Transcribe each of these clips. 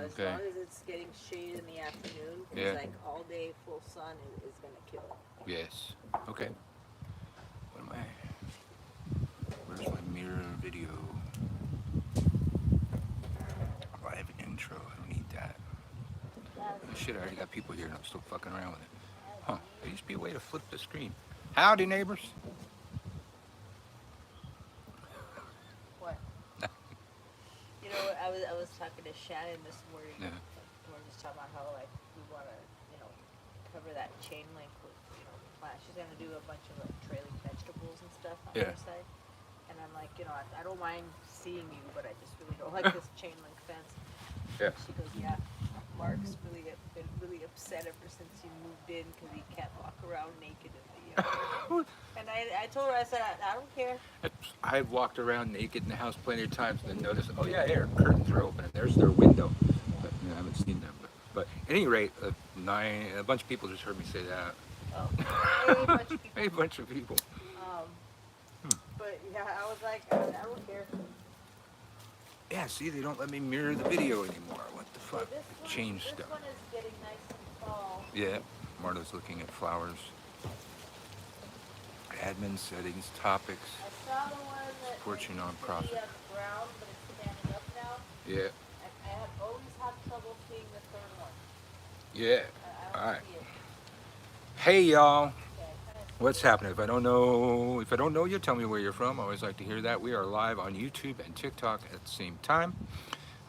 as long as it's getting shade in the afternoon, because like all day full sun is gonna kill it. Yes. Okay. What am I? Where's my mirror video? Live intro. I don't need that. Oh, shit, I already got people here and I'm still fucking around with it. Huh. There used to be a way to flip the screen. Howdy, neighbors. What? You know, I was talking to Shannon this morning. Yeah. We were just talking about how like we want to, you know, cover that chain link with, you know, plants. She's gonna do a bunch of like trailing vegetables and stuff on her side. And I'm like, you know, I don't mind seeing you, but I just really don't like this chain link fence. Yeah. She goes, yeah. Mark's really been really upset ever since he moved in because he can't walk around naked in the. And I told her, I said, I don't care. I've walked around naked in the house plenty of times and then noticed, oh yeah, here, curtains are open and there's their window. But you know, I haven't seen them. But at any rate, a bunch of people just heard me say that. Oh, a bunch of people. A bunch of people. But yeah, I was like, I don't care. Yeah, see, they don't let me mirror the video anymore. What the fuck? Change stuff. This one is getting nice and fall. Yeah, Marta's looking at flowers. Admin settings, topics. I saw the one that support your nonprofit. Brown, but it's standing up now. Yeah. I have always had trouble seeing the third one. Yeah. I don't see it. Hey y'all. What's happening? If I don't know you, tell me where you're from. I always like to hear that. We are live on YouTube and TikTok at the same time.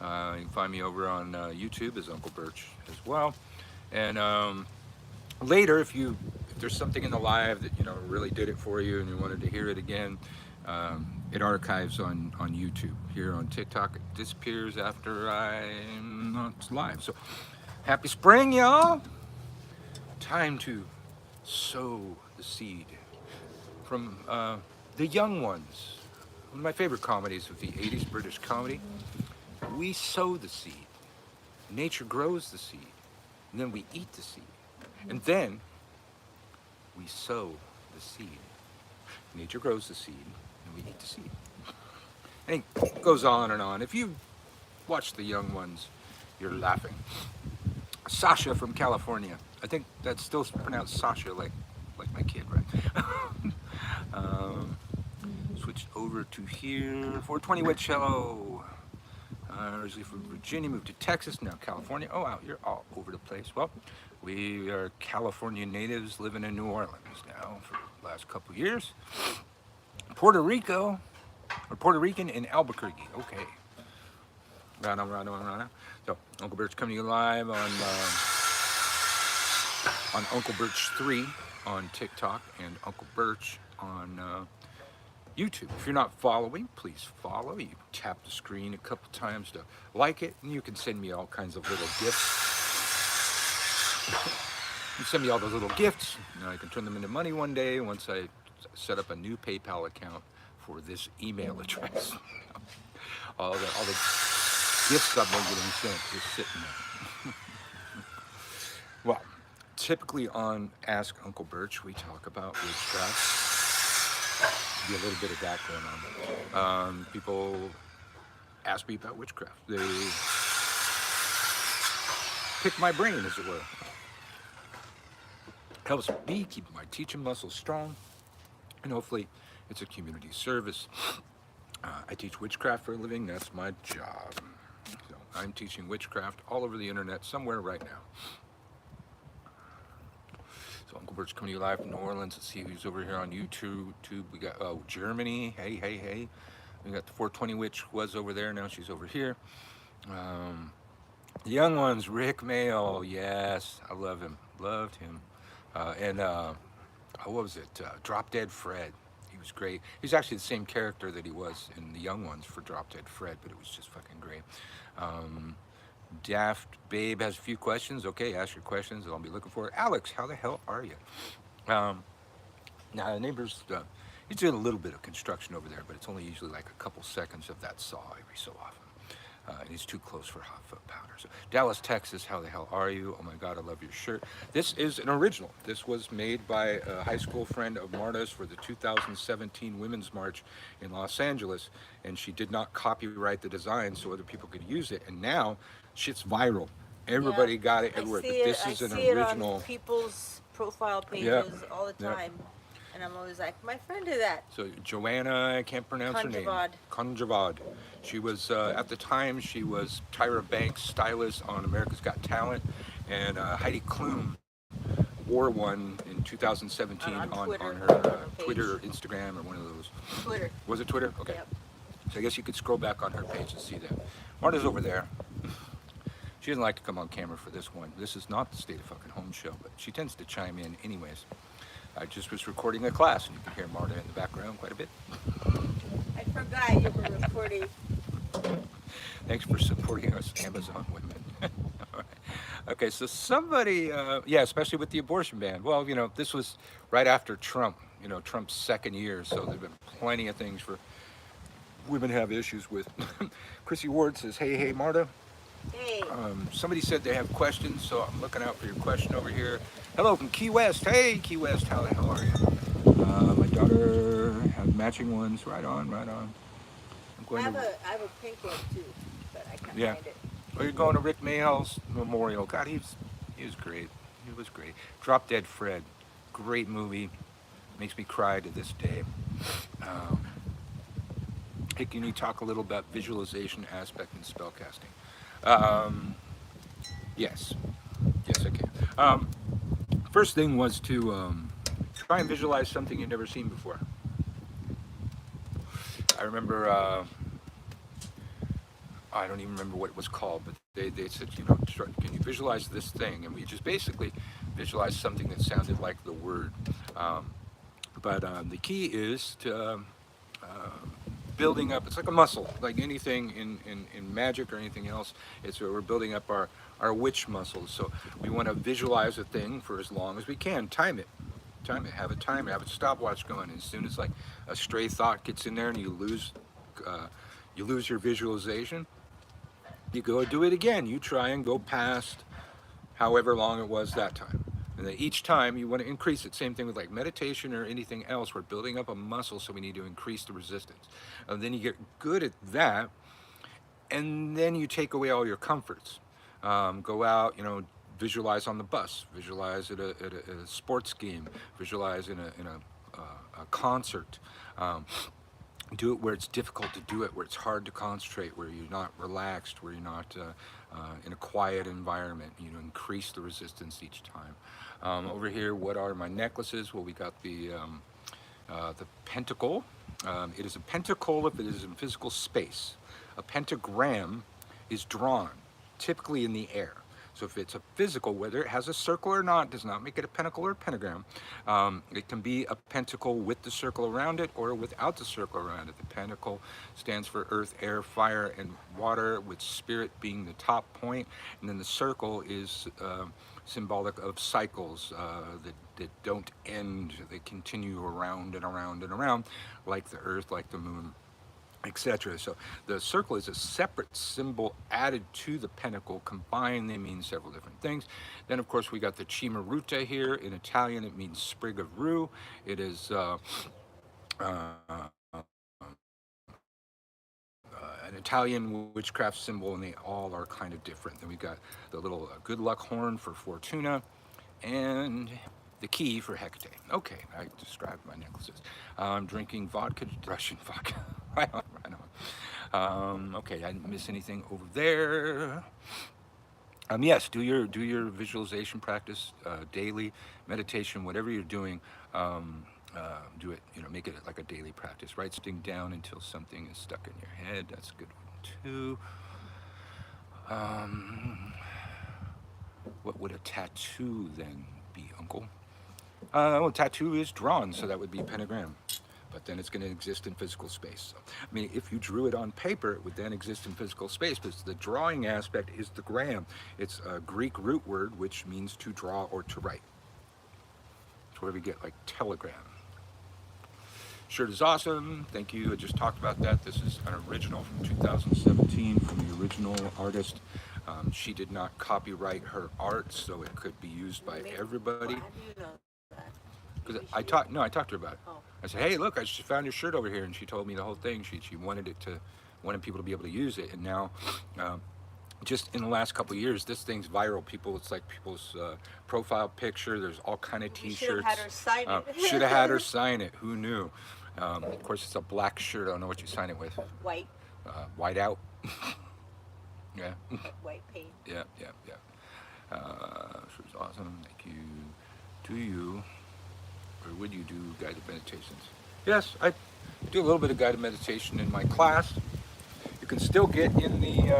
You can find me over on YouTube as Unclebirch as well. And later, if there's something in the live that really did it for you and you wanted to hear it again, it archives on YouTube. Here on TikTok, it disappears after I'm not live. So happy spring, y'all! Time to sow the seed from The Young Ones, one of my favorite comedies of the 80s, British comedy. We sow the seed. Nature grows the seed. And then we eat the seed. And then we sow the seed. Nature grows the seed, and we eat the seed. And it goes on and on. If you watch The Young Ones, you're laughing. Sasha from California. I think that's still pronounced Sasha, like my kid, right? Switched over to here. 420 Witch, hello. Originally from Virginia, moved to Texas, now California. Oh wow, you're all over the place. Well, we are California natives living in New Orleans now for the last couple of years. Puerto Rican in Albuquerque. Okay. Right on. So, Unclebirch coming to you live on Unclebirch 3 on TikTok and Unclebirch on YouTube. If you're not following, please follow. You tap the screen a couple times to like it, and you can send me all kinds of little gifts. You send me all those little gifts, and I can turn them into money one day once I set up a new PayPal account for this email address. all the gifts I've been getting sent just sitting there. Well, typically on Ask Unclebirch, we talk about witchcraft. Be a little bit of that going on. People ask me about witchcraft. They pick my brain, as it were. Helps me keep my teaching muscles strong, and hopefully it's a community service. I teach witchcraft for a living. That's my job. So I'm teaching witchcraft all over the internet somewhere right now. So Unclebirch coming to you live from New Orleans. Let's see who's over here on YouTube. We got Germany. Hey. We got the 420 Witch was over there. Now she's over here. The Young Ones, Rick Mail. Yes, I love him. Loved him. What was it? Drop Dead Fred. He was great. He's actually the same character that he was in The Young Ones for Drop Dead Fred, but it was just fucking great. Daft Babe has a few questions. Okay, ask your questions. I'll be looking for it. Alex, how the hell are you? Now, the neighbors, he's doing a little bit of construction over there, but it's only usually like a couple seconds of that saw every so often. And he's too close for hot foot powder. So Dallas, Texas, how the hell are you? Oh my God, I love your shirt. This is an original. This was made by a high school friend of Marta's for the 2017 Women's March in Los Angeles, and she did not copyright the design so other people could use it. And now, shit's viral. Yeah, Everybody got it I everywhere. see But it. this I is an see it on original. people's profile Yeah, pages all the yeah. time, and I'm always like, my friend did that. So Joanna, I can't pronounce her name. Conjavad. Conjavad. She was at the time she was Tyra Banks' stylist on America's Got Talent, and Heidi Klum wore one in 2017 On on Twitter, her on her Twitter, page. Instagram, or one of those. Twitter. Was it Twitter? Okay. Yep. So I guess you could scroll back on her page and see that. Marta's over there. She doesn't like to come on camera for this one. This is not the State of Fucking Home show, but she tends to chime in anyways. I just was recording a class, and you can hear Marta in the background quite a bit. I forgot you were recording. Thanks for supporting us, Amazon women. All right. Okay, so somebody, yeah, especially with the abortion ban. Well, you know, this was right after Trump, you know, Trump's second year, so there have been plenty of things for women to have issues with. Chrissy Ward says, hey, Marta. Hey. Somebody said they have questions, so I'm looking out for your question over here. Hello from Key West. Hey, Key West, how the hell are you? My daughter has matching ones. Right on, right on. I'm going I have a pink one too, but I can't find it. Oh, you're going to Rick Mayall's memorial. God, he was great. He was great. Drop Dead Fred, great movie. Makes me cry to this day. Hey, can you talk a little about visualization aspect in spellcasting? Yes, I can. First thing was to try and visualize something you'd never seen before. I remember, I don't even remember what it was called, but they said, you know, can you visualize this thing? And we just basically visualized something that sounded like the word. But the key is to building up. It's like a muscle, like anything in magic or anything else. It's we're building up our witch muscles. So we want to visualize a thing for as long as we can. Time it, have a timer, have a stopwatch going. And as soon as like a stray thought gets in there and you lose your visualization, you go do it again. You try and go past however long it was that time. And then each time you want to increase it. Same thing with like meditation or anything else. We're building up a muscle, so we need to increase the resistance. And then you get good at that, and then you take away all your comforts. Go out, you know, visualize on the bus, visualize at a sports game, visualize in a concert. Do it where it's difficult to do it, where it's hard to concentrate, where you're not relaxed, where you're not in a quiet environment. You know, increase the resistance each time. Over here, what are my necklaces? Well, we got the pentacle. It is a pentacle if it is in physical space. A pentagram is drawn, typically in the air. So if it's a physical, whether it has a circle or not, does not make it a pentacle or a pentagram. It can be a pentacle with the circle around it or without the circle around it. The pentacle stands for earth, air, fire, and water, with spirit being the top point. And then the circle is symbolic of cycles that don't end. They continue around and around and around, like the earth, like the moon, etc. So the circle is a separate symbol added to the pentacle. Combined, they mean several different things. Then, of course, we got the Cimaruta here. In Italian, it means sprig of rue. It is an Italian witchcraft symbol, and they all are kind of different. Then we got the little good luck horn for Fortuna, and the key for Hecate. Okay, I described my necklaces. I'm drinking vodka, Russian vodka. Right on, right on. Okay, I didn't miss anything over there. Yes, do your visualization practice daily, meditation, whatever you're doing. Do it, you know, make it like a daily practice. Write something down until something is stuck in your head. That's a good one too. What would a tattoo then be, Uncle? Well, tattoo is drawn, so that would be pentagram. But then it's going to exist in physical space. So, I mean, if you drew it on paper, it would then exist in physical space, but the drawing aspect is the gram. It's a Greek root word, which means to draw or to write. It's where we get like telegram. Shirt is awesome. Thank you. I just talked about that. This is an original from 2017 from the original artist. She did not copyright her art, so it could be used by everybody. How do you know that? Because Maybe I she talked, no, I talked to her about it. Oh. I said, hey, look, I just found your shirt over here, and she told me the whole thing. She wanted people to be able to use it, and now, just in the last couple of years, this thing's viral. It's like people's profile picture. There's all kind of You T-shirts. should have had her sign it. Should have had her sign it. Who knew? Of course, it's a black shirt. I don't know what you sign it with. White. White out. Yeah. White paint. Yeah. She was awesome. Thank you. Do you, or would you do guided meditations? Yes, I do a little bit of guided meditation in my class. You can still get in the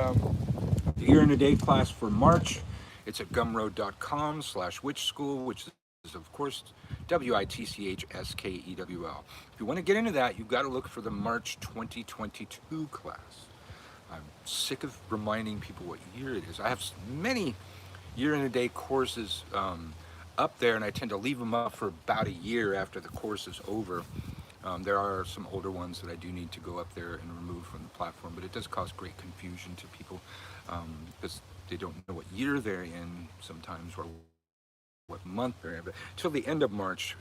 Year in a Day class for March. It's at gumroad.com/witch school, which is, of course, WITCHSKEWL. If you want to get into that, you've got to look for the March 2022 class. I'm sick of reminding people what year it is. I have many Year in a Day courses up there, and I tend to leave them up for about a year after the course is over. There are some older ones that I do need to go up there and remove from the platform, but it does cause great confusion to people because they don't know what year they're in sometimes or what month they're in. But till the end of March,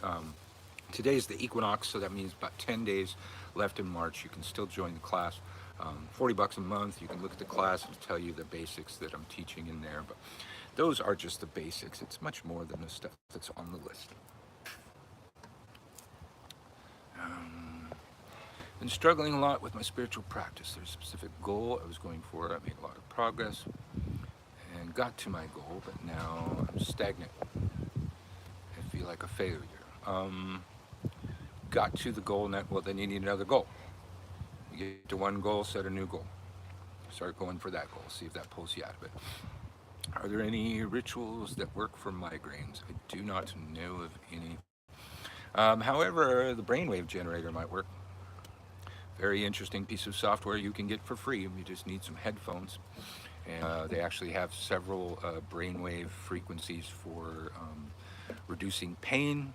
today's the equinox, so that means about 10 days left in March. You can still join the class. $40 a month. You can look at the class and tell you the basics that I'm teaching in there, but those are just the basics. It's much more than the stuff that's on the list. Been struggling a lot with my spiritual practice. There's a specific goal I was going for. I made a lot of progress and got to my goal, but now I'm stagnant. I feel like a failure. Got to the goal, and then you need another goal. You get to one goal, set a new goal. Start going for that goal. See if that pulls you out of it. Are there any rituals that work for migraines? I do not know of any. However, the brainwave generator might work. Very interesting piece of software you can get for free. You just need some headphones. And they actually have several brainwave frequencies for reducing pain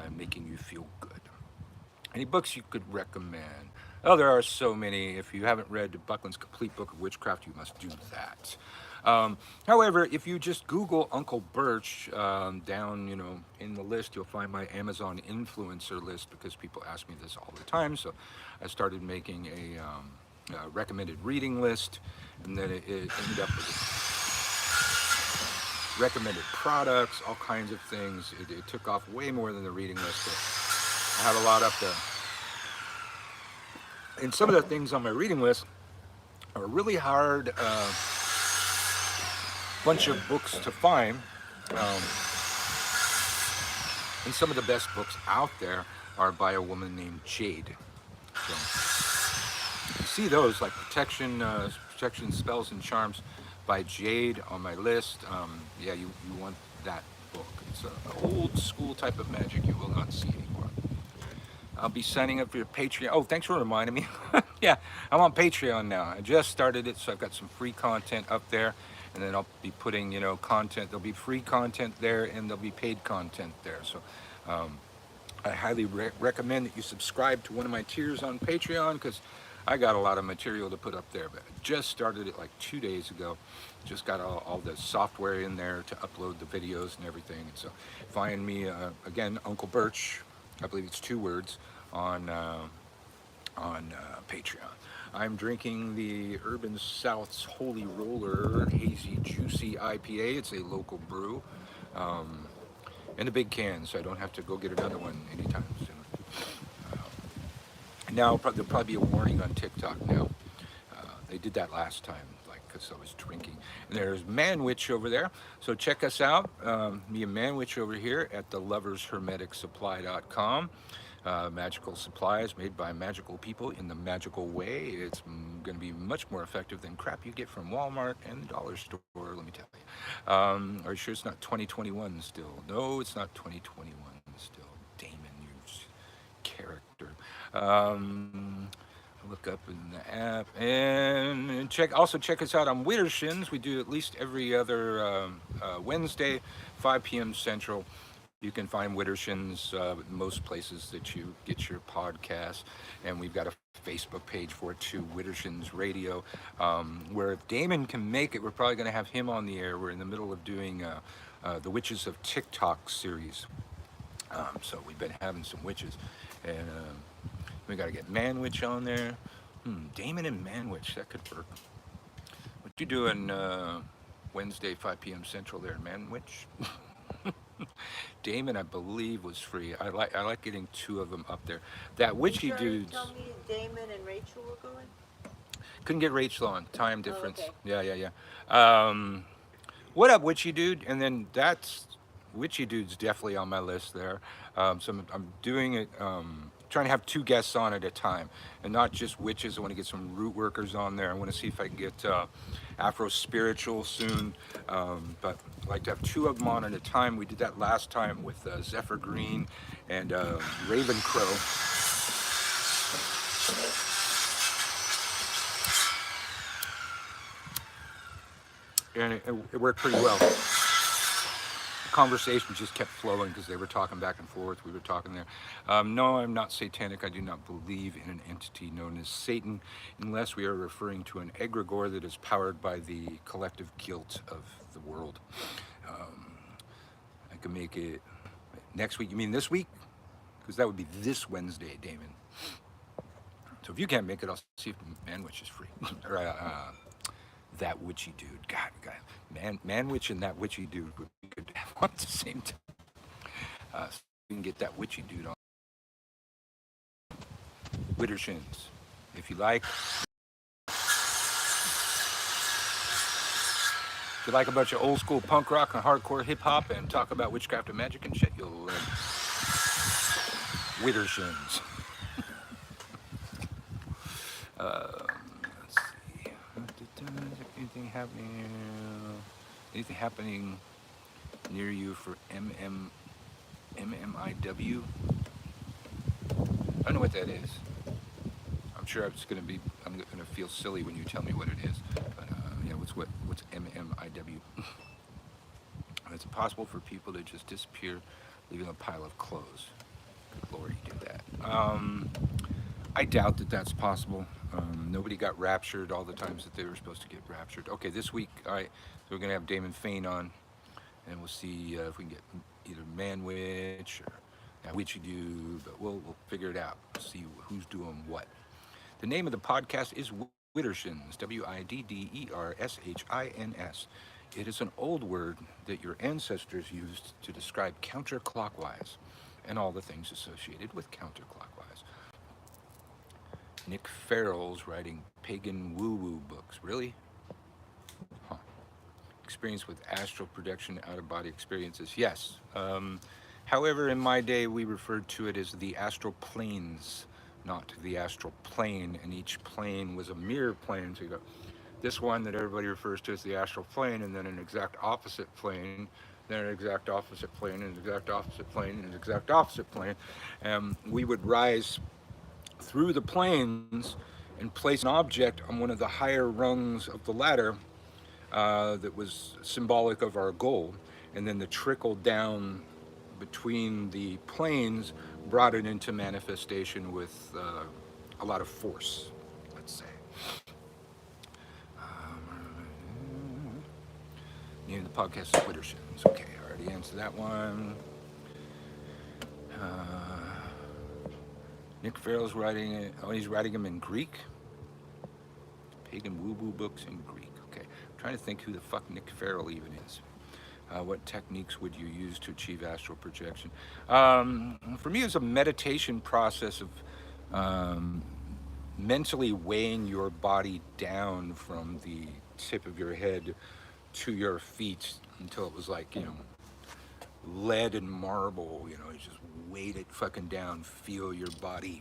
and making you feel good. Any books you could recommend? Oh, there are so many. If you haven't read Buckland's Complete Book of Witchcraft, you must do that. However, if you just Google Unclebirch, down, in the list, you'll find my Amazon influencer list because people ask me this all the time. So I started making a recommended reading list, and then it ended up with recommended products, all kinds of things. It took off way more than the reading list, but I have a lot up there. And some of the things on my reading list are really hard bunch of books to find. And some of the best books out there are by a woman named Jade. So you see those like Protection Spells and Charms by Jade on my list. Yeah, you want that book. It's an old school type of magic you will not see anymore. I'll be signing up for your Patreon. Oh, thanks for reminding me. Yeah, I'm on Patreon now. I just started it, so I've got some free content up there. And then I'll be putting, content. There'll be free content there, and there'll be paid content there. So I highly recommend that you subscribe to one of my tiers on Patreon because I got a lot of material to put up there. But I just started it like 2 days ago. Just got all the software in there to upload the videos and everything. And so find me, again, Unclebirch, I believe it's 2 words, on Patreon. I'm drinking the Urban South's Holy Roller Hazy Juicy IPA. It's a local brew in a big can, so I don't have to go get another one anytime soon. Now there'll probably be a warning on TikTok now. They did that last time, because I was drinking. And there's Manwitch over there, so check us out. Me and Manwitch over here at the lovershermeticsupply.com. Magical supplies made by magical people in the magical way. It's going to be much more effective than crap you get from Walmart and the dollar store, let me tell you. Are you sure it's not 2021 still? No, it's not 2021 still. Damon, you character. Look up in the app and also check us out on Widdershins. We do at least every other Wednesday, 5 p.m. Central. You can find Widdershins most places that you get your podcasts, and we've got a Facebook page for it too, Widdershins Radio, where if Damon can make it, we're probably going to have him on the air. We're in the middle of doing the Witches of TikTok series, so we've been having some witches, and we got to get Manwitch on there. Damon and Manwitch, that could work. What you doing Wednesday, 5 p.m. Central there, Manwitch? Damon, I believe, was free. I like getting two of them up there. That witchy dude. Tell me Damon and Rachel were going? Couldn't get Rachel on. Time difference. Okay. Yeah. What up, witchy dude? And then that's witchy dude's definitely on my list there. So I'm doing it. Trying to have two guests on at a time, and not just witches. I want to get some root workers on there. I want to see if I can get Afro spiritual soon, but I'd like to have two of them on at a time. We did that last time with Zephyr Green and Raven Crow. And it worked pretty well. Conversation just kept flowing because they were talking back and forth. We were talking there. No, I'm not satanic. I do not believe in an entity known as Satan, unless we are referring to an egregore that is powered by the collective guilt of the world. I can make it next week. You mean this week? Because that would be this Wednesday, Damon. So if you can't make it, I'll see if Manwitch is free. Or that witchy dude. God, Manwitch and that witchy dude would be good to have on at the same time. So we can get that witchy dude on. Widdershins, if you like. If you like a bunch of old school punk rock and hardcore hip hop and talk about witchcraft and magic and shit, you'll learn. Widdershins. Let's see. Anything happening near you for MMIW? I don't know what that is. I'm sure I'm gonna feel silly when you tell me what it is. But yeah, what's MMIW? It's impossible for people to just disappear, leaving a pile of clothes. Good Lord, you did that. I doubt that that's possible. Nobody got raptured all the times that they were supposed to get raptured. Okay, this week, all right, so we're going to have Damon Fain on, and we'll see if we can get either Manwitch or Witchy Dude, but we'll figure it out, see who's doing what. The name of the podcast is Widdershins, Widdershins. It is an old word that your ancestors used to describe counterclockwise and all the things associated with counterclockwise. Nick Farrell's writing pagan woo-woo books. Really? Huh. Experience with astral projection, out-of-body experiences. Yes. However, in my day, we referred to it as the astral planes, not the astral plane, and each plane was a mirror plane. So you got this one that everybody refers to as the astral plane, and then an exact opposite plane, then an exact opposite plane, and an exact opposite plane, and an exact opposite plane. We would rise through the planes and place an object on one of the higher rungs of the ladder that was symbolic of our goal, and then the trickle down between the planes brought it into manifestation with a lot of force, let's say. Name of the podcast is Widdershins. Okay, I already answered that one. Nick Farrell's writing it. Oh, he's writing them in Greek. Pagan woo-woo books in Greek. Okay, I'm trying to think who the fuck Nick Farrell even is. What techniques would you use to achieve astral projection? For me, it's a meditation process of mentally weighing your body down from the tip of your head to your feet until it was like, lead and marble, you just weight it fucking down, feel your body,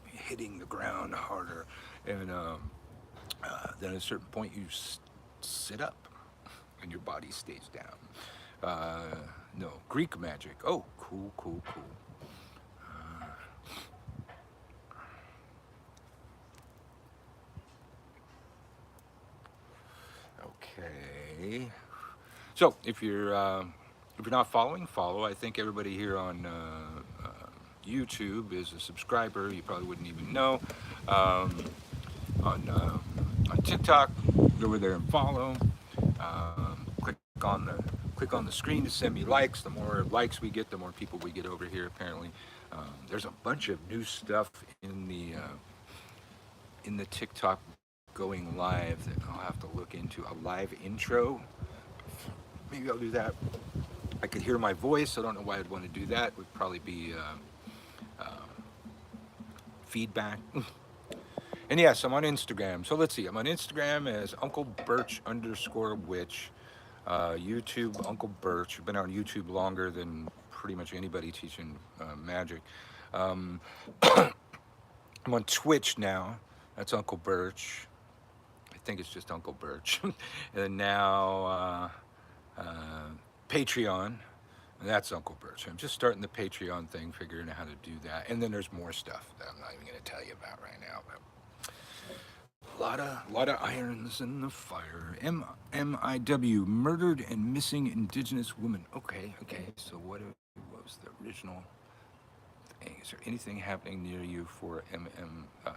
hitting the ground harder. And then at a certain point you sit up and your body stays down. No, Greek magic. Oh, cool. Okay. So if you're if you're not following, follow. I think everybody here on YouTube is a subscriber. You probably wouldn't even know. Um, on TikTok, go over there and follow. Click on the screen to send me likes. The more likes we get, the more people we get over here. Apparently, there's a bunch of new stuff in the TikTok going live that I'll have to look into. A live intro. Maybe I'll do that. I could hear my voice. I don't know why I'd want to do that. Would probably be feedback. And yes, I'm on Instagram. So let's see. I'm on Instagram as Unclebirch_witch. YouTube, Unclebirch. I've been on YouTube longer than pretty much anybody teaching magic. I'm on Twitch now. That's Unclebirch. I think it's just Unclebirch. And now Patreon. That's Unclebirch. I'm just starting the Patreon thing, figuring out how to do that. And then there's more stuff that I'm not even going to tell you about right now. But a lot of irons in the fire. MIW, murdered and missing Indigenous woman. Okay. So what was the original thing? Is there anything happening near you for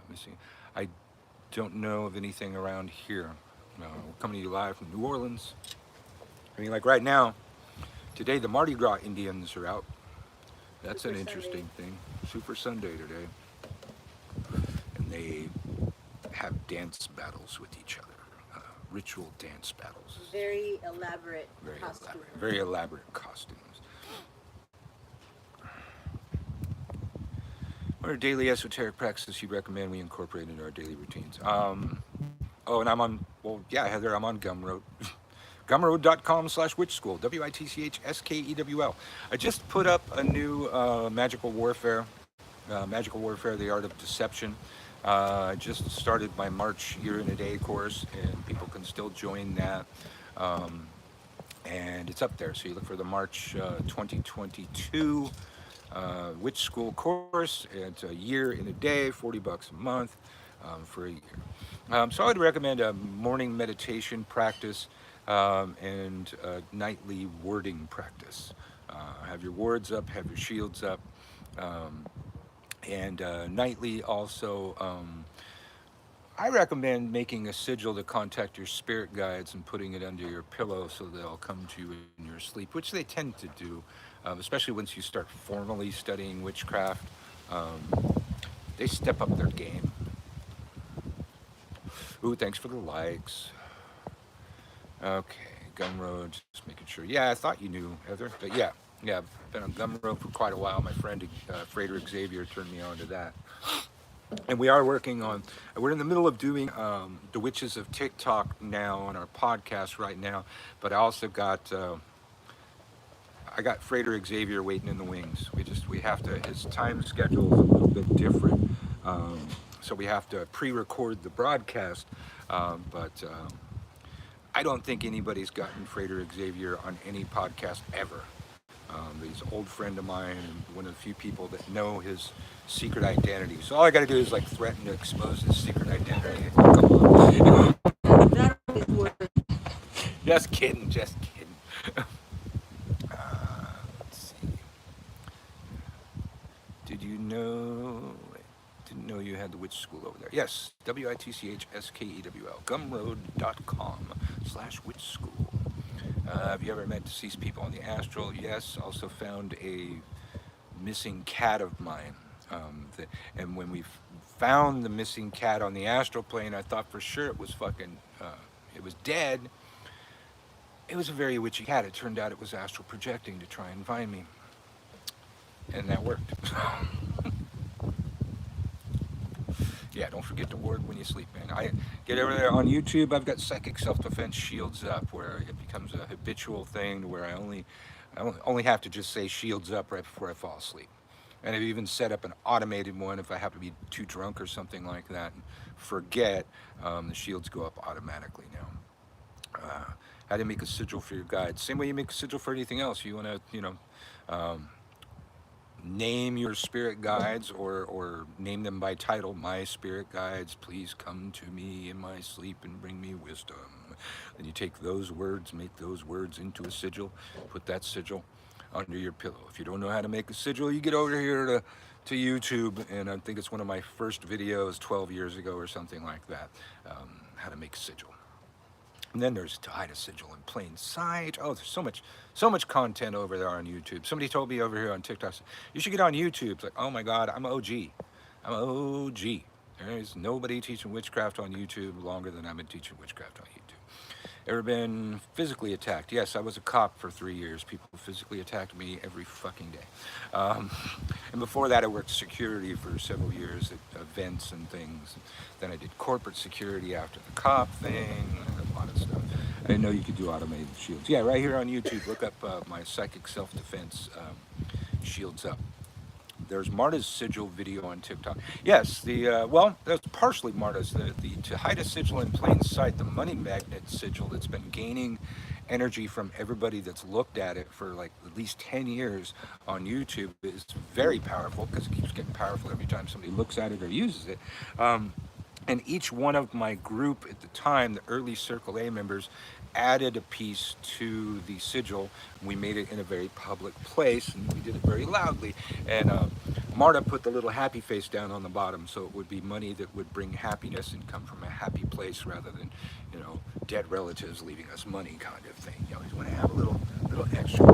missing? I don't know of anything around here. We're coming to you live from New Orleans. I mean, like right now, today the Mardi Gras Indians are out. That's an interesting thing. Super Sunday today. And they have dance battles with each other, ritual dance battles. Very elaborate costumes. Very elaborate costumes. What are daily esoteric practices you recommend we incorporate into our daily routines? And I'm on, Heather, I'm on Gumroad. Gumroad.com/witchschool, WITCHSKEWL. I just put up a new Magical Warfare, The Art of Deception. I just started my March Year in a Day course, and people can still join that. And it's up there. So you look for the March 2022 Witch School course. It's a year in a day, $40 a month for a year. So I would recommend a morning meditation practice and a nightly wording practice. Have your wards up, have your shields up. And nightly also, I recommend making a sigil to contact your spirit guides and putting it under your pillow so they'll come to you in your sleep, which they tend to do, especially once you start formally studying witchcraft. They step up their game. Ooh, thanks for the likes. Okay, Gumroad, just making sure. Yeah, I thought you knew, Heather, but yeah, I've been on Gumroad for quite a while. My friend Frederick Xavier turned me on to that. And we are working on, we're in the middle of doing the Witches of TikTok now on our podcast right now, but I also got, I got Frederick Xavier waiting in the wings. We have to, his time schedule is a little bit different, so we have to pre-record the broadcast, but I don't think anybody's gotten Frederick Xavier on any podcast ever. He's an old friend of mine and one of the few people that know his secret identity. So all I got to do is like threaten to expose his secret identity. Come on. That is worth it. Just kidding. Let's see. Didn't know you had the witch school over there. Yes, WITCHSKEWL, gumroad.com/witch school. Have you ever met deceased people on the Astral? Yes. Also found a missing cat of mine. And when we found the missing cat on the Astral plane, I thought for sure it was it was dead. It was a very witchy cat. It turned out it was astral projecting to try and find me. And that worked. Yeah, don't forget to ward when you sleep, man. I get over there on YouTube. I've got psychic self-defense shields up, where it becomes a habitual thing, where I only have to just say shields up right before I fall asleep. And I've even set up an automated one if I happen to be too drunk or something like that and forget. The shields go up automatically now. How to make a sigil for your guides? Same way you make a sigil for anything else. You want to, name your spirit guides or name them by title. My spirit guides, please come to me in my sleep and bring me wisdom. Then you take those words, make those words into a sigil, put that sigil under your pillow. If you don't know how to make a sigil, you get over here to YouTube, and I think it's one of my first videos 12 years ago or something like that, how to make a sigil. And then there's to hide a sigil in plain sight. Oh, there's so much content over there on YouTube. Somebody told me over here on TikTok, you should get on YouTube. It's like, oh my God, I'm OG. I'm OG. There's nobody teaching witchcraft on YouTube longer than I've been teaching witchcraft on YouTube. Ever been physically attacked? Yes, I was a cop for 3 years. People physically attacked me every fucking day. And before that, I worked security for several years at events and things. Then I did corporate security after the cop thing, a lot of stuff. I didn't know you could do automated shields. Yeah, right here on YouTube, look up my psychic self-defense shields up. There's Marta's sigil video on TikTok. Yes, well, that's partially Marta's. The to hide a sigil in plain sight, the money magnet sigil that's been gaining energy from everybody that's looked at it for like at least 10 years on YouTube is very powerful because it keeps getting powerful every time somebody looks at it or uses it. And each one of my group at the time, the early Circle A members, added a piece to the sigil. We made it in a very public place, and we did it very loudly. And Marta put the little happy face down on the bottom, so it would be money that would bring happiness and come from a happy place rather than, you know, dead relatives leaving us money kind of thing. You always want to have a little extra.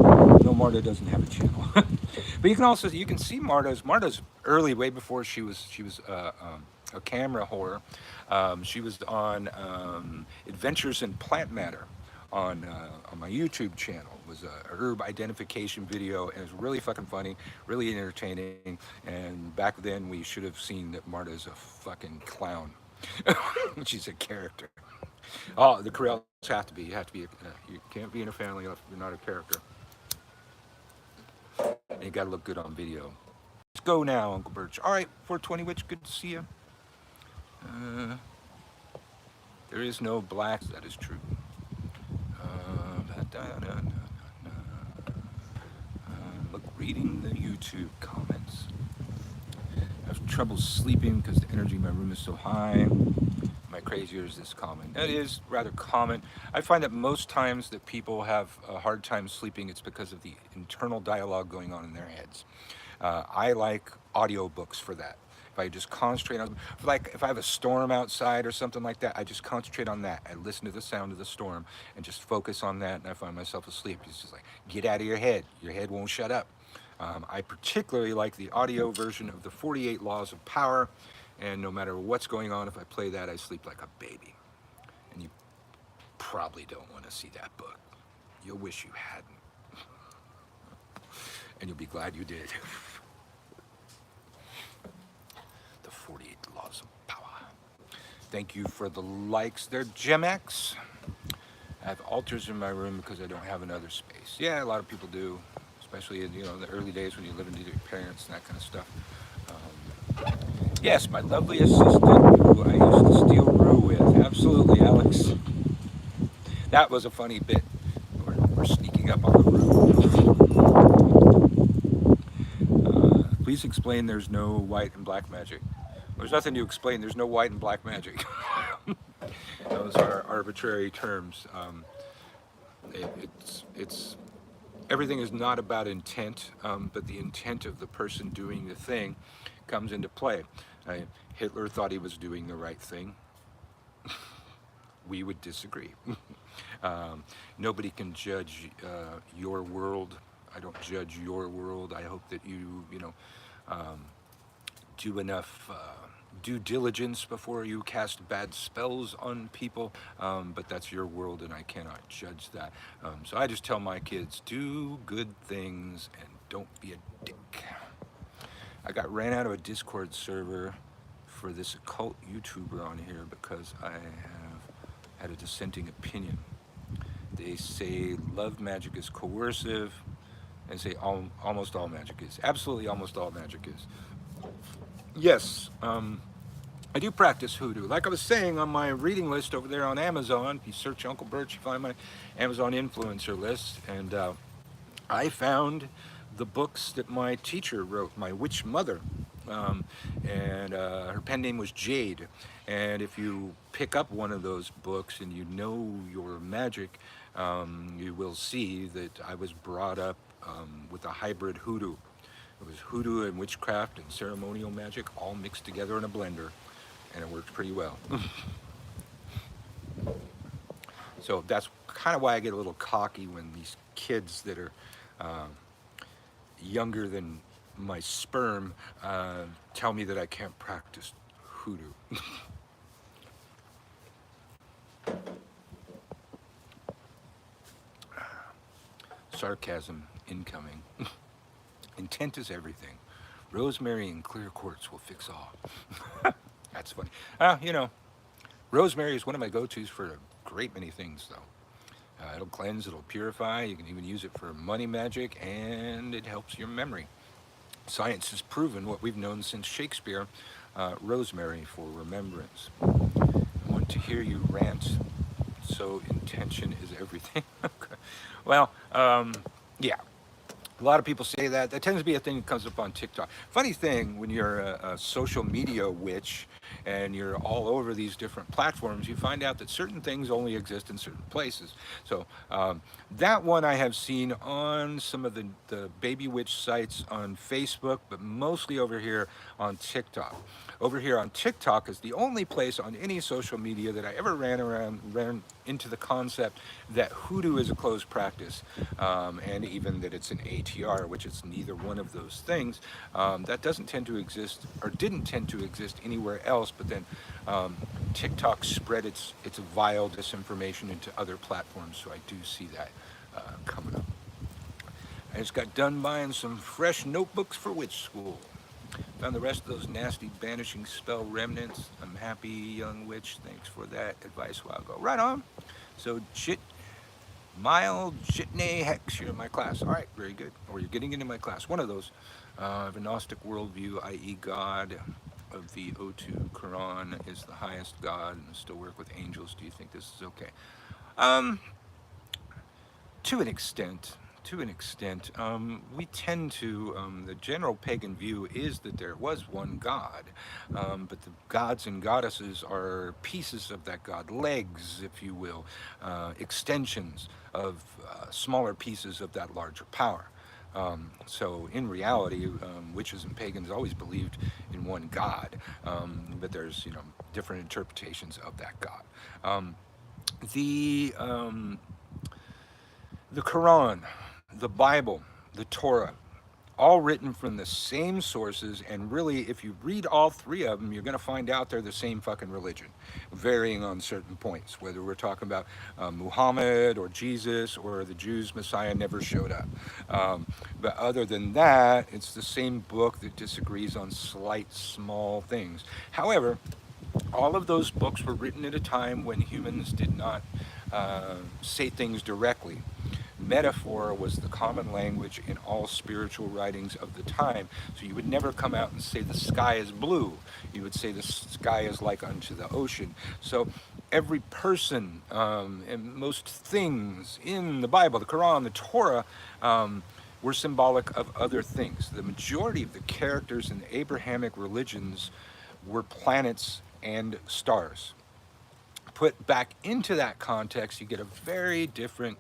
No, Marta doesn't have a channel. But you can see Marta's early, way before she was a camera whore. She was on Adventures in Plant Matter on my YouTube channel. It was a herb identification video, and it was really fucking funny, really entertaining. And back then, we should have seen that Marta's a fucking clown. She's a character. Oh, the Corrals have to be. You can't be in a family if you're not a character. And you gotta look good on video. Let's go now, Unclebirch. All right, 420 Witch, good to see you. There is no black, that is true. Look, reading the YouTube comments. I have trouble sleeping because the energy in my room is so high. Am I crazy or is this common? It is rather common. I find that most times that people have a hard time sleeping, it's because of the internal dialogue going on in their heads. I like audiobooks for that. If I just concentrate on, like if I have a storm outside or something like that, I just concentrate on that. I listen to the sound of the storm and just focus on that, and I find myself asleep. It's just like, get out of your head. Your head won't shut up. I particularly like the audio version of the 48 Laws of Power, and no matter what's going on, if I play that, I sleep like a baby. And you probably don't want to see that book. You'll wish you hadn't. And you'll be glad you did. 48 Laws of Power. Thank you for the likes there, Gemex. I have altars in my room because I don't have another space. Yeah, a lot of people do, especially in, in the early days when you live with your parents and that kind of stuff. Yes, my lovely assistant who I used to steal brew with. Absolutely, Alex. That was a funny bit. We're sneaking up on the roof. Please explain there's no white and black magic. There's nothing to explain. There's no white and black magic. Those are arbitrary terms. Everything is not about intent, but the intent of the person doing the thing comes into play. Hitler thought he was doing the right thing. We would disagree. Nobody can judge your world. I don't judge your world. I hope that you do enough due diligence before you cast bad spells on people, but that's your world and I cannot judge that. So I just tell my kids, do good things and don't be a dick. I ran out of a Discord server for this occult YouTuber on here because I have had a dissenting opinion. They say love magic is coercive, and say almost all magic is. Absolutely almost all magic is. Yes, I do practice hoodoo. Like I was saying on my reading list over there on Amazon, if you search Unclebirch, you find my Amazon influencer list, and I found the books that my teacher wrote, my witch mother. and her pen name was Jade. And if you pick up one of those books and you know your magic, you will see that I was brought up with a hybrid hoodoo. It was hoodoo and witchcraft and ceremonial magic all mixed together in a blender, and it worked pretty well. So that's kind of why I get a little cocky when these kids that are younger than my sperm tell me that I can't practice hoodoo. Sarcasm incoming. Intent is everything. Rosemary and clear quartz will fix all. That's funny. You know, rosemary is one of my go-tos for a great many things, though. It'll cleanse, it'll purify. You can even use it for money magic, and it helps your memory. Science has proven what we've known since Shakespeare, rosemary for remembrance. I want to hear you rant, so intention is everything. Well, yeah. A lot of people say that. That tends to be a thing that comes up on TikTok. Funny thing, when you're a social media witch and you're all over these different platforms, you find out that certain things only exist in certain places. So that one I have seen on some of the baby witch sites on Facebook, but mostly over here on TikTok. Over here on TikTok is the only place on any social media that I ever ran into the concept that hoodoo is a closed practice, and even that it's an ATR, which is neither one of those things. That doesn't tend to exist, or didn't tend to exist anywhere else, but then TikTok spread its vile disinformation into other platforms, so I do see that coming up. I just got done buying some fresh notebooks for witch school. Found the rest of those nasty banishing spell remnants. I'm happy, young witch. Thanks for that advice a while ago. Right on. So, mild jitney hex, you're in my class. All right, very good. Or you're getting into my class. One of those. I have a Gnostic worldview, i.e. God of the O2 Quran is the highest God and still work with angels. Do you think this is okay? To an extent. We tend to, the general pagan view is that there was one God, but the gods and goddesses are pieces of that God, legs, if you will, extensions of smaller pieces of that larger power. So in reality, witches and pagans always believed in one God, but there's, different interpretations of that God. The Quran, the Bible, the Torah, all written from the same sources, and really, if you read all three of them, you're going to find out they're the same fucking religion, varying on certain points, whether we're talking about Muhammad or Jesus or the Jews' Messiah never showed up. But other than that, it's the same book that disagrees on slight, small things. However, all of those books were written at a time when humans did not say things directly. Metaphor was the common language in all spiritual writings of the time. So you would never come out and say the sky is blue. You would say the sky is like unto the ocean. So every person and most things in the Bible, the Quran, the Torah, were symbolic of other things. The majority of the characters in the Abrahamic religions were planets and stars. Put back into that context, you get a very different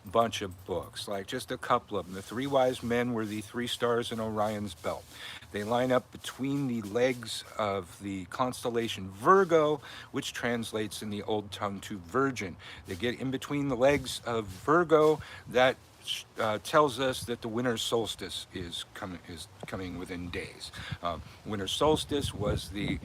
bunch of books, like just a couple of them. The three wise men were the three stars in Orion's belt. They line up between the legs of the constellation Virgo, which translates in the old tongue to virgin. They get in between the legs of Virgo. That tells us that the winter solstice is coming within days. Winter solstice was the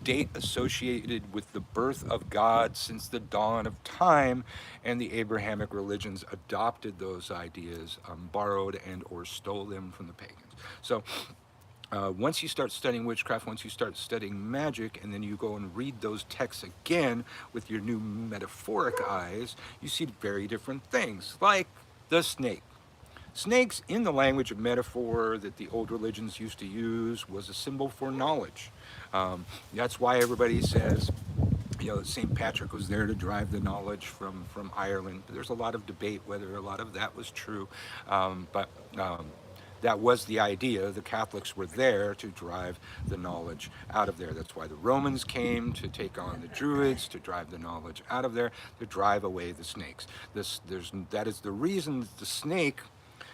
date associated with the birth of God since the dawn of time, and the Abrahamic religions adopted those ideas, borrowed and or stole them from the pagans. So once you start studying witchcraft, once you start studying magic, and then you go and read those texts again with your new metaphoric eyes, you see very different things, like the snake. Snakes, in the language of metaphor that the old religions used to use, was a symbol for knowledge. That's why everybody says, St. Patrick was there to drive the knowledge from Ireland. There's a lot of debate whether a lot of that was true, but That was the idea. The Catholics were there to drive the knowledge out of there. That's why the Romans came to take on the Druids, to drive the knowledge out of there, to drive away the snakes. That is the reason the snake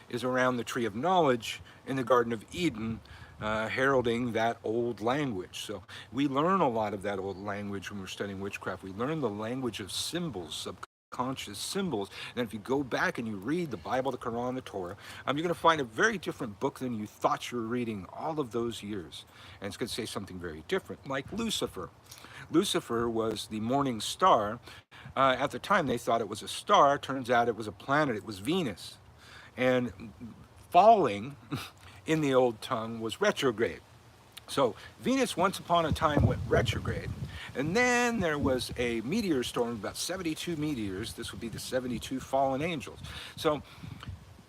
is around the tree of knowledge in the Garden of Eden, heralding that old language. So we learn a lot of that old language when we're studying witchcraft. We learn the language of symbols, subconscious symbols. And if you go back and you read the Bible, the Quran, the Torah, you're going to find a very different book than you thought you were reading all of those years. And it's going to say something very different, like Lucifer. Lucifer was the morning star. At the time, they thought it was a star. Turns out it was a planet. It was Venus. And falling in the old tongue was retrograde. So Venus once upon a time went retrograde. And then there was a meteor storm, about 72 meteors. This would be the 72 fallen angels. So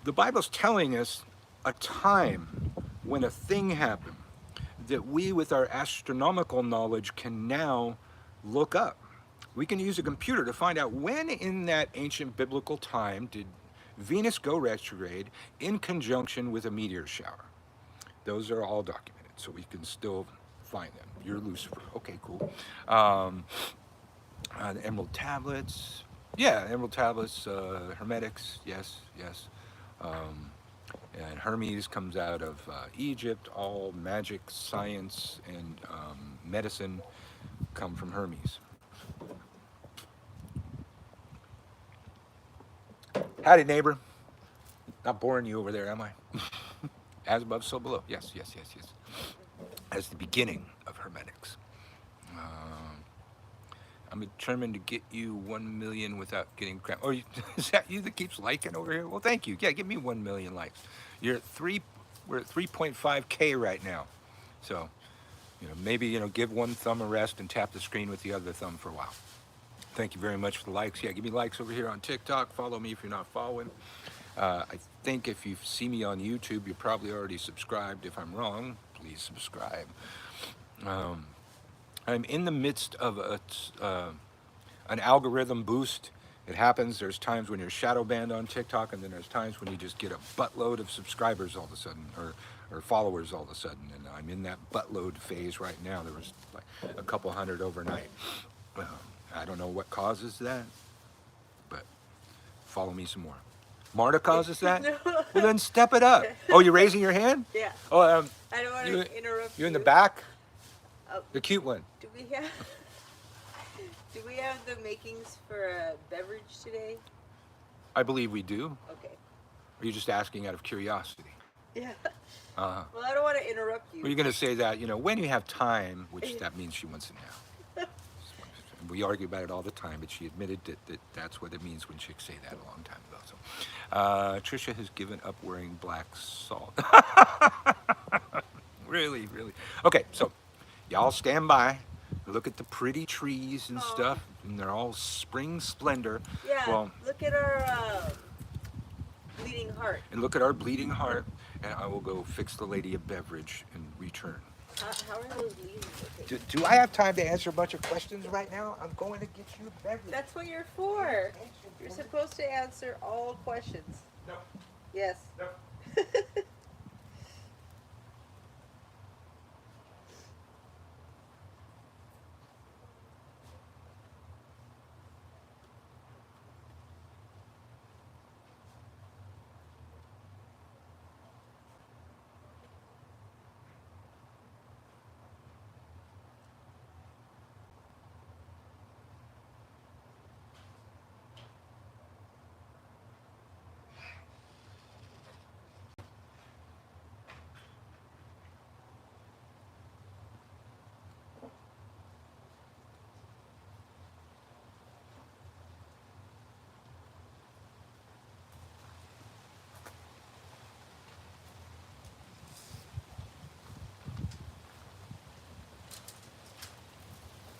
the Bible's telling us a time when a thing happened that we, with our astronomical knowledge, can now look up. We can use a computer to find out when in that ancient biblical time did Venus go retrograde in conjunction with a meteor shower. Those are all documented, so we can still find them. You're Lucifer. Okay, cool. The Emerald Tablets. Yeah, Emerald Tablets, Hermetics. Yes, yes. And Hermes comes out of Egypt. All magic, science, and medicine come from Hermes. Howdy, neighbor. Not boring you over there, am I? As above, so below. Yes, yes, yes, yes. As the beginning of Hermetics. I'm determined to get you 1 million without getting crap. Oh, is that you that keeps liking over here? Well, thank you. Yeah, give me 1 million likes. We're at 3.5K right now. So, maybe, give one thumb a rest and tap the screen with the other thumb for a while. Thank you very much for the likes. Yeah, give me likes over here on TikTok. Follow me if you're not following. I think if you see me on YouTube, you're probably already subscribed. If I'm wrong, please subscribe. I'm in the midst of an algorithm boost. It happens. There's times when you're shadow banned on TikTok, and then there's times when you just get a buttload of subscribers all of a sudden, or followers all of a sudden. And I'm in that buttload phase right now. There was like a couple hundred overnight. I don't know what causes that, but follow me some more. Marta causes that? No. Well, then step it up. Oh, you're raising your hand? Yeah. Oh, I don't want to interrupt you. You in the back? The cute one. Do we have the makings for a beverage today? I believe we do. Okay. Or are you just asking out of curiosity? Yeah. Uh-huh. Well, I don't want to interrupt you. Well, you're going to say that, when you have time, which that means she wants it now. We argue about it all the time, but she admitted that that's what it means when chicks say that a long time ago. So, Trisha has given up wearing black salt. Really, really. Okay, so y'all stand by. Look at the pretty trees and stuff, and they're all spring splendor. Yeah, well, look at our bleeding heart. And look at our bleeding heart, and I will go fix the lady a beverage and return. How are those leaves? Do I have time to answer a bunch of questions right now? I'm going to get you a beverage. That's what you're for. You're supposed to answer all questions. No. Yes. No.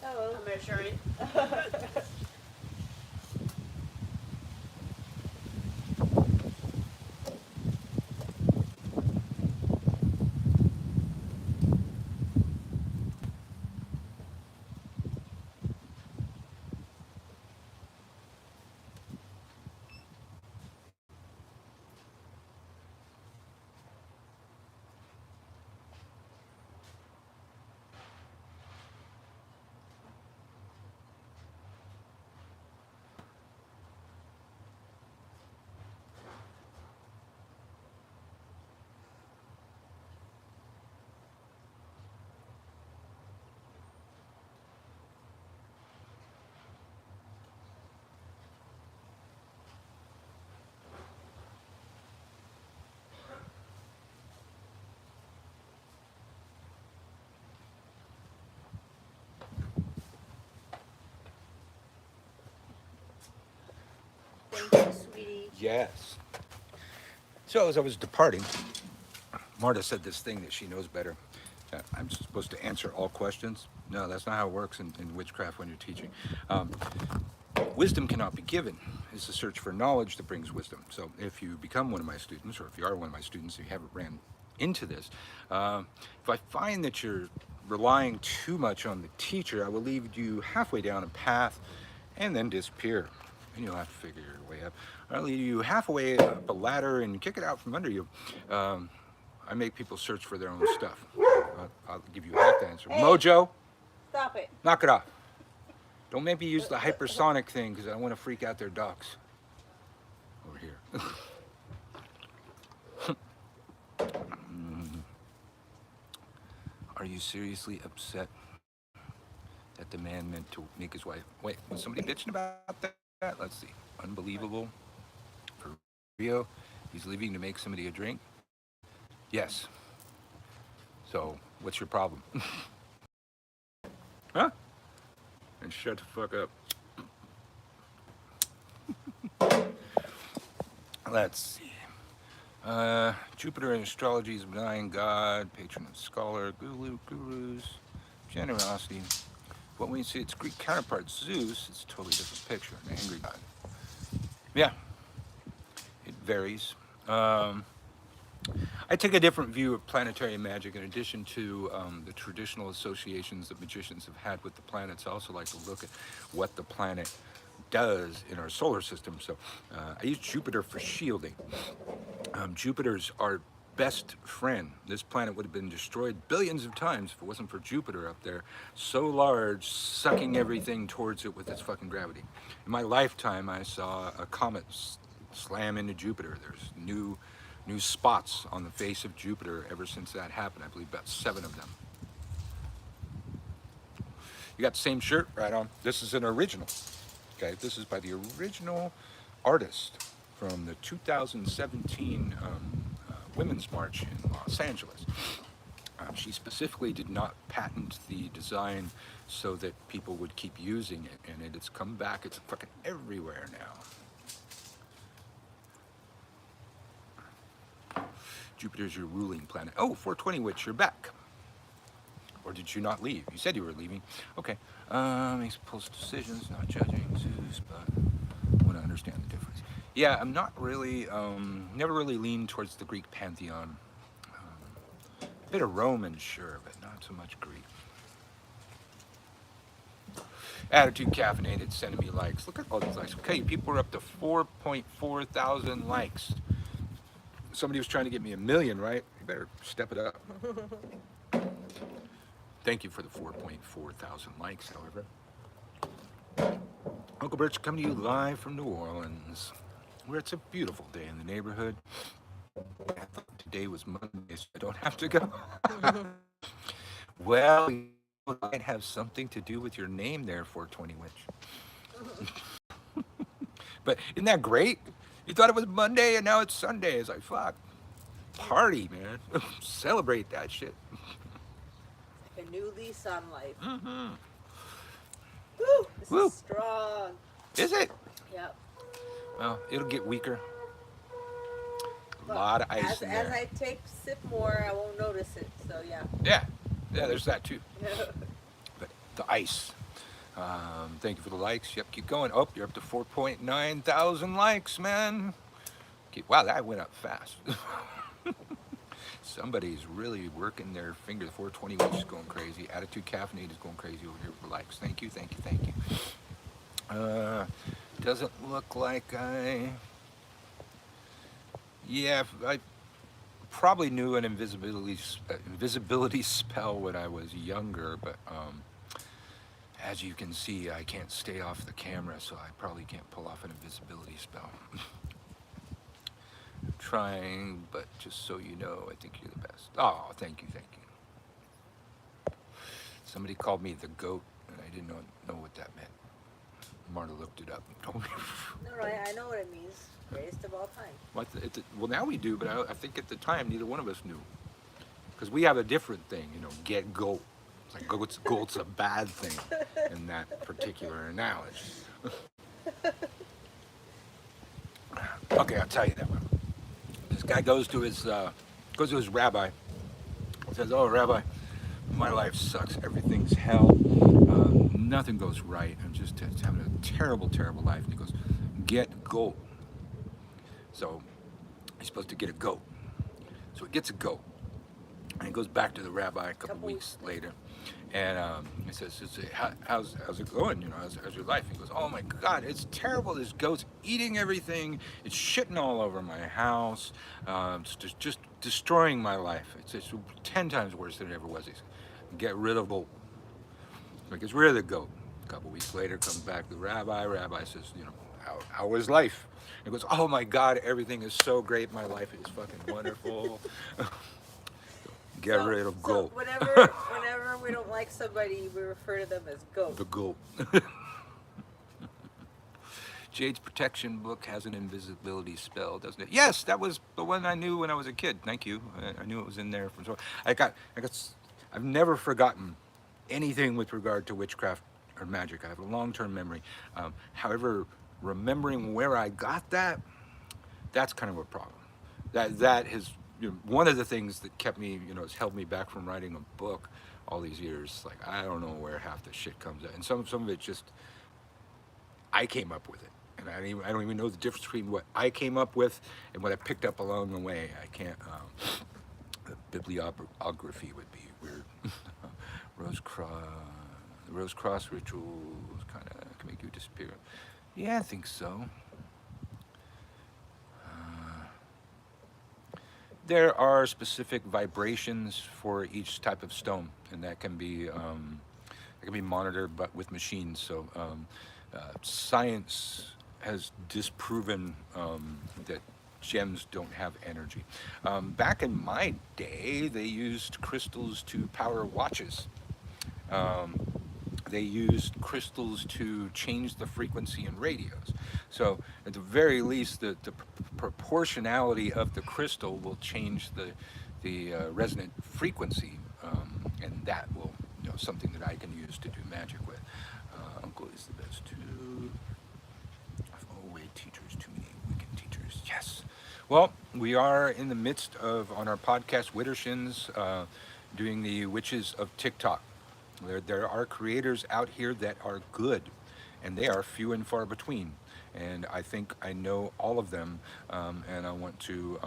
Hello. I'm measuring. Thank you, sweetie. Yes. So as I was departing, Marta said this thing that she knows better. I'm supposed to answer all questions. No, that's not how it works in witchcraft when you're teaching. Um, Wisdom cannot be given. It's the search for knowledge that brings wisdom. So if you become one of my students, or if you are one of my students and you haven't ran into this, if I find that you're relying too much on the teacher, I will lead you halfway down a path and then disappear. And you'll have to figure your way up. I'll lead you halfway up a ladder and kick it out from under you. I make people search for their own stuff. I'll give you half the answer. Hey, Mojo! Stop it. Knock it off. Don't make me use the hypersonic thing because I don't want to freak out their ducks. Over here. Are you seriously upset that the man meant to make his wife? Wait, was somebody bitching about that? Let's see. Unbelievable. For Rio, he's leaving to make somebody a drink? Yes. So, what's your problem? Huh? And shut the fuck up. Let's see. Jupiter in astrology is a benign god, patron of scholar, gurus, generosity. But when you see its Greek counterpart, Zeus, it's a totally different picture, an angry god. Yeah, it varies. I take a different view of planetary magic. In addition to the traditional associations that magicians have had with the planets, I also like to look at what the planet does in our solar system. So I use Jupiter for shielding. Jupiter's our best friend. This planet would have been destroyed billions of times if it wasn't for Jupiter up there, so large, sucking everything towards it with its fucking gravity. In my lifetime, I saw a comet slam into Jupiter. There's new spots on the face of Jupiter ever since that happened. I believe about 7 of them. You got the same shirt? Right on. This is an original. Okay, this is by the original artist from the 2017 Women's March in Los Angeles. She specifically did not patent the design so that people would keep using it, and it's come back. It's fucking everywhere now. Jupiter's your ruling planet. Oh, 420 Witch, you're back. Or did you not leave? You said you were leaving. Okay. Makes pulse decisions, not judging Zeus, but I want to understand the difference. Yeah, I'm not really, never really leaned towards the Greek pantheon. A bit of Roman, sure, but not so much Greek. Attitude Caffeinated sending me likes. Look at all these likes. Okay, people are up to 4.4 thousand likes. Somebody was trying to get me 1 million, right? You better step it up. Thank you for the 4.4 thousand likes, however. Unclebirch coming to you live from New Orleans, where it's a beautiful day in the neighborhood. I thought today was Monday, so I don't have to go. Well, it might have something to do with your name there, 420 Witch. But isn't that great? You thought it was Monday and now it's Sunday. It's like, fuck. Party, man. Celebrate that shit. Like a new lease on life. Mm-hmm. Woo! This Woo. is strong. Is it? Yep. Well, it'll get weaker. A lot of ice in there. As I take sip more, I won't notice it. So yeah. Yeah, there's that too. But the ice. Thank you for the likes. Yep, keep going. Oh, you're up to 4.9 thousand likes, man. Wow, that went up fast. Somebody's really working their fingers. 420 Witch is going crazy. Attitude Caffeinated is going crazy over here for likes. Thank you, thank you, thank you. Doesn't look like yeah, I probably knew an invisibility spell when I was younger, but as you can see, I can't stay off the camera, so I probably can't pull off an invisibility spell. I'm trying, but just so you know, I think you're the best. Oh, thank you, thank you. Somebody called me the goat, and I didn't know what that meant. Marta looked it up and told me. No, I know what it means. Greatest of all time. Well, now we do, but I think at the time, neither one of us knew. Because we have a different thing, you know, get goat. It's like goat's a bad thing in that particular analogy. Okay, I'll tell you that one. This guy goes to his rabbi. Says, "Oh, Rabbi, my life sucks. Everything's hell. Nothing goes right. I'm just having a terrible, terrible life." And he goes, "Get goat." So he's supposed to get a goat. So he gets a goat. And he goes back to the rabbi a couple weeks later. And he says, how's it going? You know, how's your life? He goes, "Oh my God, it's terrible. This goat's eating everything. It's shitting all over my house. It's just destroying my life. It's 10 times worse than it ever was." He said, "Get rid of goat." So he gets rid of the goat. A couple weeks later, comes back to the rabbi. Rabbi says, "You know, how was life?" He goes, "Oh my God, everything is so great. My life is fucking wonderful." Get rid of goat. So whenever we don't like somebody, we refer to them as goat. The goat. Jade's protection book has an invisibility spell, doesn't it? Yes, that was the one I knew when I was a kid. Thank you. I knew it was in there. I've never forgotten anything with regard to witchcraft or magic. I have a long-term memory. However, remembering where I got that, that's kind of a problem. That has, you know, one of the things that kept me, you know, has held me back from writing a book all these years. Like, I don't know where half the shit comes out, and some of it just, I came up with it, and I don't even know the difference between what I came up with and what I picked up along the way. I can't. The bibliography would be weird. The Rose Cross rituals kind of can make you disappear. Yeah, I think so. There are specific vibrations for each type of stone, and that can be monitored, but with machines. So science has disproven that gems don't have energy. Back in my day, they used crystals to power watches. They used crystals to change the frequency in radios. So at the very least, the proportionality of the crystal will change the resonant frequency, and that will, you know, something that I can use to do magic with. Uncle is the best too. Oh wait, teachers, too many wicked teachers. Yes. Well, we are in the midst of, on our podcast, Widdershins, doing the Witches of TikTok. There are creators out here that are good, and they are few and far between. And I think I know all of them, and I want to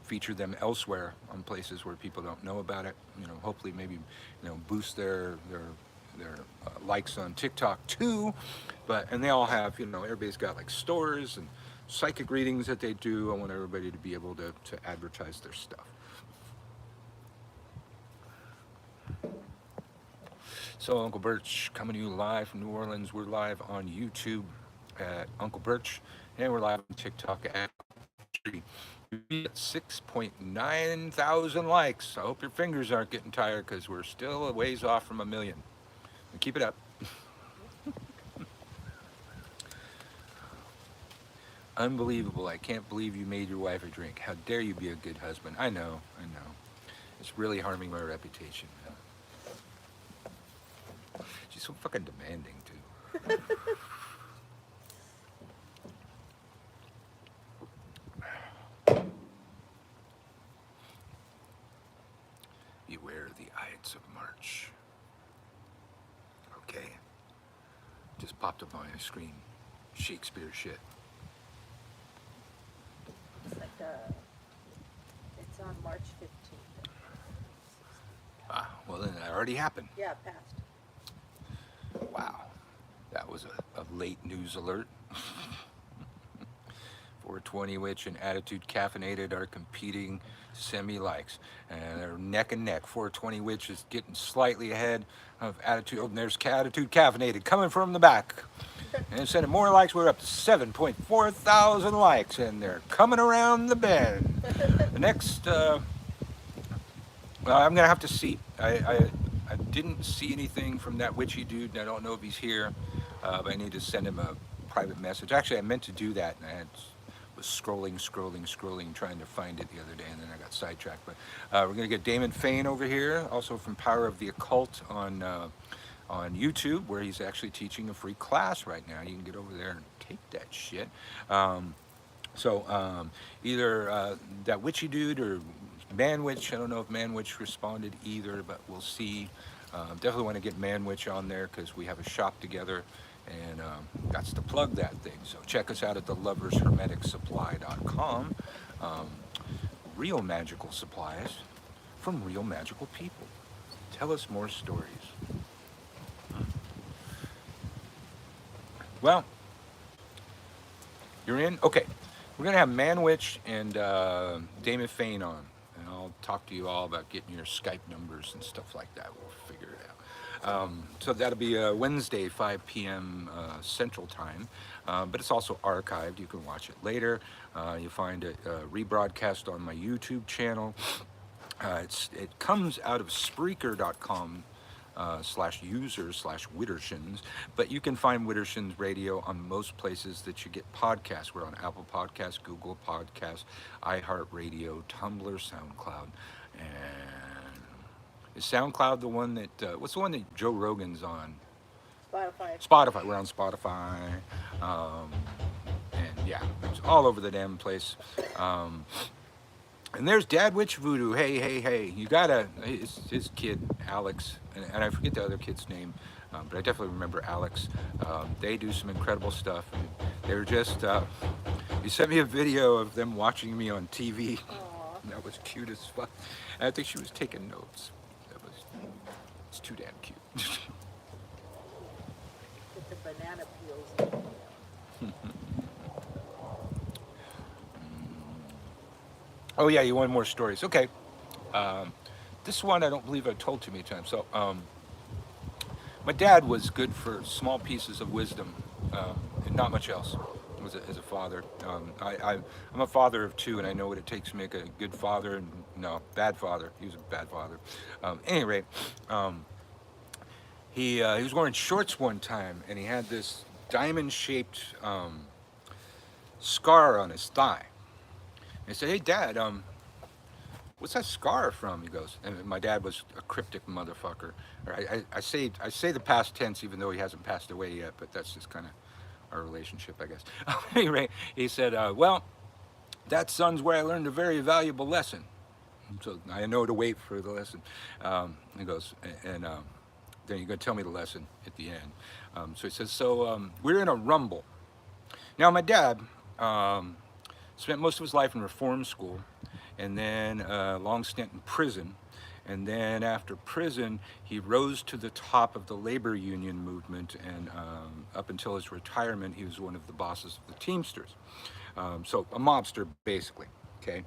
feature them elsewhere on places where people don't know about it. You know, hopefully, maybe, you know, boost their likes on TikTok too. And they all have, you know, everybody's got like stores and psychic readings that they do. I want everybody to be able to advertise their stuff. So Unclebirch coming to you live from New Orleans. We're live on YouTube at Unclebirch, and we're live on TikTok at 6.9 thousand likes. I hope your fingers aren't getting tired, because we're still a ways off from 1 million. And keep it up. Unbelievable. I can't believe you made your wife a drink. How dare you be a good husband. I know. It's really harming my reputation. She's so fucking demanding, too. Beware the Ides of March. Okay. Just popped up on my screen. Shakespeare shit. It's like it's on March 15th. Well then that already happened. Yeah, it passed. Wow. That was a late news alert. 420 Witch and Attitude Caffeinated are competing semi-likes. And they're neck and neck. 420 Witch is getting slightly ahead of Attitude. Oh, and there's Attitude Caffeinated coming from the back. And sending more likes. We're up to 7.4 thousand likes. And they're coming around the bend. The next, well, I'm going to have to see. I didn't see anything from that witchy dude, and I don't know if he's here, but I need to send him a private message. Actually, I meant to do that, and I was scrolling, trying to find it the other day, and then I got sidetracked. But we're going to get Damon Fain over here, also from Power of the Occult on YouTube, where he's actually teaching a free class right now. You can get over there and take that shit. So either that witchy dude or Manwitch. I don't know if Manwitch responded either, but we'll see. Definitely want to get Manwitch on there because we have a shop together, and that's to plug that thing. So check us out at thelovershermeticsupply.com. Real magical supplies from real magical people. Tell us more stories. Well, you're in? Okay. We're going to have Manwitch and Damon Fain on. And I'll talk to you all about getting your Skype numbers and stuff like that. We'll figure it out. So that'll be Wednesday, 5 p.m. Central Time. But it's also archived. You can watch it later. You'll find it rebroadcast on my YouTube channel. It comes out of Spreaker.com /users/Widdershins, but you can find Widdershins Radio on most places that you get podcasts. We're on Apple Podcasts, Google Podcasts, iHeartRadio, Tumblr, SoundCloud, and is SoundCloud the one that, what's the one that Joe Rogan's on? Spotify. We're on Spotify, and yeah, it's all over the damn place. And there's Dad Witch Voodoo. Hey. You gotta, his kid, Alex, and I forget the other kid's name, but I definitely remember Alex. They do some incredible stuff. And they were just, he sent me a video of them watching me on TV. And that was cute as fuck. And I think she was taking notes. It's too damn cute. With the banana peels. Oh yeah, you want more stories? Okay. This one I don't believe I've told too many times. So, my dad was good for small pieces of wisdom, and not much else. As a father, I'm a father of two, and I know what it takes to make a good father. And no, bad father. He was a bad father. Anyway, he was wearing shorts one time, and he had this diamond-shaped scar on his thigh. I said, "Hey, Dad, what's that scar from?" He goes, and my dad was a cryptic motherfucker. Or I say the past tense, even though he hasn't passed away yet, but that's just kind of our relationship, I guess. Anyway, he said, "Well, that son's where I learned a very valuable lesson." So I know to wait for the lesson. He goes, and then you're going to tell me the lesson at the end. So he says, we're in a rumble. Now, my dad spent most of his life in reform school, and then a long stint in prison. And then after prison, he rose to the top of the labor union movement, and up until his retirement, he was one of the bosses of the Teamsters. So a mobster, basically, okay?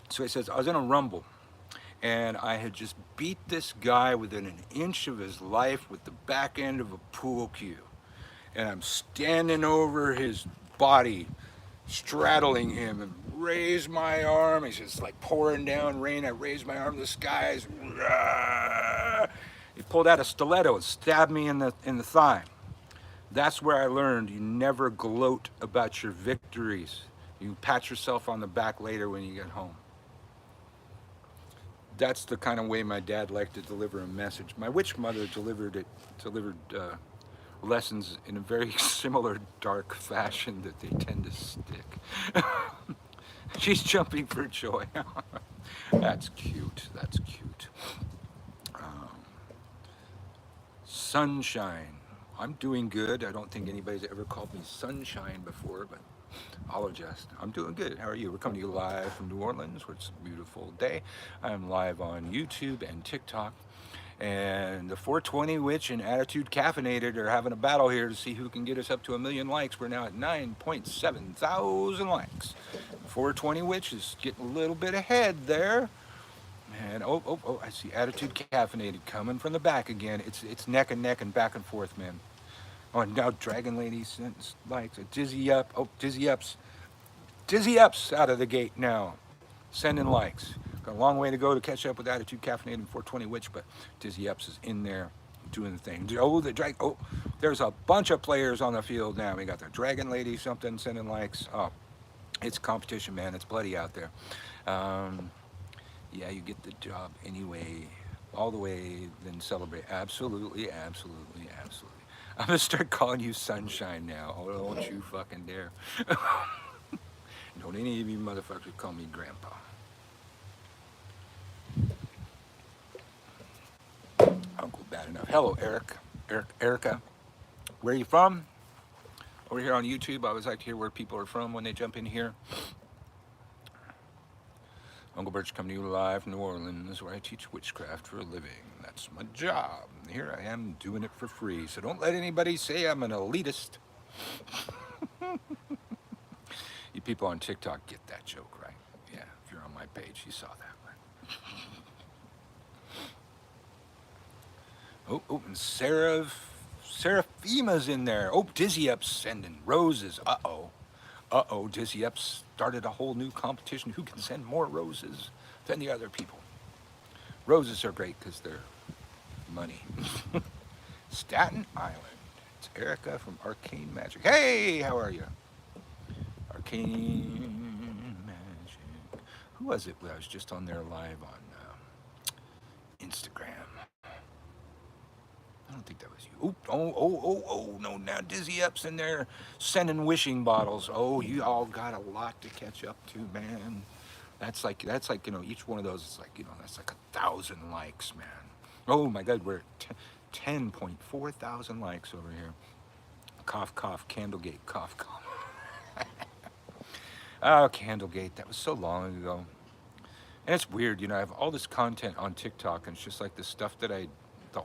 So he says, I was in a rumble, and I had just beat this guy within an inch of his life with the back end of a pool cue. And I'm standing over his body, straddling him, and raise my arm. He's just like pouring down rain. I raise my arm to the skies. He pulled out a stiletto and stabbed me in the thigh. That's where I learned you never gloat about your victories. You pat yourself on the back later when you get home. That's the kind of way my dad liked to deliver a message. My witch mother delivered lessons in a very similar dark fashion that they tend to stick. She's jumping for joy. That's cute. That's cute. Sunshine. I'm doing good. I don't think anybody's ever called me Sunshine before, but I'll adjust. I'm doing good. How are you? We're coming to you live from New Orleans, where it's a beautiful day. I'm live on YouTube and TikTok. And the 420 Witch and Attitude Caffeinated are having a battle here to see who can get us up to 1 million likes. We're now at 9.7 thousand likes. 420 Witch is getting a little bit ahead there. And oh, I see Attitude Caffeinated coming from the back again. It's neck and neck and back and forth, man. Oh, and now Dragon Lady sends likes. Dizzy Up. Oh, Dizzy Up's out of the gate now, sending likes. Got a long way to go to catch up with Attitude Caffeinated and 420 Witch, but Dizzy Ups is in there doing the thing. Oh, there's a bunch of players on the field now. We got the Dragon Lady something sending likes. Oh, it's competition, man. It's bloody out there. Yeah, you get the job anyway. All the way, then celebrate. Absolutely. I'm gonna start calling you Sunshine now. Oh, don't you fucking dare. Don't any of you motherfuckers call me grandpa. Uncle bad enough. Hello, Erica. Where are you from? Over here on YouTube, I always like to hear where people are from when they jump in here. Unclebirch coming to you live from New Orleans, where I teach witchcraft for a living. That's my job. Here I am doing it for free. So don't let anybody say I'm an elitist. You people on TikTok get that joke, right? Yeah, if you're on my page, you saw that, right? Oh, and Seraphima's in there. Oh, Dizzy Up's sending roses. Uh-oh, Dizzy Up started a whole new competition. Who can send more roses than the other people? Roses are great because they're money. Staten Island. It's Erica from Arcane Magic. Hey, how are you? Arcane Magic. Who was it? I was just on there live on Instagram. I don't think that was you. Oh, no, now Dizzy Up's in there sending wishing bottles. Oh, you all got a lot to catch up to, man. That's like, each one of those is like, that's like 1,000 likes, man. Oh my God, we're at 10.4 thousand likes over here. Cough, cough, Candlegate, cough, cough. Oh, Candlegate, that was so long ago. And it's weird, I have all this content on TikTok, and it's just like the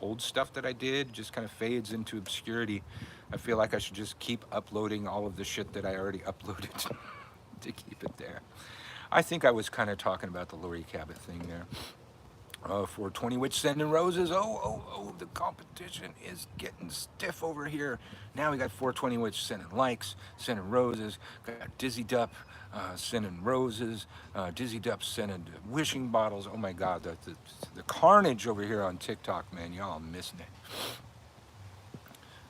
old stuff that I did just kind of fades into obscurity. I feel like I should just keep uploading all of the shit that I already uploaded to keep it there. I think I was kind of talking about the Lori Cabot thing there. 420 Witch sending roses. Oh, the competition is getting stiff over here. Now we got 420 Witch sending likes, sending roses. Got Dizzy Dup sending roses. Dizzy Dup sending wishing bottles. Oh my God, the carnage over here on TikTok, man. Y'all missing it.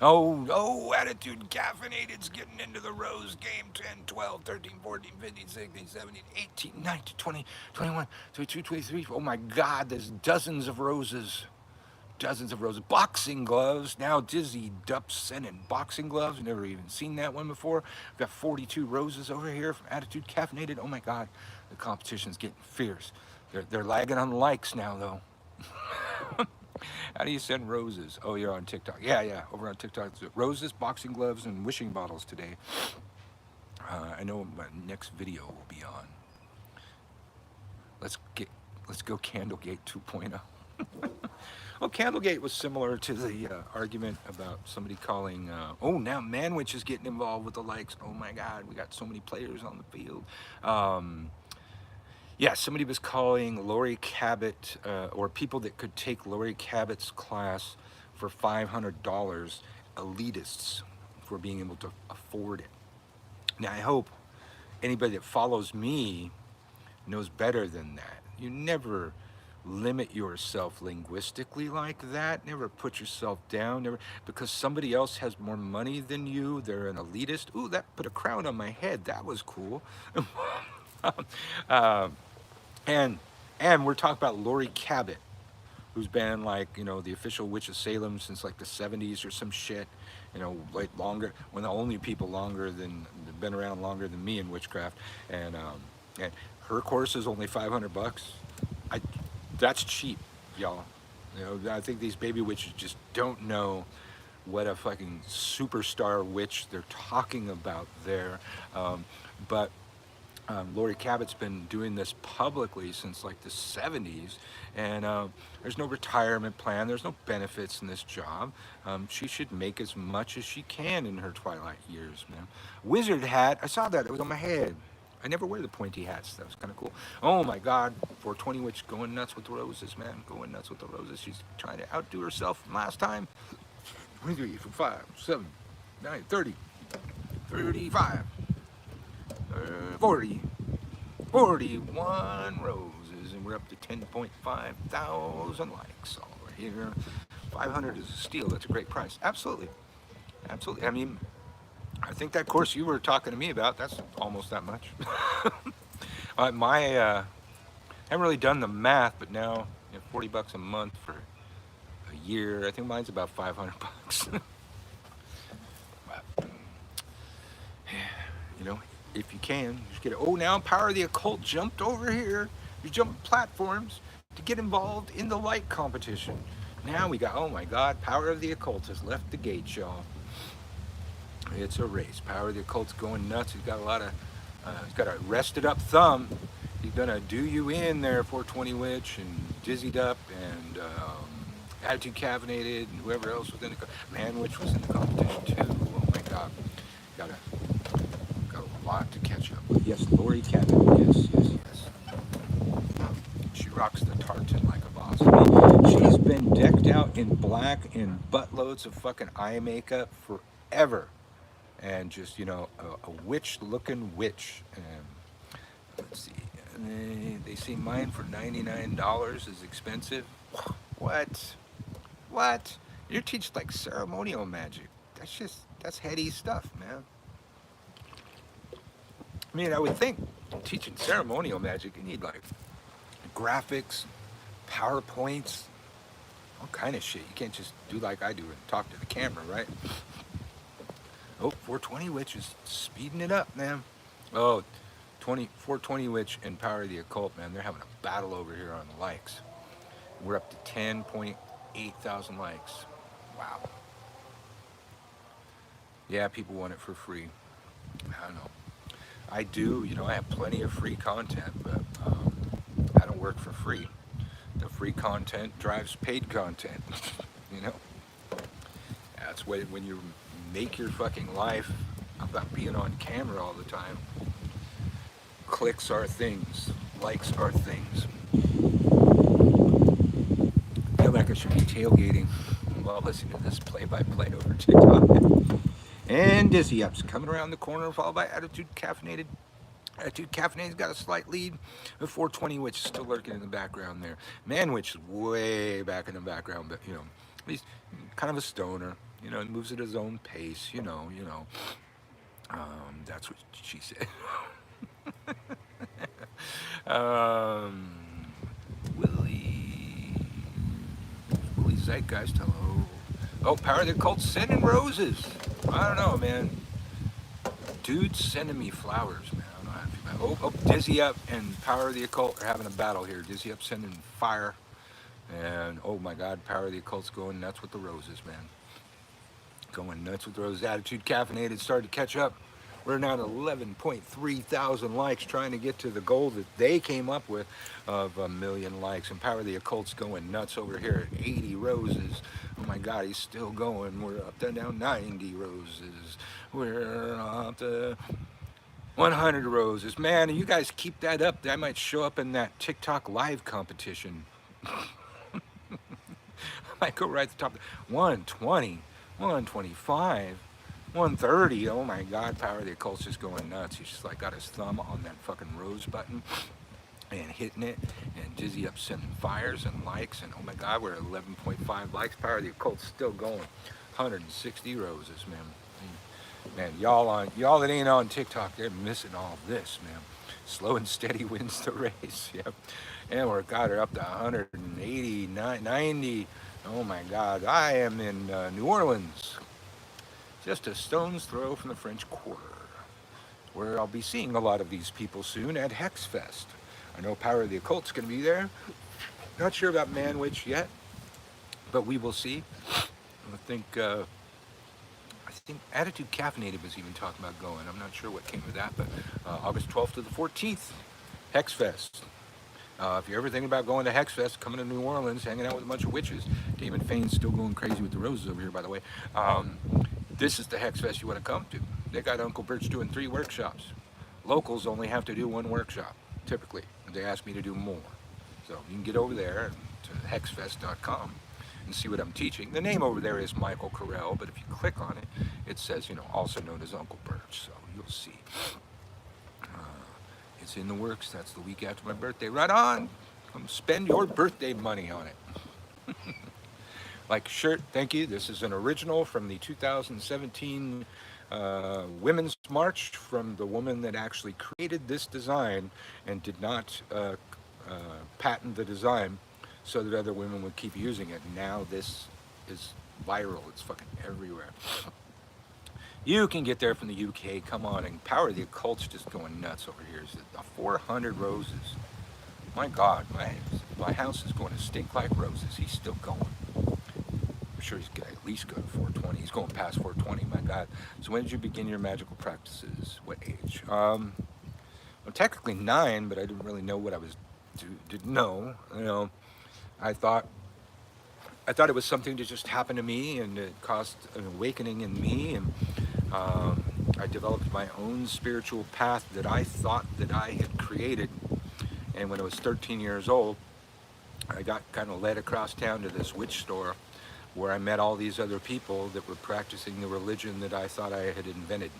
Oh, Attitude Caffeinated's getting into the rose game. 10, 12, 13, 14, 15, 16, 17, 18, 19, 20, 21, 22, 23. Oh my God, there's dozens of roses. Dozens of roses. Boxing gloves. Now Dizzy Dup sending boxing gloves. Never even seen that one before. We've got 42 roses over here from Attitude Caffeinated. Oh my God, the competition's getting fierce. They're lagging on likes now, though. How do you send roses? Oh, you're on TikTok. Yeah, over on TikTok. Roses, boxing gloves, and wishing bottles today. I know my next video will be on. Let's go Candlegate 2.0. Well, Candlegate was similar to the argument about somebody calling, now Manwich is getting involved with the likes. Oh my God, we got so many players on the field. Yeah, somebody was calling Lori Cabot, or people that could take Lori Cabot's class for $500 elitists for being able to afford it. Now, I hope anybody that follows me knows better than that. You never limit yourself linguistically like that. Never put yourself down. Never, because somebody else has more money than you, they're an elitist. Ooh, that put a crown on my head. That was cool. And we're talking about Lori Cabot, who's been like, the official witch of Salem since like the 70s or some shit, like longer, one of the only people been around longer than me in witchcraft. And her course is only $500. That's cheap, y'all. I think these baby witches just don't know what a fucking superstar witch they're talking about there. But Lori Cabot's been doing this publicly since like the 70s, and there's no retirement plan, there's no benefits in this job. She should make as much as she can in her twilight years, man. Wizard hat, I saw that, it was on my head. I never wear the pointy hats, that was kind of cool. Oh my God, 420 Witch going nuts with the roses, man, going nuts with the roses. She's trying to outdo herself from last time. 23, 5, 7, 9, 30, 35. 41 roses, and we're up to 10.5 thousand likes over here. 500 is a steal. That's a great price. Absolutely. I mean, I think that course you were talking to me about, that's almost that much. I haven't really done the math, but now $40 a month for a year. I think mine's about $500. But, if you can, just get it. Oh, now Power of the Occult jumped over here. You jumped platforms to get involved in the light competition. Now we got, oh my God, Power of the Occult has left the gate, y'all. It's a race. Power of the Occult's going nuts. He's got a lot of, he's got a rested up thumb. He's gonna do you in there, 420 Witch and Dizzied Up and Attitude Caffeinated and whoever else was in the Man Witch was in the competition too. Oh my God, got a lot to catch up with. Yes, Lori Cabot. Yes, yes, yes. She rocks the tartan like a boss. She's been decked out in black in buttloads of fucking eye makeup forever. And just, you know, a witch looking witch. And let's see, they see mine for $99 is expensive. What? What? You teach like ceremonial magic. That's heady stuff, man. I mean, I would think teaching ceremonial magic, you need like graphics, PowerPoints, all kind of shit. You can't just do like I do and talk to the camera, right? Oh, 420 Witch is speeding it up, man. Oh, 420 Witch and Power of the Occult, man. They're having a battle over here on the likes. We're up to 10.8 thousand likes. Wow. Yeah, people want it for free. I don't know. I do, you know, I have plenty of free content, but I don't work for free. The free content drives paid content, you know? That's when you make your fucking life about being on camera all the time. Clicks are things, likes are things. I feel like I should be tailgating while listening to this play-by-play over TikTok. And Dizzy Up's coming around the corner, followed by Attitude Caffeinated. Attitude Caffeinated's got a slight lead. The 420 Witch is still lurking in the background there. Man Witch is way back in the background, but you know, he's kind of a stoner. You know, moves at his own pace. You know. That's what she said. Willie Zeitgeist, hello. Oh, Power of the Occult sending roses. I don't know, man. Dude's sending me flowers, man. I don't know how to feel about it. Oh, Dizzy Up and Power of the Occult are having a battle here. Dizzy Up sending fire. And oh my God, Power of the Occult's going nuts with the roses, man. Going nuts with the roses. Attitude Caffeinated started to catch up. We're now at 11.3 thousand likes, trying to get to the goal that they came up with of 1 million likes. And Power of the Occult's going nuts over here at 80 roses. Oh my God, he's still going. We're up to now 90 roses. We're up to 100 roses. Man, you guys keep that up. I might show up in that TikTok live competition. I might go right to the top. 120, 125. 130, oh my God, Power of the Occult's just going nuts. He's just like got his thumb on that fucking rose button and hitting it, and Dizzy Up sending fires and likes, and oh my God, we're at 11.5 likes. Power of the Occult's still going. 160 roses, man. Man, y'all that ain't on TikTok, they're missing all this, man. Slow and steady wins the race. Yep. And we're up to 180, 90. Oh my God, I am in New Orleans. Just a stone's throw from the French Quarter, where I'll be seeing a lot of these people soon at Hex Fest. I know Power of the Occult's going to be there. Not sure about Man Witch yet, but we will see. I think Attitude Caffeinated was even talking about going. I'm not sure what came of that, but August 12th to the 14th, Hex Fest. If you're ever thinking about going to Hex Fest, coming to New Orleans, hanging out with a bunch of witches, Damon Fain's still going crazy with the roses over here, by the way. This is the Hex Fest you want to come to. They got Unclebirch doing 3 workshops. Locals only have to do 1 workshop, typically. They ask me to do more. So you can get over there to hexfest.com and see what I'm teaching. The name over there is Michael Carell, but if you click on it, it says, you know, also known as Unclebirch. So you'll see. It's in the works. That's the week after my birthday. Right on. Come spend your birthday money on it. Like shirt, thank you. This is an original from the 2017 Women's March from the woman that actually created this design and did not patent the design so that other women would keep using it. Now this is viral. It's fucking everywhere. You can get there from the UK. Come on, and Power of the Occult's just going nuts over here. Is 400 roses. My God, my house is going to stink like roses. He's still going. I'm sure he's going to at least go to 420. He's going past 420. My God. So when did you begin your magical practices? What age? Well, technically 9, but I didn't really know what I was didn't know. You know, I thought it was something that just happened to me, and it caused an awakening in me, and I developed my own spiritual path that I thought that I had created. And when I was 13 years old, I got kind of led across town to this witch store where I met all these other people that were practicing the religion that I thought I had invented.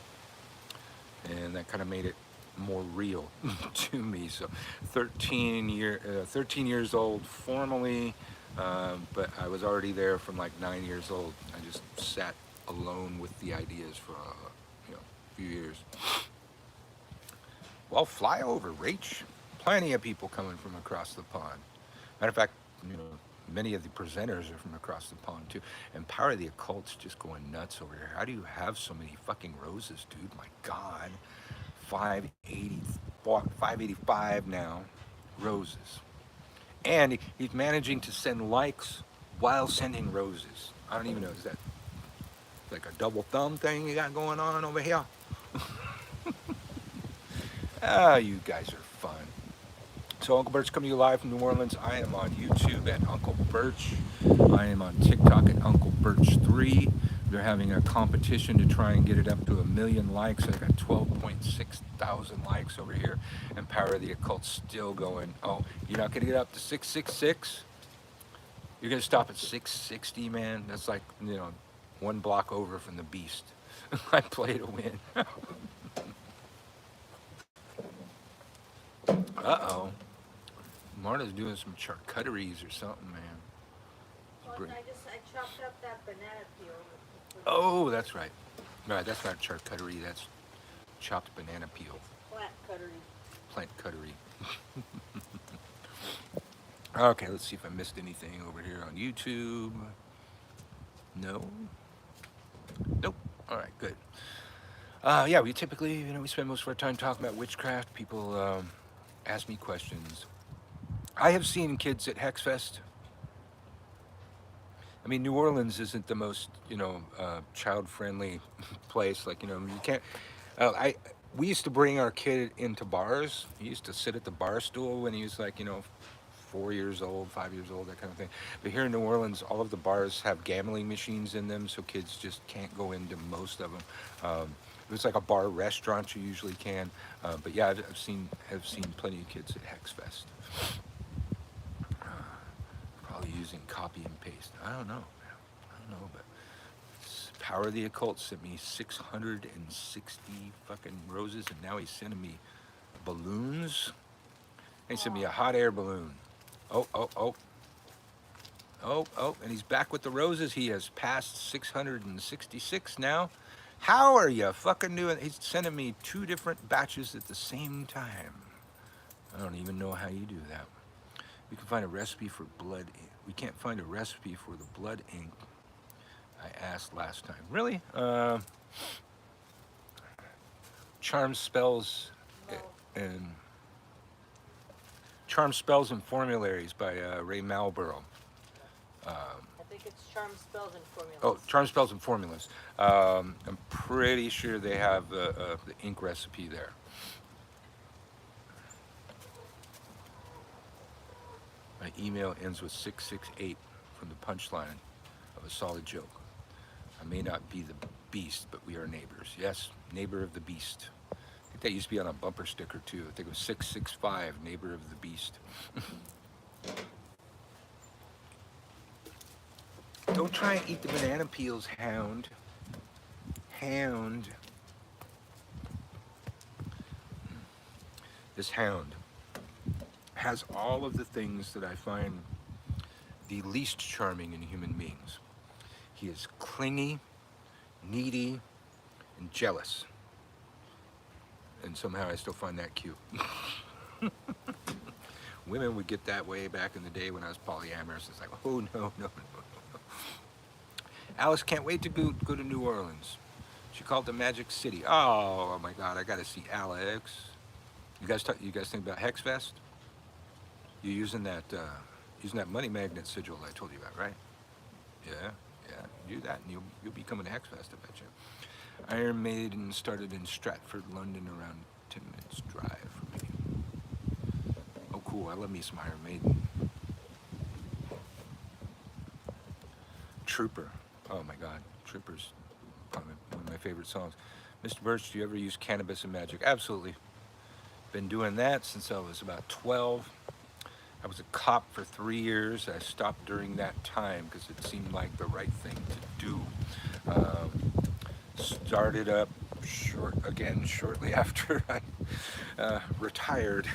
And that kind of made it more real to me. So 13 years old formally, but I was already there from like 9 years old. I just sat alone with the ideas for a few years. Well, fly over, Rach. Plenty of people coming from across the pond. Matter of fact, many of the presenters are from across the pond too. And Power of the Occult's just going nuts over here. How do you have so many fucking roses, dude? My God. 585 now, roses. And he's managing to send likes while sending roses. I don't even know, is that like a double thumb thing you got going on over here? Ah, you guys are fun. So Unclebirch coming to you live from New Orleans. I am on YouTube at Unclebirch. I am on TikTok at Unclebirch3. They're having a competition to try and get it up to 1 million likes. I got 12.6 thousand likes over here. And Power of the Occult's still going. Oh, you're not gonna get up to 666? You're gonna stop at 660, man? That's like, 1 block over from the beast. I play to win. Uh-oh. Marta's doing some charcuteries or something, man. Well, I chopped up that banana peel. Oh, that's right. No, that's not charcuterie. That's chopped banana peel. Plant cuttery. Plant cuttery. Okay, let's see if I missed anything over here on YouTube. No. Nope. All right, good. Yeah, we typically, we spend most of our time talking about witchcraft. People ask me questions. I have seen kids at Hex Fest. I mean, New Orleans isn't the most, child-friendly place. Like, you can't. We used to bring our kid into bars. He used to sit at the bar stool when he was like, 4 years old, 5 years old, that kind of thing. But here in New Orleans, all of the bars have gambling machines in them, so kids just can't go into most of them. If it's like a bar restaurant, you usually can. But yeah, I've seen plenty of kids at Hex Fest. Probably using copy and paste. I don't know, but Power of the Occult sent me 660 fucking roses, and now he's sending me balloons. He sent me a hot air balloon. Oh, and he's back with the roses. He has passed 666 now. How are you fucking doing? He's sending me 2 different batches at the same time. I don't even know how you do that. We can find a recipe for blood ink. We can't find a recipe for the blood ink I asked last time. Really? Charm Spells and Formularies by Ray Malborough. I think it's Charm Spells and Formulas. Oh, Charm Spells and Formulas. I'm pretty sure they have the ink recipe there. My email ends with 668 from the punchline of a solid joke. I may not be the beast, but we are neighbors. Yes, neighbor of the beast. I think that used to be on a bumper sticker too. I think it was 665, neighbor of the beast. Don't try and eat the banana peels, hound. Hound. This hound has all of the things that I find the least charming in human beings. He is clingy, needy, and jealous. And somehow I still find that cute. Women would get that way back in the day when I was polyamorous. It's like, oh, no. Alice, can't wait to go to New Orleans. She called it Magic City. Oh my God, I gotta see Alex. You guys think about Hex Fest? You're using that money magnet sigil I told you about, right? Yeah, yeah. Do that, and you'll be coming to Hex Fest, I bet you. Iron Maiden started in Stratford, London, around 10 minutes drive from me. Oh, cool. I love me some Iron Maiden. Trooper. Oh my God, Trooper's probably one of my favorite songs. Mr. Birch, do you ever use cannabis and magic? Absolutely. Been doing that since I was about 12. I was a cop for 3 years. I stopped during that time because it seemed like the right thing to do. Started up shortly after I retired.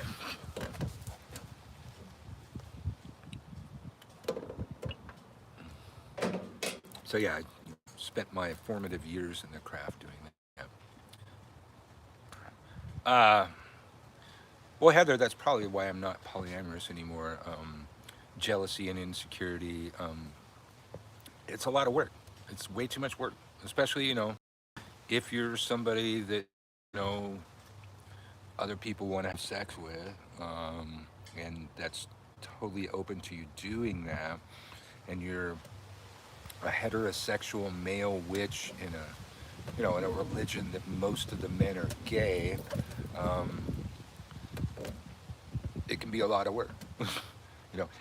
So yeah, I spent my formative years in the craft doing that. Well, Heather, that's probably why I'm not polyamorous anymore. Jealousy and insecurity. It's a lot of work. It's way too much work, especially if you're somebody that other people want to have sex with, and that's totally open to you doing that, and you're a heterosexual male witch in a in a religion that most of the men are gay. Um, it can be a lot of work.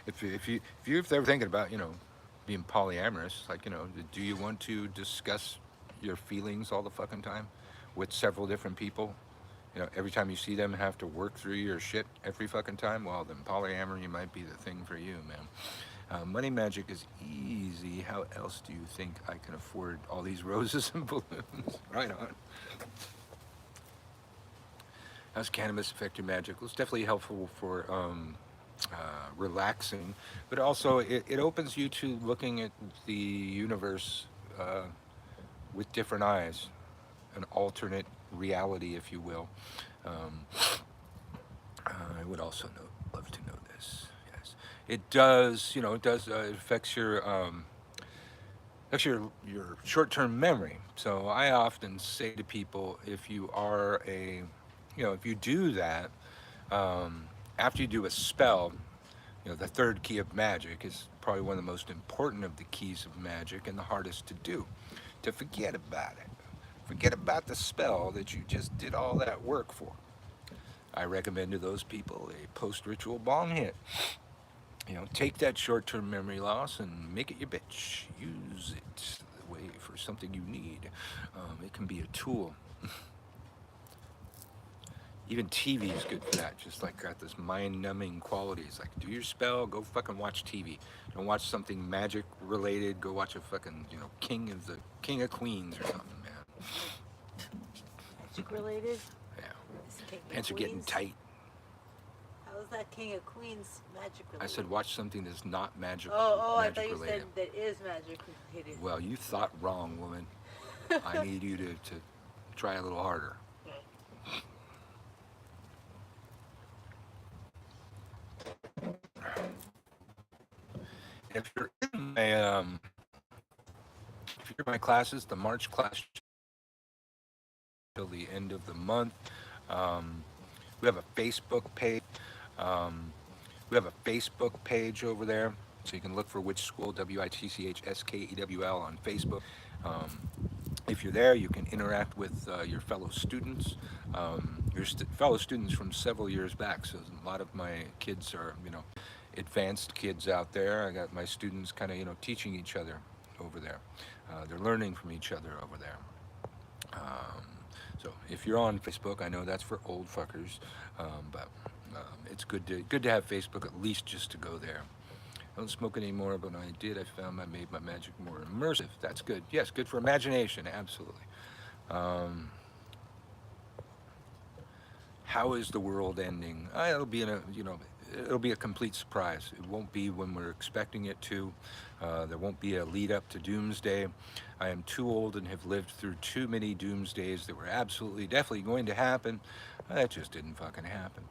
If they're thinking about being polyamorous, like do you want to discuss your feelings all the fucking time with several different people? Every time you see them, have to work through your shit every fucking time. Well, then polyamory might be the thing for you, man. Money magic is easy. How else do you think I can afford all these roses and balloons? Right on. How's cannabis affect your magic? Well, it's definitely helpful for relaxing, but also it opens you to looking at the universe with different eyes, an alternate reality, if you will. Um, I would also love to know this. Yes, it does. It does. It affects your short-term memory. So I often say to people, if you are if you do that, um, after you do a spell, the third key of magic is probably one of the most important of the keys of magic and the hardest to do. To forget about it. Forget about the spell that you just did all that work for. I recommend to those people a post-ritual bong hit. Take that short-term memory loss and make it your bitch. Use it the way for something you need. It can be a tool. Even TV is good for that. Just like got this mind-numbing qualities. Like, do your spell, go fucking watch TV. Don't watch something magic related. Go watch a fucking King of Queens or something, man. Magic related? Yeah. King Pants of are getting Queens? tight. How is that King of Queens magic related? I said watch something that's not magic. I magic thought you related. said that is magic related. Well, you thought wrong, woman. I need you to try a little harder. If you're in my classes, the March class till the end of the month. We have a Facebook page. We have a Facebook page over there, so you can look for Witch School, WITCHSKEWL on Facebook. If you're there, you can interact with your fellow students. Fellow students from several years back. So a lot of my kids are, advanced kids out there. I got my students kind of, teaching each other over there. They're learning from each other over there. So if you're on Facebook, I know that's for old fuckers, but it's good to have Facebook at least just to go there. I don't smoke anymore, but when I did, I found I made my magic more immersive. That's good. Yes, good for imagination, absolutely. How is the world ending? It'll be it'll be a complete surprise. It won't be when we're expecting it to. There won't be a lead up to doomsday. I am too old and have lived through too many doomsdays that were absolutely, definitely going to happen. That just didn't fucking happen.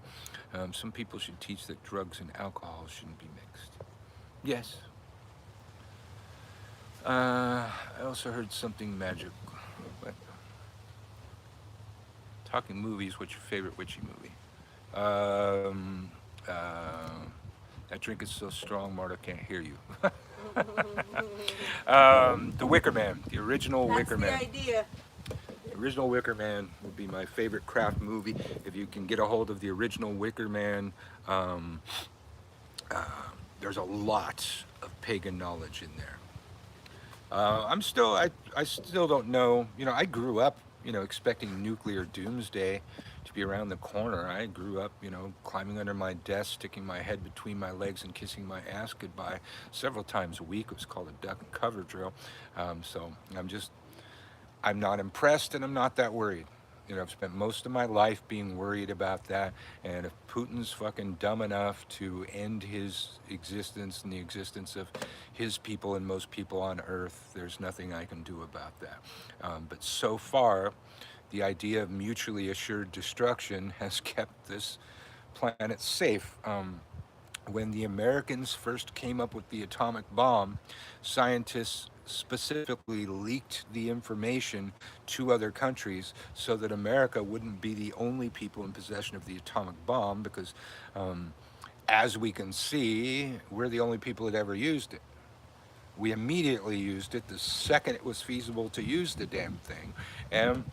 Some people should teach that drugs and alcohol shouldn't be mixed. Yes. I also heard something magic. What? talking movies, what's your favorite witchy movie? Um, that drink is so strong, Marta can't hear you. The Wicker Man, the original Wicker Man. That's the idea. The original Wicker Man would be my favorite craft movie. If you can get a hold of the original Wicker Man, um, uh, there's a lot of pagan knowledge in there. I still don't know. You know, I grew up, you know, expecting nuclear doomsday to be around the corner. I grew up, you know, climbing under my desk, sticking my head between my legs and kissing my ass goodbye several times a week. It was called a duck and cover drill. So I'm not impressed and I'm not that worried. You know, I've spent most of my life being worried about that. And if Putin's fucking dumb enough to end his existence and the existence of his people and most people on Earth, there's nothing I can do about that. But so far, the idea of mutually assured destruction has kept this planet safe. When the Americans first came up with the atomic bomb, scientists specifically leaked the information to other countries so that America wouldn't be the only people in possession of the atomic bomb because, as we can see, we're the only people that ever used it. We immediately used it the second it was feasible to use the damn thing. And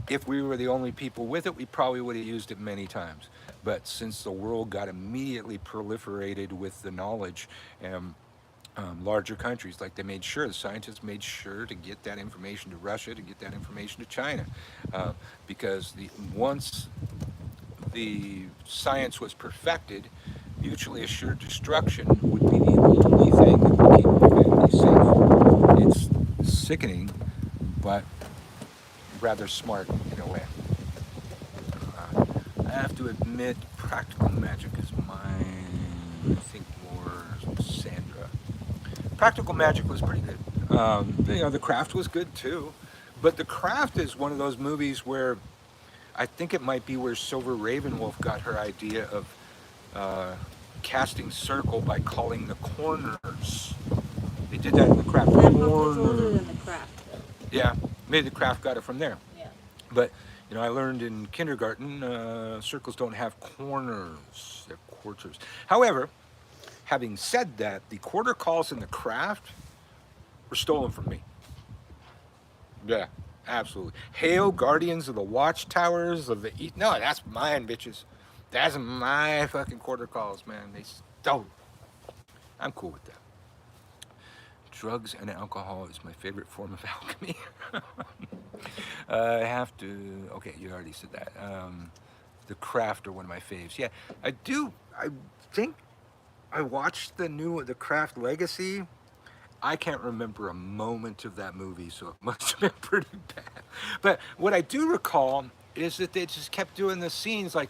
if we were the only people with it, we probably would have used it many times. But since the world got immediately proliferated with the knowledge, larger countries, like the scientists made sure to get that information to Russia, to get that information to China, because once the science was perfected, mutually assured destruction would be the only thing that would keep my family safe. It's sickening, but rather smart in a way. I have to admit, practical magic is mine. I think more Sandra. Practical magic was pretty good. You know, The Craft was good too, but The Craft is one of those movies where I think it might be where Silver Ravenwolf got her idea of casting circle by calling the corners. They did that in The Craft. That book is older than The Craft, though. Yeah, maybe The Craft got it from there. Yeah. But you know, I learned in kindergarten, circles don't have corners; they're quarters. However, having said that, the quarter calls in The Craft were stolen from me. Yeah, absolutely. Hail, Guardians of the Watchtowers of the East. No, that's mine, bitches. That's my fucking quarter calls, man. They stole it. I'm cool with that. Drugs and alcohol is my favorite form of alchemy. I have to. Okay, you already said that. The Craft are one of my faves. Yeah, I do. I think I watched The Craft Legacy. I can't remember a moment of that movie, so it must have been pretty bad. But what I do recall is that they just kept doing the scenes like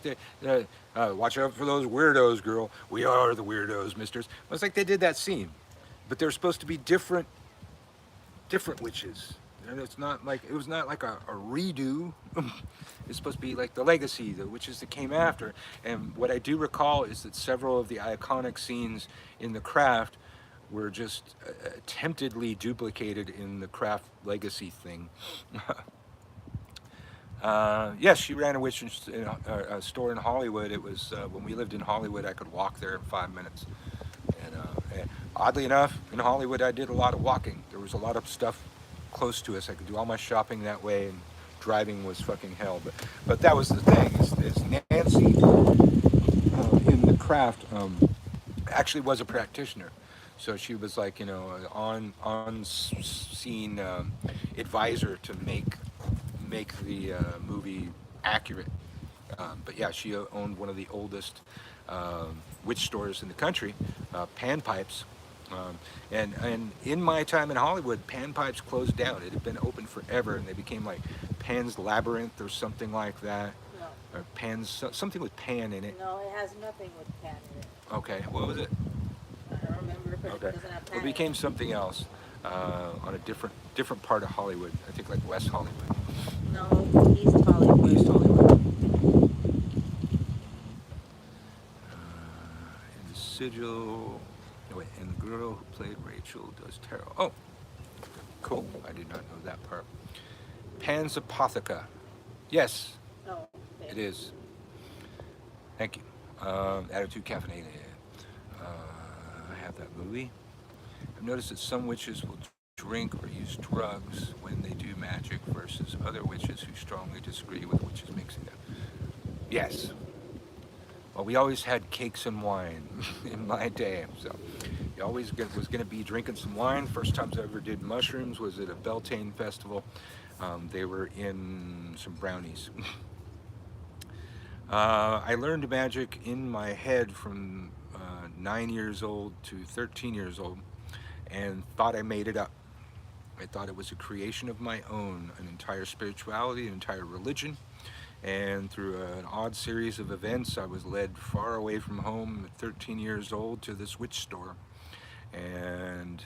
watch out for those weirdos, girl. We are the weirdos, misters. It was like they did that scene, but they're supposed to be different witches. And it was not like a redo. It's supposed to be like the legacy, the witches that came after. And what I do recall is that several of the iconic scenes in The Craft were just attemptedly duplicated in the Craft legacy thing. Yes, she ran a store in Hollywood. It was when we lived in Hollywood, I could walk there in 5 minutes. And oddly enough, in Hollywood, I did a lot of walking. There was a lot of stuff close to us. I could do all my shopping that way, and driving was fucking hell. But that was the thing. Is Nancy in The Craft actually was a practitioner. So she was like, you know, on scene advisor to make the movie accurate. But yeah, she owned one of the oldest witch stores in the country, Pan Pipes. And in my time in Hollywood, Pan Pipes closed down. It had been open forever, and they became like Pan's Labyrinth or something like that. No. Or Pan's something with Pan in it. No, it has nothing with pan in it. Okay, what was it? I don't remember, but Okay. it doesn't have pan It became something else on a different part of Hollywood. I think like West Hollywood. No, East Hollywood. East Hollywood. And the Sigil. No, wait, and the girl who played Rachel does tarot. Oh, cool. I did not know that part. Pan's Apotheca. Yes. No. It is. Thank you. Attitude Caffeinated. I have that movie. I've noticed that some witches will drink or use drugs when they do magic versus other witches who strongly disagree with witches mixing them. Yes. Well, we always had cakes and wine in my day, so you always was going to be drinking some wine. First times I ever did mushrooms was at a Beltane festival. They were in some brownies. I learned magic in my head from 9 years old to 13 years old and thought I made it up. I thought it was a creation of my own, an entire spirituality, an entire religion. And through an odd series of events, I was led far away from home at 13 years old to this witch store. And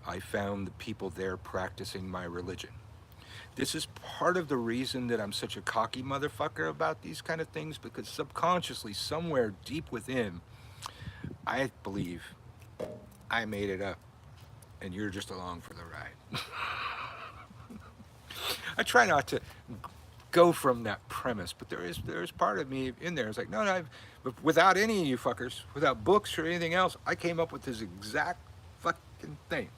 I found the people there practicing my religion. This is part of the reason that I'm such a cocky motherfucker about these kind of things, because subconsciously, somewhere deep within, I believe I made it up and you're just along for the ride. I try not to go from that premise, but there is part of me in there. It's like, no, without any of you fuckers, without books or anything else, I came up with this exact fucking thing.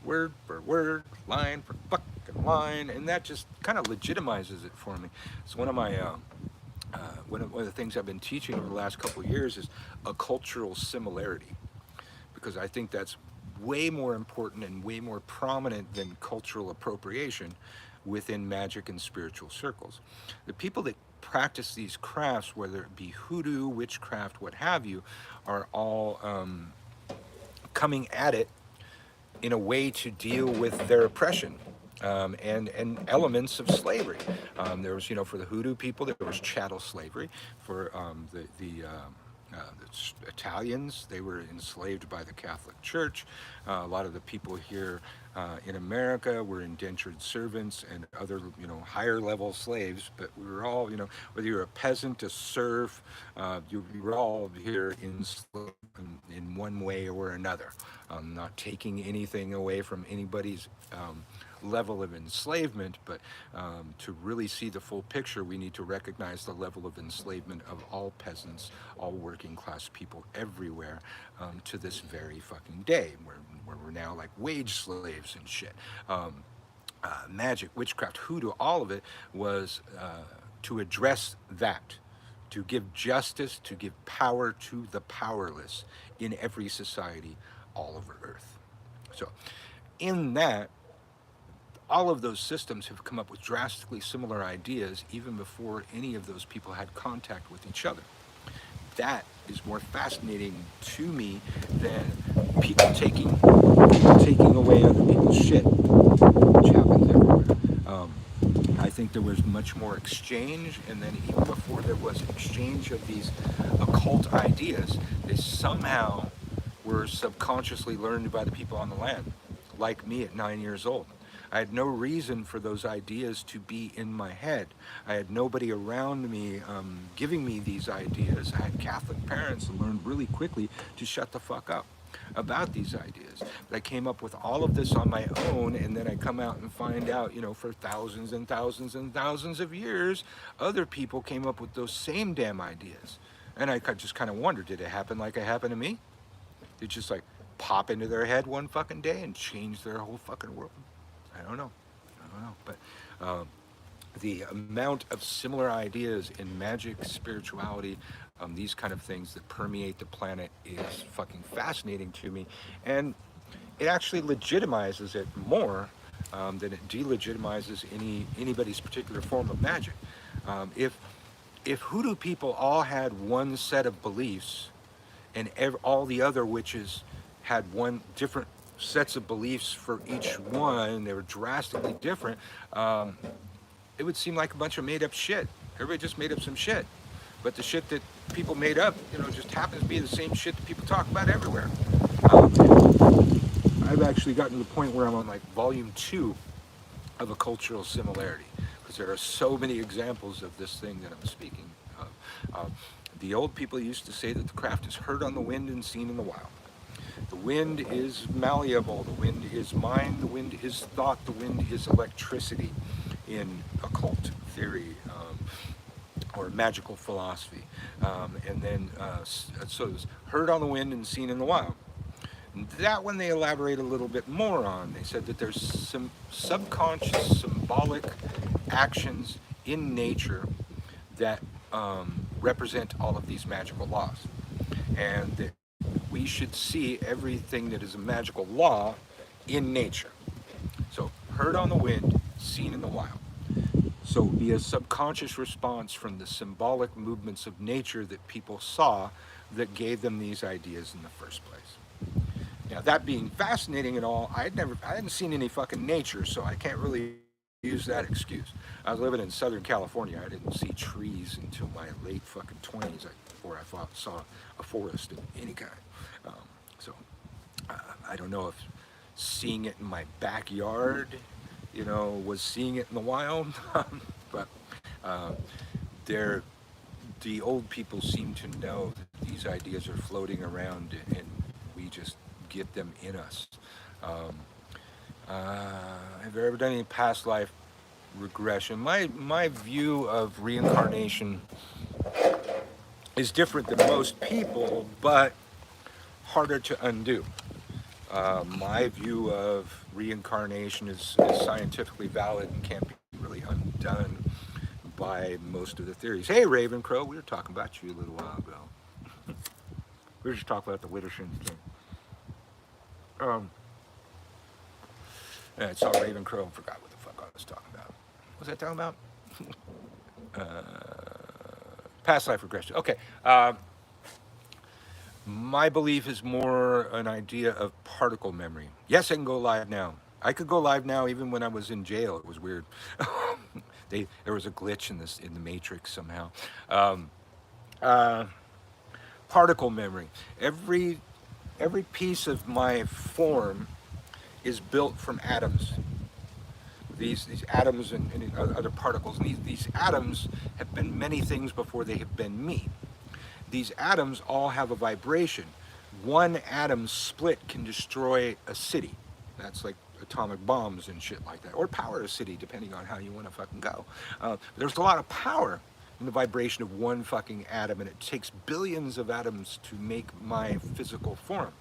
Word for word, line for fucking line, and that just kind of legitimizes it for me. It's one of my, one of the things I've been teaching over the last couple of years is a cultural similarity, because I think that's way more important and way more prominent than cultural appropriation within magic and spiritual circles. The people that practice these crafts, whether it be hoodoo, witchcraft, what have you, are all coming at it in a way to deal with their oppression and elements of slavery. There was, for the hoodoo people, there was chattel slavery. For the Italians, they were enslaved by the Catholic Church. A lot of the people here in America were indentured servants and other, higher level slaves. But we were all, whether you're a peasant, a serf, you were all here enslaved in one way or another. Not taking anything away from anybody's level of enslavement, but to really see the full picture, we need to recognize the level of enslavement of all peasants, all working class people everywhere, to this very fucking day, where we're now like wage slaves and shit. Magic, witchcraft, hoodoo, all of it was to address that, to give justice, to give power to the powerless in every society all over Earth. So in that, all of those systems have come up with drastically similar ideas even before any of those people had contact with each other. That is more fascinating to me than people taking away other people's shit, which happens everywhere. I think there was much more exchange, and then even before there was exchange of these occult ideas, they somehow were subconsciously learned by the people on the land, like me at 9 years old. I had no reason for those ideas to be in my head. I had nobody around me giving me these ideas. I had Catholic parents who learned really quickly to shut the fuck up about these ideas. But I came up with all of this on my own, and then I come out and find out, for thousands and thousands and thousands of years, other people came up with those same damn ideas. And I just kind of wondered, did it happen like it happened to me? Did it just like pop into their head one fucking day and change their whole fucking world? I don't know, but the amount of similar ideas in magic, spirituality, these kind of things that permeate the planet is fucking fascinating to me, and it actually legitimizes it more than it delegitimizes anybody's particular form of magic. If hoodoo people all had one set of beliefs, and all the other witches had one different sets of beliefs for each one, they were drastically different, it would seem like a bunch of made up shit. Everybody just made up some shit. But the shit that people made up, just happens to be the same shit that people talk about everywhere. I've actually gotten to the point where I'm on like volume 2 of a cultural similarity, because there are so many examples of this thing that I'm speaking of. The old people used to say that the craft is heard on the wind and seen in the wild. The wind is malleable, the wind is mind, the wind is thought, the wind is electricity in occult theory. or magical philosophy. And then, so it was heard on the wind and seen in the wild. And that one they elaborate a little bit more on. They said that there's some subconscious symbolic actions in nature that represent all of these magical laws. And that we should see everything that is a magical law in nature. So, heard on the wind, seen in the wild. So, it would be a subconscious response from the symbolic movements of nature that people saw that gave them these ideas in the first place. Now, that being fascinating and all, I hadn't seen any fucking nature, so I can't really use that excuse. I was living in Southern California. I didn't see trees until my late fucking 20s before I saw a forest of any kind. Um, so I don't know if seeing it in my backyard, was seeing it in the wild, but uh, they're the old people seem to know that these ideas are floating around and we just get them in us. Um, have you ever done any past life regression? My view of reincarnation is different than most people, but harder to undo. My view of reincarnation is scientifically valid and can't be really undone by most of the theories. Hey, Raven Crow, we were talking about you a little while ago. We were just talking about the Wittershins thing. I saw Raven Crow and forgot what the fuck I was talking about. What was I talking about? Past life regression. Okay. My belief is more an idea of particle memory. Yes, I can go live now. I could go live now even when I was in jail. It was weird. There was a glitch in the matrix somehow. Particle memory. Every piece of my form is built from atoms. These atoms and other particles. And these atoms have been many things before they have been me. These atoms all have a vibration. One atom split can destroy a city. That's like atomic bombs and shit like that. Or power a city, depending on how you want to fucking go. There's a lot of power in the vibration of one fucking atom, and it takes billions of atoms to make my physical form.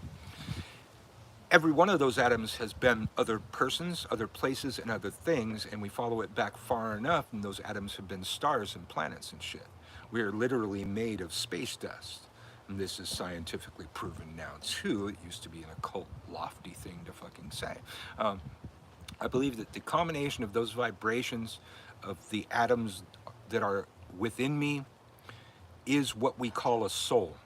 Every one of those atoms has been other persons, other places, and other things, and we follow it back far enough, and those atoms have been stars and planets and shit. We are literally made of space dust. And this is scientifically proven now, too. It used to be an occult, lofty thing to fucking say. I believe that the combination of those vibrations of the atoms that are within me is what we call a soul.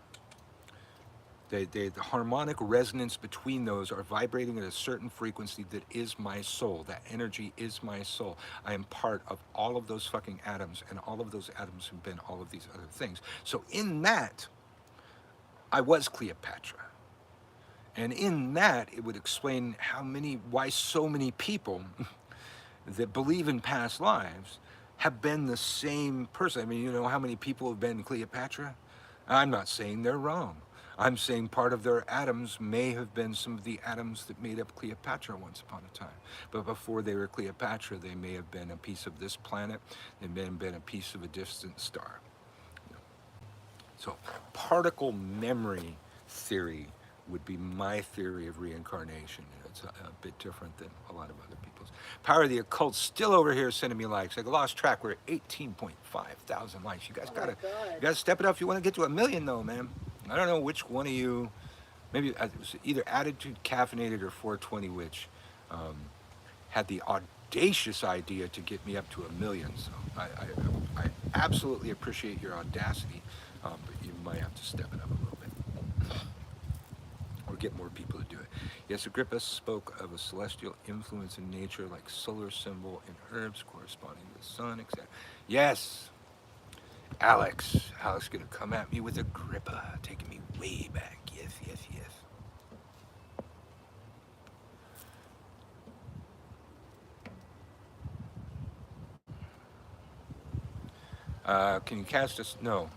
The harmonic resonance between those are vibrating at a certain frequency that is my soul. That energy is my soul. I am part of all of those fucking atoms, and all of those atoms have been all of these other things. So in that, I was Cleopatra. And in that, it would explain why so many people that believe in past lives have been the same person. I mean, you know how many people have been Cleopatra? I'm not saying they're wrong. I'm saying part of their atoms may have been some of the atoms that made up Cleopatra once upon a time. But before they were Cleopatra, they may have been a piece of this planet. They may have been a piece of a distant star. So particle memory theory would be my theory of reincarnation. It's a bit different than a lot of other people's. Power of the Occult still over here sending me likes. I lost track. We're at 18.5 thousand likes. You guys gotta step it up if you want to get to 1 million though, man. I don't know which one of you, maybe it was either Attitude Caffeinated or 420 Witch, had the audacious idea to get me up to 1 million. So I absolutely appreciate your audacity, but you might have to step it up a little bit. Or get more people to do it. Yes, Agrippa spoke of a celestial influence in nature like solar symbol in herbs corresponding to the sun, etc. Yes, Alex gonna come at me with Agrippa, taking me way back. Yes. Can you cast a... No.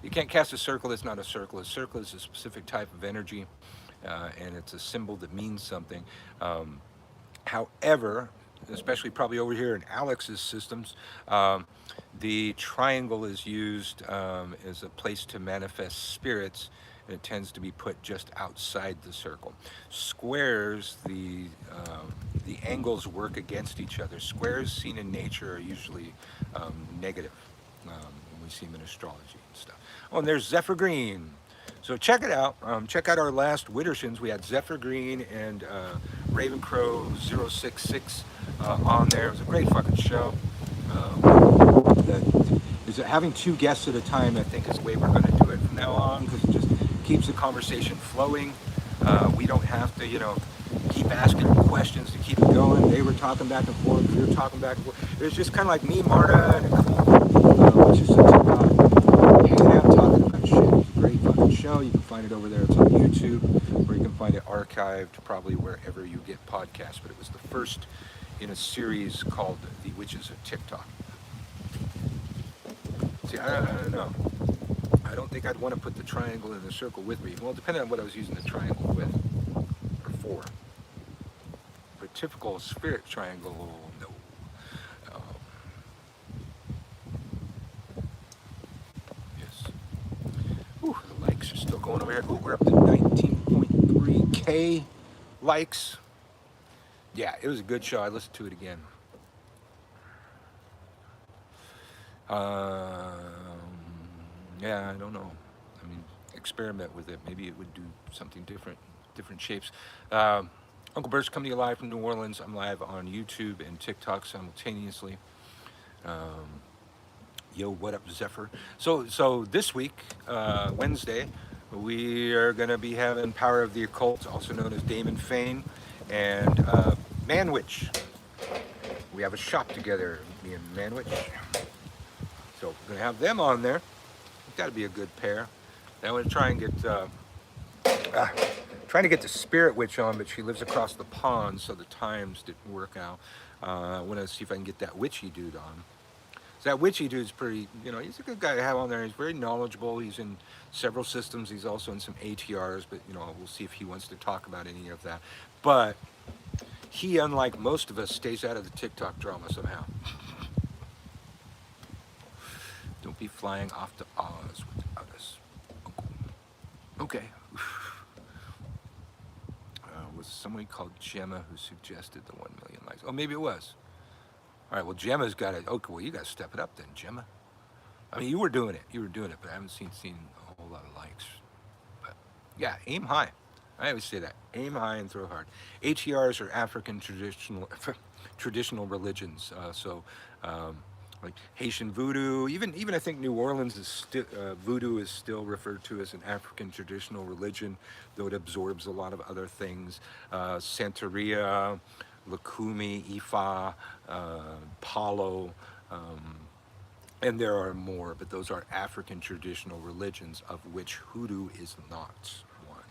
You can't cast a circle that's not a circle. A circle is a specific type of energy, and it's a symbol that means something. However, especially probably over here in Alex's systems, the triangle is used as a place to manifest spirits, and it tends to be put just outside the circle. Squares, the angles work against each other. Squares seen in nature are usually negative when we see them in astrology and stuff. Oh, and there's Zephyr Green. So check it out. Check out our last Widdershins. We had Zephyr Green and Ravencrow 066 on there. It was a great fucking show. Having two guests at a time, I think, is the way we're going to do it from now on, because it just keeps the conversation flowing. We don't have to, keep asking questions to keep it going. They were talking back and forth. We were talking back and forth. It was just kind of like me, Marta, and Nicole, which is hanging out talking about shit. It's a great fucking show. You can find it over there. It's on YouTube, or you can find it archived probably wherever you get podcasts. But it was the first in a series called The Witches of TikTok. See, I don't know. I don't think I'd want to put the triangle in the circle with me. Well, depending on what I was using the triangle with or for. But typical spirit triangle, no. Yes. Ooh, the likes are still going over here. Ooh, we're up to 19.3K likes. Yeah, it was a good show. I listened to it again. Yeah, I don't know. I mean, experiment with it. Maybe it would do something different shapes. Unclebirch coming to you live from New Orleans. I'm live on YouTube and TikTok simultaneously. Yo, what up, Zephyr? So this week, Wednesday, we are going to be having Power of the Occult, also known as Damon Fane, and Manwich. We have a shop together, me and Manwich. So we're going to have them on there. It's got to be a good pair. Then I want to try and get trying to get the Spirit Witch on, but she lives across the pond, so the times didn't work out. I want to see if I can get that witchy dude on. So that witchy dude's pretty, he's a good guy to have on there. He's very knowledgeable. He's in several systems. He's also in some ATRs, but we'll see if he wants to talk about any of that. But he, unlike most of us, stays out of the TikTok drama somehow. Don't be flying off to Oz without us. Okay. Was somebody called Gemma who suggested the 1 million likes? Oh, maybe it was. All right, well, Gemma's got it. Okay, well, you got to step it up then, Gemma. I mean, you were doing it, but I haven't seen a whole lot of likes. But yeah, aim high. I always say that. Aim high and throw hard. ATRs are African traditional religions. Like Haitian voodoo, even I think New Orleans is still voodoo is still referred to as an African traditional religion, though it absorbs a lot of other things. Santeria, Lukumi, Ifa, Palo, and there are more, but those are African traditional religions, of which hoodoo is not one.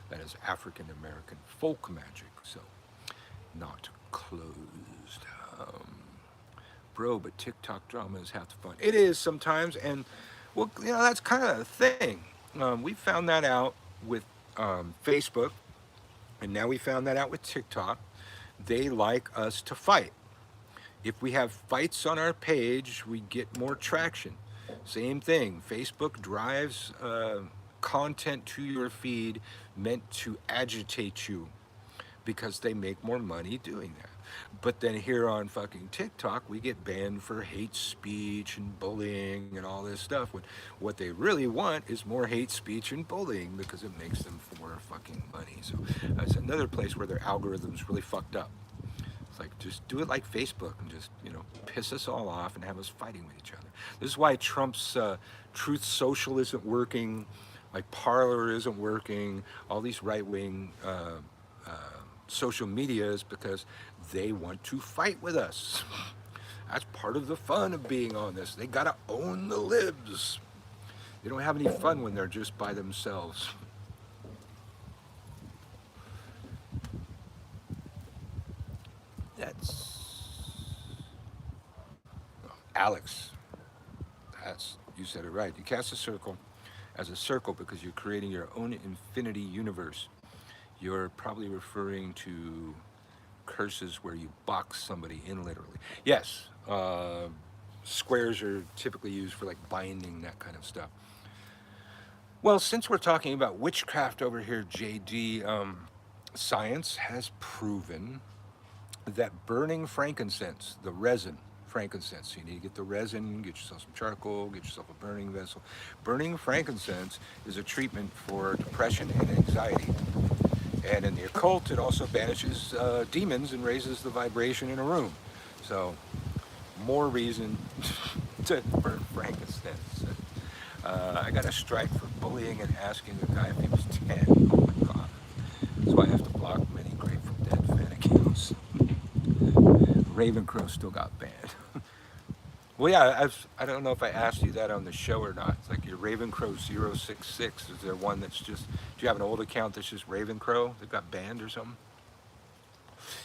That is African American folk magic, so not closed. Bro, but TikTok drama is half the fun. It is sometimes, and well, that's kind of the thing. We found that out with Facebook, and now we found that out with TikTok. They like us to fight. If we have fights on our page, we get more traction. Same thing. Facebook drives content to your feed meant to agitate you, because they make more money doing that. But then here on fucking TikTok, we get banned for hate speech and bullying and all this stuff, when what they really want is more hate speech and bullying, because it makes them more fucking money. So it's another place where their algorithm's really fucked up. It's like, just do it like Facebook and just, piss us all off and have us fighting with each other. This is why Trump's Truth Social isn't working, like Parler isn't working, all these right-wing social media, is because they want to fight with us. That's part of the fun of being on this. They gotta own the libs. They don't have any fun when they're just by themselves. That's Alex. You said it right. You cast a circle as a circle because you're creating your own infinity universe. You're probably referring to curses where you box somebody in literally. Yes, squares are typically used for like binding, that kind of stuff. Well, since we're talking about witchcraft over here, JD, science has proven that burning frankincense, the resin, frankincense, you need to get the resin, get yourself some charcoal, get yourself a burning vessel. Burning frankincense is a treatment for depression and anxiety. And in the occult, it also banishes demons and raises the vibration in a room. So, more reason to burn frankincense. I got a strike for bullying and asking a guy if he was 10. Oh my god. So I have to block many Grateful Dead fan accounts. Ravencrow still got banned. Well, yeah, I don't know if I asked you that on the show or not. It's like your Ravencrow 066. Is there one that's just, do you have an old account that's just Ravencrow that got banned or something?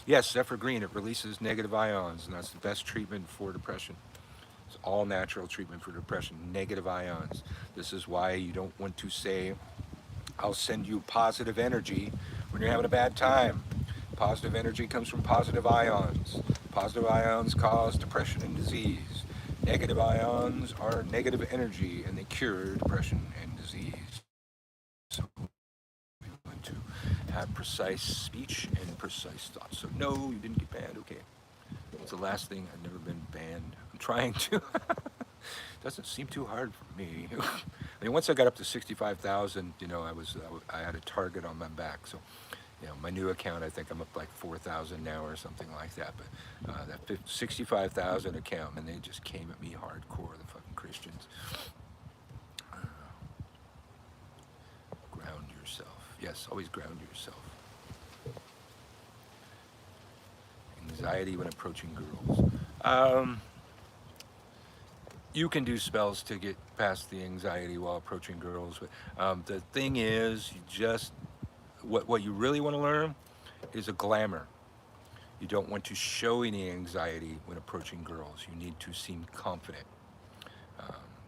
Yes, Zephyr Green, it releases negative ions, and that's the best treatment for depression. It's all natural treatment for depression, negative ions. This is why you don't want to say, I'll send you positive energy when you're having a bad time. Positive energy comes from positive ions. Positive ions cause depression and disease. Negative ions are negative energy, and they cure depression and disease. So we want to have precise speech and precise thoughts. So no, you didn't get banned. Okay. It's the last thing. I've never been banned. I'm trying to. Doesn't seem too hard for me. I mean, once I got up to 65,000, you know, I had a target on my back. So, you know, my new account, I think I'm up like 4,000 now or something like that. But that 65,000 account, and they just came at me hardcore, the fucking Christians. Ground yourself. Yes, always ground yourself. Anxiety when approaching girls. You can do spells to get past the anxiety while approaching girls. But the thing is, you just, what you really want to learn is a glamour. You don't want to show any anxiety when approaching girls. You need to seem confident.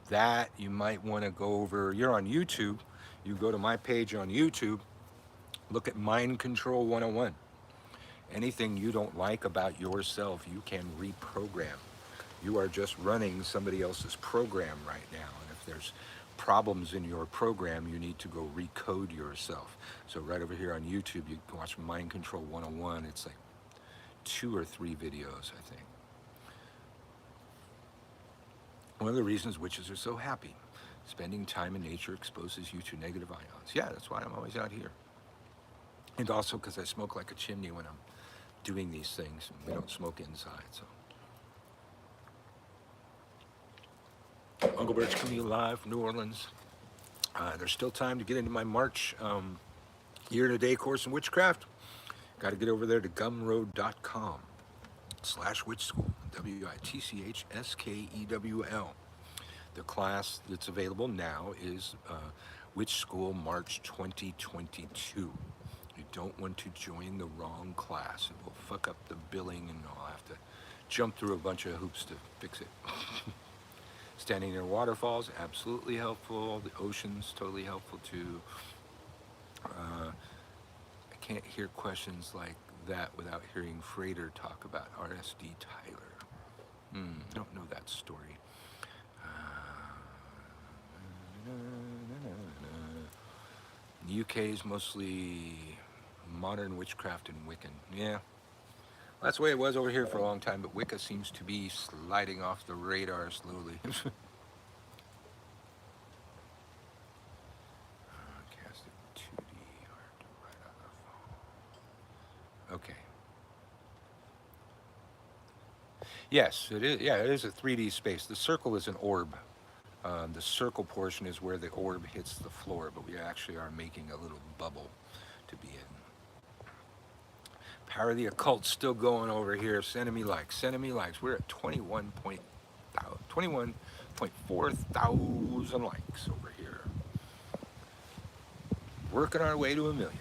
That you might want to go over. You're on YouTube. You go to my page on YouTube. Look at Mind Control 101. Anything you don't like about yourself, you can reprogram. You are just running somebody else's program right now. And if there's problems in your program, you need to go recode yourself. So right over here on YouTube, you can watch Mind Control 101. It's like 2 or 3 videos, I think. One of the reasons witches are so happy. Spending time in nature exposes you to negative ions. Yeah, that's why I'm always out here. And also because I smoke like a chimney when I'm doing these things. We don't smoke inside, so. Unclebirch coming live from New Orleans. There's still time to get into my March year-to-day course in witchcraft. Got to get over there to gumroad.com/witch school, WITCHSKEWL. The class that's available now is Witch School March 2022. You don't want to join the wrong class. It will fuck up the billing and I'll have to jump through a bunch of hoops to fix it. Standing near waterfalls, absolutely helpful. The ocean's totally helpful too. I can't hear questions like that without hearing Freighter talk about RSD Tyler. Don't know that story. The UK is mostly modern witchcraft and Wiccan. Yeah. Well, that's the way it was over here for a long time, but Wicca seems to be sliding off the radar slowly. Cast it 2D, hard to write on the phone. Okay. Yes, it is. Yeah, it is a 3D space. The circle is an orb. The circle portion is where the orb hits the floor, but we actually are making a little bubble to be in. Power of the Occult still going over here. Sending me likes. Sending me likes. We're at 21.4 thousand likes over here. Working our way to 1 million.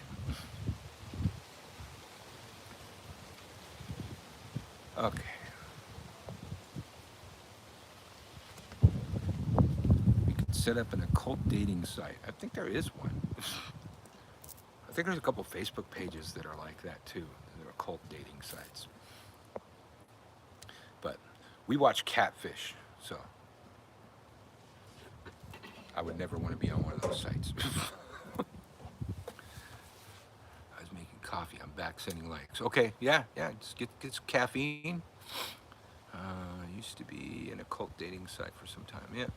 Okay. We could set up an occult dating site. I think there is one. I think there's a couple Facebook pages that are like that too. They're occult dating sites. But we watch Catfish, so I would never want to be on one of those sites. I was making coffee. I'm back sending likes. Okay, yeah. Just get some caffeine. Used to be an occult dating site for some time. Yeah.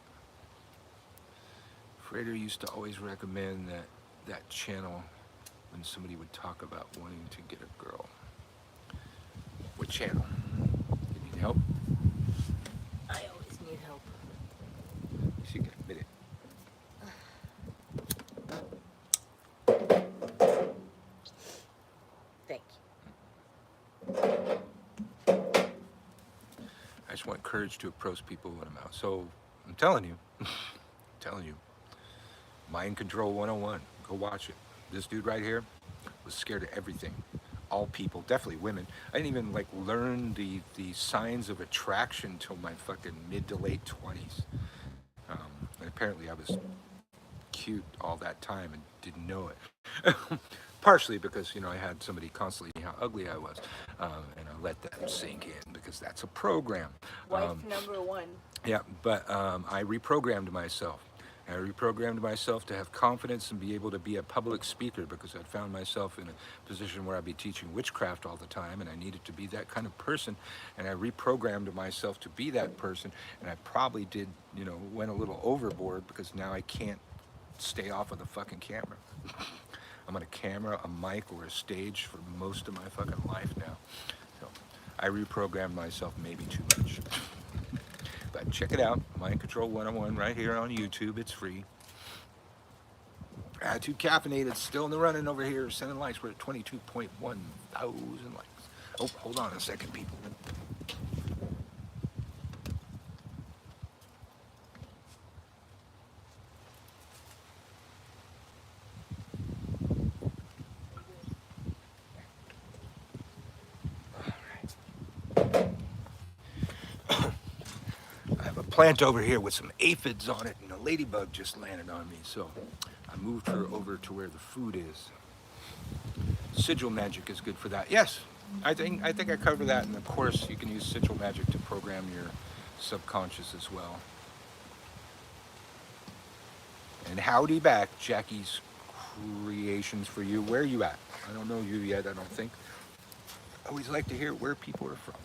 Freighter used to always recommend that channel when somebody would talk about wanting to get a girl. What channel? You need help? I always need help. She can admit it. Thank you. I just want courage to approach people when I'm out. So I'm telling you, Mind Control 101. Go watch it. This dude right here was scared of everything. All people, definitely women. I didn't even like learn the signs of attraction till my fucking mid to late 20s. And apparently I was cute all that time and didn't know it. Partially because, I had somebody constantly how ugly I was. And I let that sink in because that's a program. Wife number one. Yeah, but I reprogrammed myself. I reprogrammed myself to have confidence and be able to be a public speaker because I'd found myself in a position where I'd be teaching witchcraft all the time and I needed to be that kind of person. And I reprogrammed myself to be that person. And I probably did, went a little overboard because now I can't stay off of the fucking camera. I'm on a camera, a mic, or a stage for most of my fucking life now. So I reprogrammed myself maybe too much. But check it out, Mind Control 101 right here on YouTube. It's free. Attitude Caffeinated, still in the running over here. Sending likes. We're at 22.1 thousand likes. Oh, hold on a second, people. Plant over here with some aphids on it, and a ladybug just landed on me, so I moved her over to where the food is. Sigil magic is good for that. Yes, I think I cover that, and of course you can use sigil magic to program your subconscious as well. And howdy back, Jackie's Creations for you. Where are you at? I don't know you yet, I don't think. I always like to hear where people are from.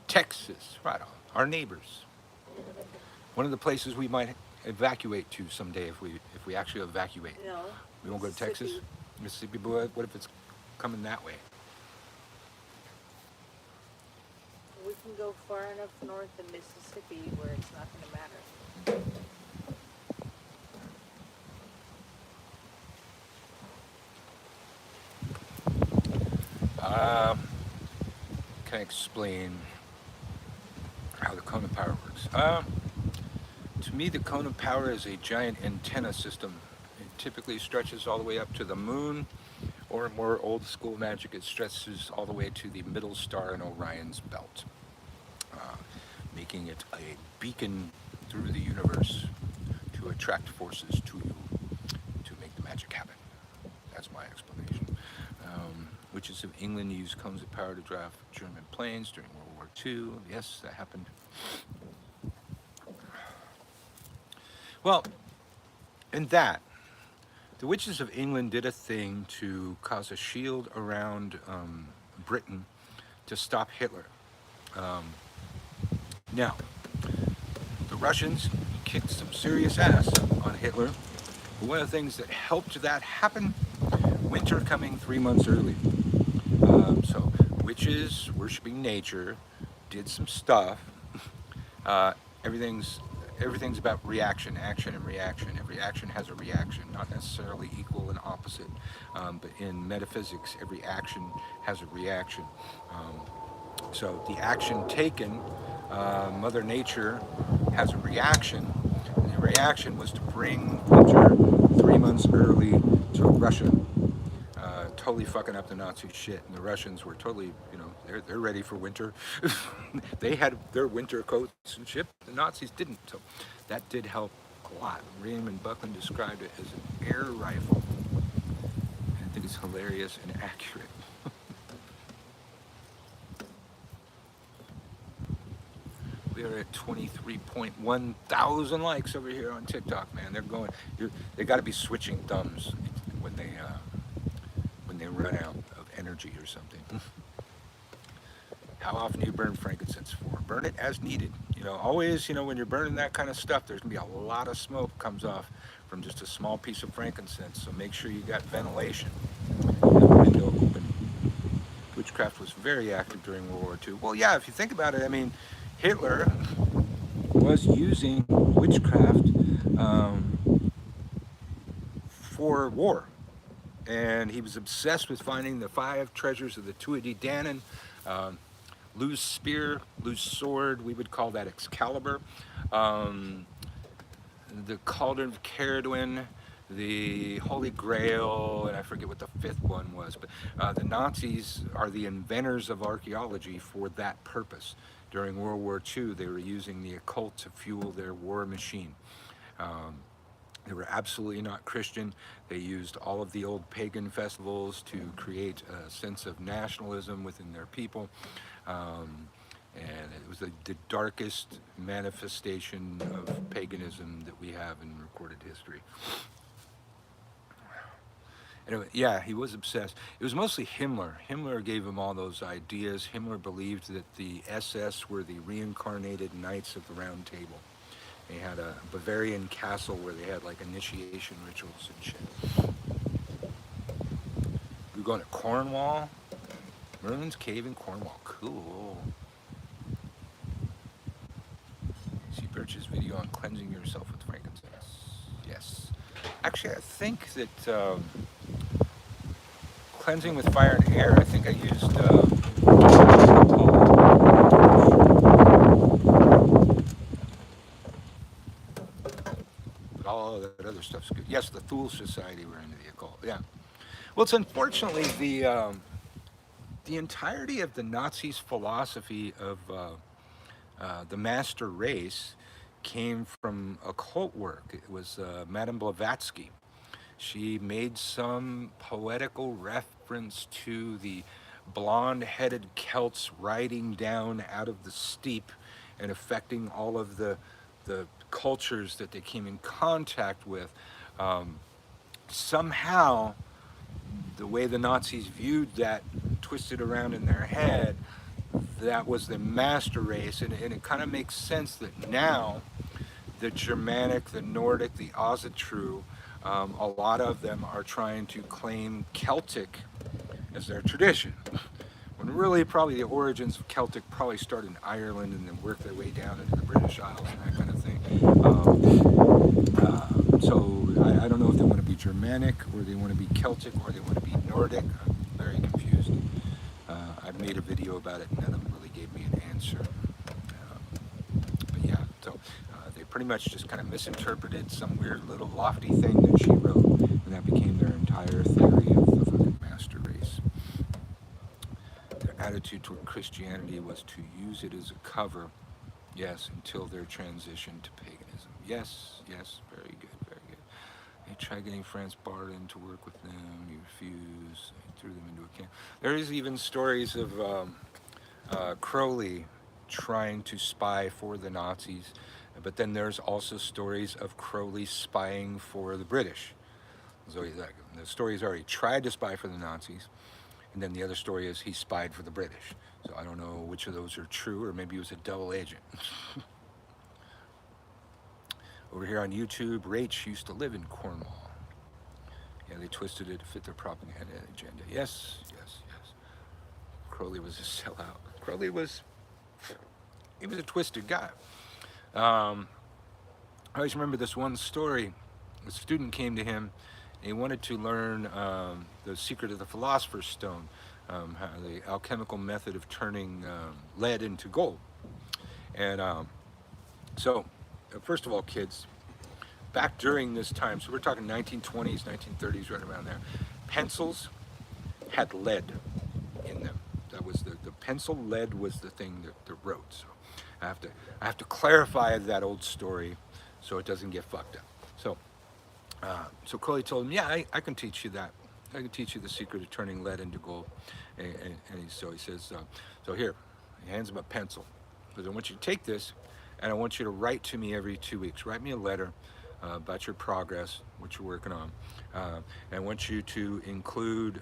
Texas, right on. Our neighbors. One of the places we might evacuate to someday if we actually evacuate. No. We won't go to Texas? Mississippi, boy, what if it's coming that way? We can go far enough north in Mississippi where it's not going to matter. Can I explain how the cone of power works? To me, the cone of power is a giant antenna system. It typically stretches all the way up to the moon, or more old school magic, it stretches all the way to the middle star in Orion's belt, making it a beacon through the universe to attract forces to you to make the magic happen. That's my explanation. Witches of England used cones of power to drive German planes during World War II. Yes, that happened. Well, in that, the Witches of England did a thing to cause a shield around Britain to stop Hitler. Now, the Russians kicked some serious ass on Hitler. But one of the things that helped that happen, winter coming 3 months early. So witches worshiping nature did some stuff. Everything's about reaction, action, and reaction. Every action has a reaction, not necessarily equal and opposite. But in metaphysics, every action has a reaction. So the action taken, Mother Nature has a reaction. And the reaction was to bring winter 3 months early to Russia. Totally fucking up the Nazi shit, and the Russians were totally, they're ready for winter. They had their winter coats and shit. The Nazis didn't, so that did help a plot. Raymond Buckland described it as an air rifle. And I think it's hilarious and accurate. We are at 23.1 thousand likes over here on TikTok, man. They're going. They got to be switching thumbs when they run out of energy or something. How often do you burn frankincense for? Burn it as needed. You know, always. You know, when you're burning that kind of stuff, there's gonna be a lot of smoke comes off from just a small piece of frankincense. So make sure you got ventilation. The window open. Witchcraft was very active during World War II. Well, yeah. If you think about it, I mean, Hitler was using witchcraft for war, and he was obsessed with finding the 5 treasures of the Tuatha Dé Danann. Loose spear, loose sword, we would call that Excalibur. The Cauldron of Caradwyn, the Holy Grail, and I forget what the 5th one was, but the Nazis are the inventors of archaeology for that purpose. During World War II, they were using the occult to fuel their war machine. They were absolutely not Christian. They used all of the old pagan festivals to create a sense of nationalism within their people. And it was the darkest manifestation of paganism that we have in recorded history. Anyway, yeah, he was obsessed. It was mostly Himmler. Himmler gave him all those ideas. Himmler believed that the SS were the reincarnated Knights of the Round Table. They had a Bavarian castle where they had like initiation rituals and shit. We're going to Cornwall. Merlin's Cave in Cornwall. Cool. See Birch's video on cleansing yourself with frankincense. Yes. Actually, I think that cleansing with fire and air, I think I used but all of that other stuff's good. Yes, the Thule Society were into the occult. Yeah. Well, it's unfortunately the entirety of the Nazis' philosophy of the master race came from occult work. It was Madame Blavatsky. She made some poetical reference to the blonde-headed Celts riding down out of the steppe and affecting all of the cultures that they came in contact with. Somehow, the way the Nazis viewed that, twisted around in their head, that was the master race, and it kind of makes sense that now the Germanic, the Nordic, the Asatru, a lot of them are trying to claim Celtic as their tradition. When really probably the origins of Celtic probably started in Ireland and then worked their way down into the British Isles and that kind of thing. So I don't know if they want to be Germanic or they want to be Celtic or they want to be Nordic. I'm very confused. I've made a video about it and none of them really gave me an answer. But yeah, so they pretty much just kind of misinterpreted some weird little lofty thing that she wrote, and that became their entire theory of the fucking master race. Their attitude toward Christianity was to use it as a cover, yes, until their transition to paganism. Yes, yes, very good, very good. They tried getting France Bardin to work with them, he refused, they threw them into a camp. There is even stories of Crowley trying to spy for the Nazis, but then there's also stories of Crowley spying for the British. So the stories are he tried to spy for the Nazis, and then the other story is he spied for the British. So I don't know which of those are true, or maybe he was a double agent. Over here on YouTube, Rach used to live in Cornwall. Yeah, they twisted it to fit their propaganda agenda. Yes, yes, yes. Crowley was a sellout. Crowley was, he was a twisted guy. I always remember this one story. A student came to him, and he wanted to learn the secret of the Philosopher's Stone, how the alchemical method of turning lead into gold. And so, first of all, kids, back during this time, so we're talking 1920s, 1930s, right around there, pencils had lead in them. That was the pencil lead was the thing that wrote. So I have to clarify that old story so it doesn't get fucked up. So, so Crowley told him, yeah, I can teach you that. I can teach you the secret of turning lead into gold. So he says, so here, he hands him a pencil. Because I want you to take this, and I want you to write to me every 2 weeks. Write me a letter about your progress, what you're working on. And I want you to include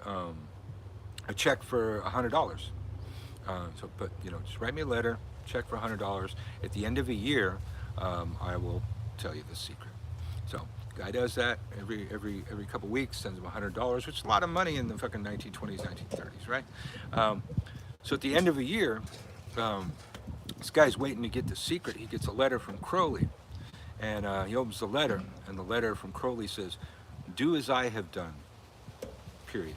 a check for $100. But just write me a letter, check for $100. At the end of a year, I will tell you the secret. So guy does that every couple weeks, sends him $100, which is a lot of money in the fucking 1920s, 1930s, right? So at the end of a year, this guy's waiting to get the secret. He gets a letter from Crowley, and he opens the letter, and the letter from Crowley says, "Do as I have done." Period.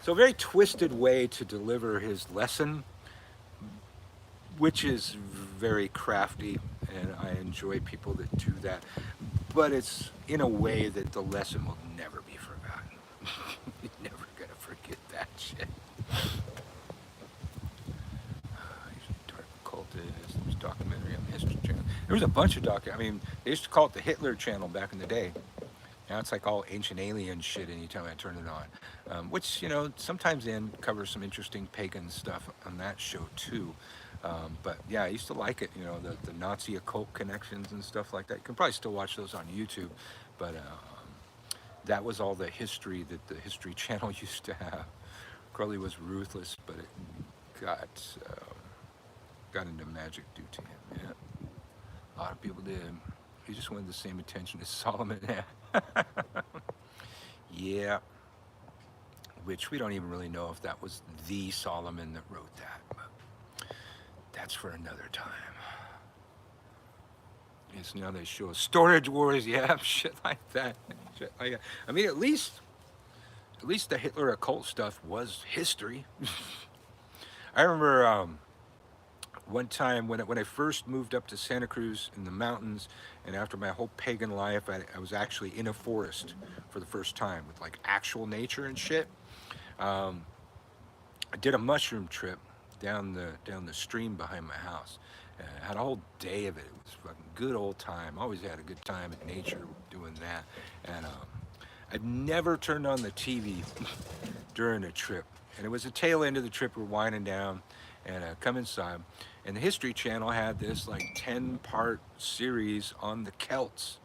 So a very twisted way to deliver his lesson, which is very crafty, and I enjoy people that do that. But it's in a way that the lesson will never be forgotten. You're never gonna forget that shit. Dark occultist. There's a documentary on the History Channel. There was a bunch of I mean, they used to call it the Hitler Channel back in the day. Now it's like all ancient alien shit anytime I turn it on. Which, sometimes then covers some interesting pagan stuff on that show too. But yeah, I used to like it, the Nazi occult connections and stuff like that. You can probably still watch those on YouTube, but that was all the history that the History Channel used to have. Crowley was ruthless, but it got into magic due to him. Yeah, a lot of people did. He just wanted the same attention as Solomon had. Yeah, which we don't even really know if that was the Solomon that wrote that, but that's for another time. Yes, now they show storage wars, yeah, shit like that. Shit like that. I mean, at least the Hitler occult stuff was history. I remember one time when I first moved up to Santa Cruz in the mountains, and after my whole pagan life, I was actually in a forest for the first time with like actual nature and shit. I did a mushroom trip down the stream behind my house. I had a whole day of it. It was a fucking good old time. Always had a good time in nature doing that. And I'd never turned on the TV during a trip. And it was the tail end of the trip. We're winding down, and come inside. And the History Channel had this like 10-part series on the Celts.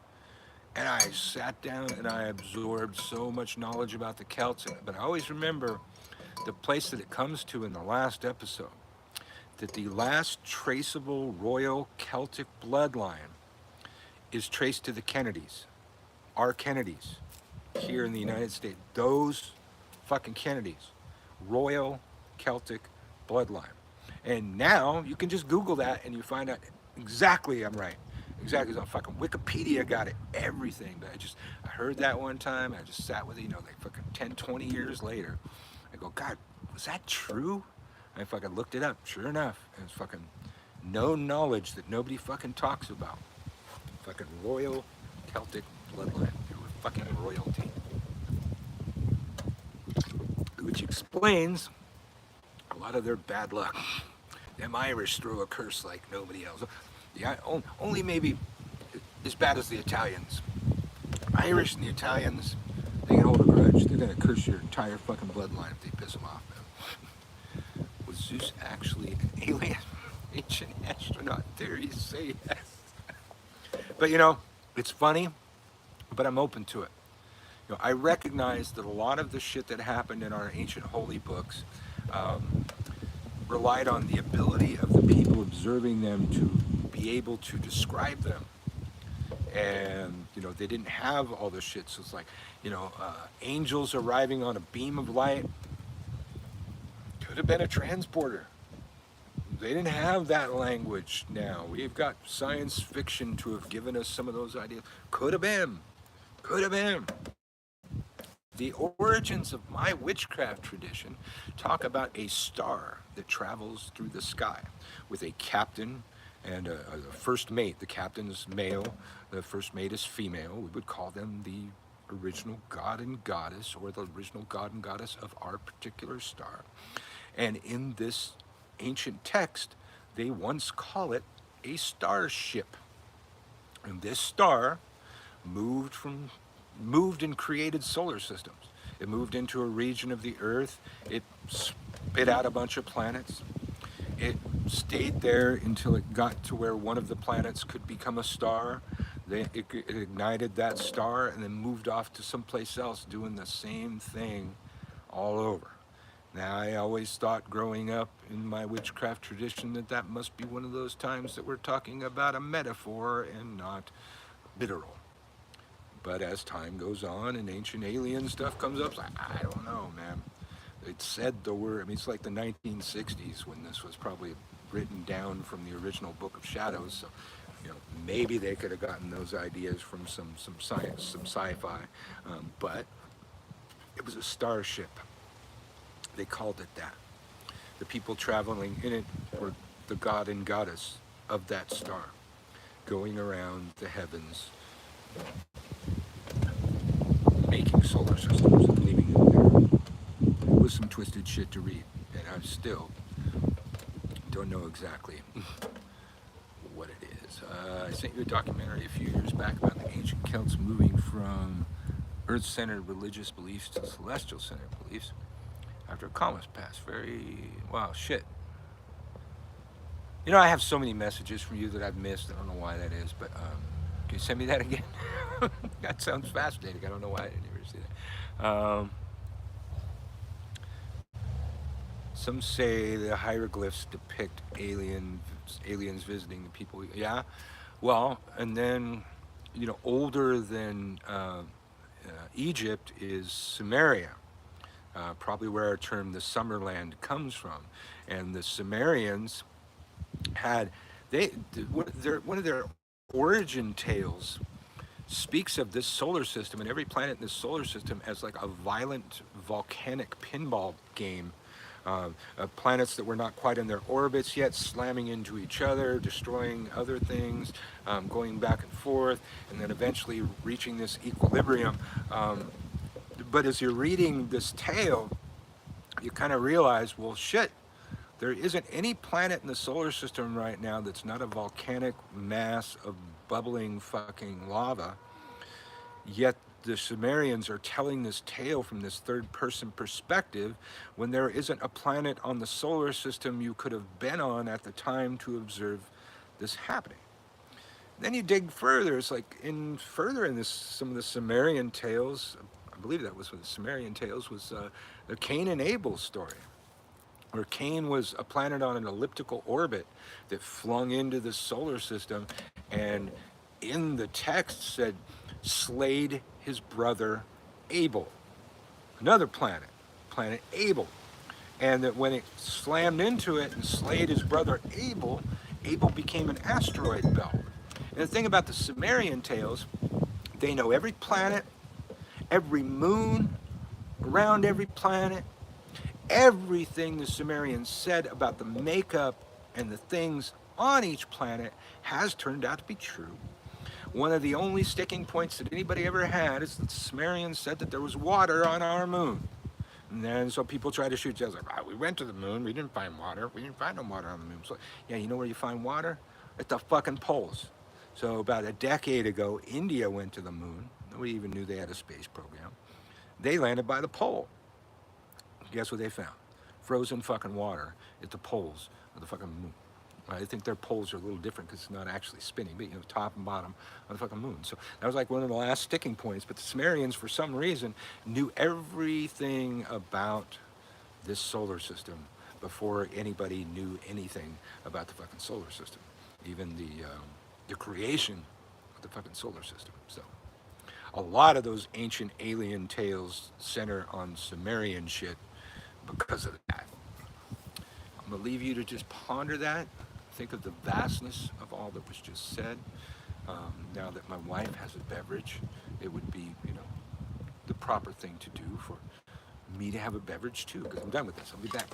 And I sat down and I absorbed so much knowledge about the Celts. But I always remember the place that it comes to in the last episode, that the last traceable royal Celtic bloodline is traced to the Kennedys, our Kennedys, here in the United States. Those fucking Kennedys, royal Celtic bloodline. And now you can just Google that and you find out exactly I'm right. Exactly, on fucking Wikipedia got it, everything. But I heard that one time, and I just sat with it, like fucking 10, 20 years later. I go, God, was that true? And I fucking looked it up, sure enough. And it's fucking known knowledge that nobody fucking talks about. Fucking royal Celtic bloodline. They were fucking royalty. Which explains a lot of their bad luck. Them Irish throw a curse like nobody else. Yeah, only maybe as bad as the Italians. Irish and the Italians, they can hold a grudge. They're gonna curse your entire fucking bloodline if they piss them off, man. Was Zeus actually an alien? Ancient astronaut theories say yes. But it's funny, but I'm open to it. I recognize that a lot of the shit that happened in our ancient holy books relied on the ability of the people observing them to be able to describe them. And they didn't have all this shit, so it's like angels arriving on a beam of light could have been a transporter. They didn't have that language. Now we've got science fiction to have given us some of those ideas. Could have been. The origins of my witchcraft tradition talk about a star that travels through the sky with a captain and a first mate. The captain is male, the first mate is female. We would call them the original god and goddess, or the original god and goddess of our particular star. And in this ancient text, they once call it a starship. And this star moved and created solar systems. It moved into a region of the Earth. It spit out a bunch of planets. It stayed there until it got to where one of the planets could become a star. It ignited that star and then moved off to someplace else doing the same thing all over. Now, I always thought growing up in my witchcraft tradition that must be one of those times that we're talking about a metaphor and not literal. But as time goes on and ancient alien stuff comes up, it's like, I don't know, man. It said the word, I mean, it's like the 1960s when this was probably written down from the original Book of Shadows. So, maybe they could have gotten those ideas from some science, some sci-fi. But it was a starship. They called it that. The people traveling in it were the god and goddess of that star, going around the heavens, making solar systems and leaving them there. It was some twisted shit to read, and I still don't know exactly what it is. I sent you a documentary a few years back about the ancient Celts moving from Earth-centered religious beliefs to celestial-centered beliefs after a comet passed. Wow, shit. I have so many messages from you that I've missed. I don't know why that is, but can you send me that again? That sounds fascinating. I don't know why I didn't ever see that. Some say the hieroglyphs depict aliens visiting the people. Yeah, well, and then, older than Egypt is Sumeria, probably where our term the Summerland comes from. And the Sumerians had, one of their origin tales speaks of this solar system and every planet in this solar system as like a violent volcanic pinball game. Planets that were not quite in their orbits yet, slamming into each other, destroying other things, going back and forth, and then eventually reaching this equilibrium. But as you're reading this tale, you kind of realize, well, shit, there isn't any planet in the solar system right now that's not a volcanic mass of bubbling fucking lava. Yet the Sumerians are telling this tale from this third-person perspective when there isn't a planet on the solar system you could have been on at the time to observe this happening. Then you dig further. It's like further in this, some of the Sumerian tales. I believe that was what the Sumerian tales was, the Cain and Abel story, where Cain was a planet on an elliptical orbit that flung into the solar system, and in the text said, slayed his brother Abel, another planet Abel. And that when it slammed into it and slayed his brother Abel, Abel became an asteroid belt. And the thing about the Sumerian tales, they know every planet, every moon, around every planet, everything the Sumerians said about the makeup and the things on each planet has turned out to be true. One of the only sticking points that anybody ever had is that the Sumerians said that there was water on our moon. And then so people try to shoot. I was like, we went to the moon, we didn't find water. We didn't find no water on the moon. So, yeah, you know where you find water? At the fucking poles. So about a decade ago, India went to the moon. Nobody even knew they had a space program. They landed by the pole. Guess what they found? Frozen fucking water at the poles of the fucking moon. I think their poles are a little different because it's not actually spinning, but top and bottom of the fucking moon. So that was like one of the last sticking points. But the Sumerians, for some reason, knew everything about this solar system before anybody knew anything about the fucking solar system, even the creation of the fucking solar system. So a lot of those ancient alien tales center on Sumerian shit because of that. I'm gonna leave you to just ponder that. Think of the vastness of all that was just said. Now that my wife has a beverage, it would be, the proper thing to do for me to have a beverage too, because I'm done with this. I'll be back.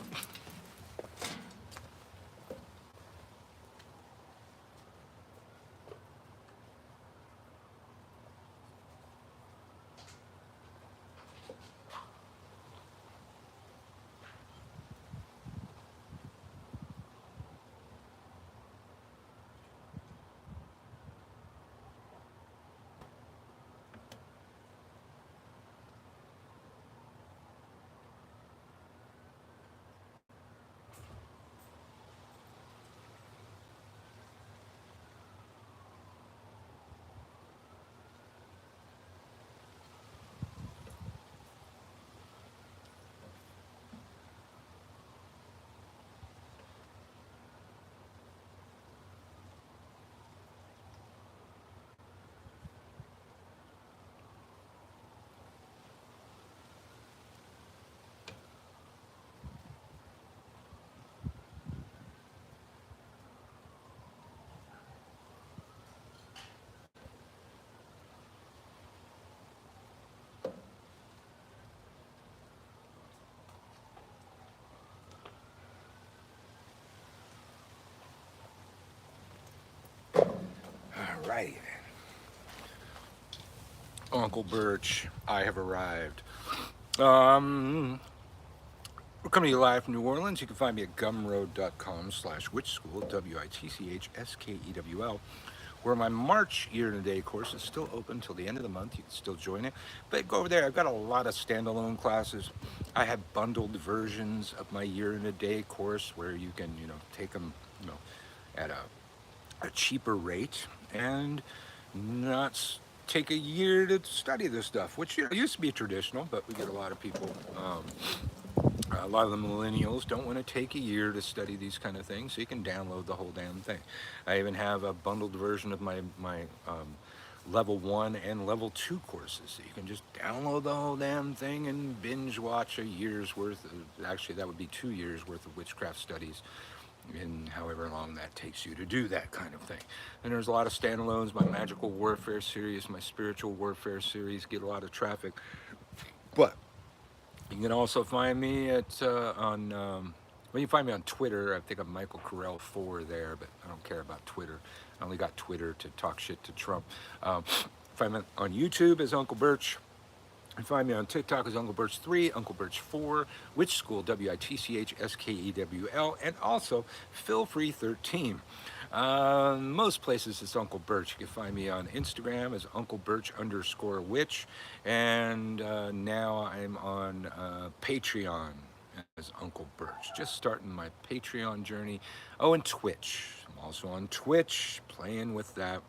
Alrighty then. Unclebirch, I have arrived. We're coming to you live from New Orleans. You can find me at gumroad.com/witchschool, WITCHSKEWL, where my March year-in-a-day course is still open until the end of the month. You can still join it. But go over there. I've got a lot of standalone classes. I have bundled versions of my year-in-a-day course where you can, take them, at a cheaper rate and not take a year to study this stuff, which used to be traditional, but we get a lot of people, a lot of the millennials don't want to take a year to study these kind of things, so you can download the whole damn thing. I even have a bundled version of my level 1 and level 2 courses, so you can just download the whole damn thing and binge watch a year's worth of, actually that would be 2 years worth of witchcraft studies in however long that takes you to do that kind of thing. And there's a lot of standalones. My magical warfare series, my spiritual warfare series get a lot of traffic. But you can also find me at well, you can find me on Twitter. I think I'm Michael Carell 4 there, but I don't care about Twitter. I only got Twitter to talk shit to Trump. Find me on YouTube as Unclebirch. You find me on TikTok as Unclebirch 3, Unclebirch 4, Witch School, WITCHSKEWL, and also Feel Free 13. Most places it's Unclebirch. You can find me on Instagram as Unclebirch_witch, and now I'm on Patreon as Unclebirch. Just starting my Patreon journey. Oh, and Twitch. I'm also on Twitch, playing with that.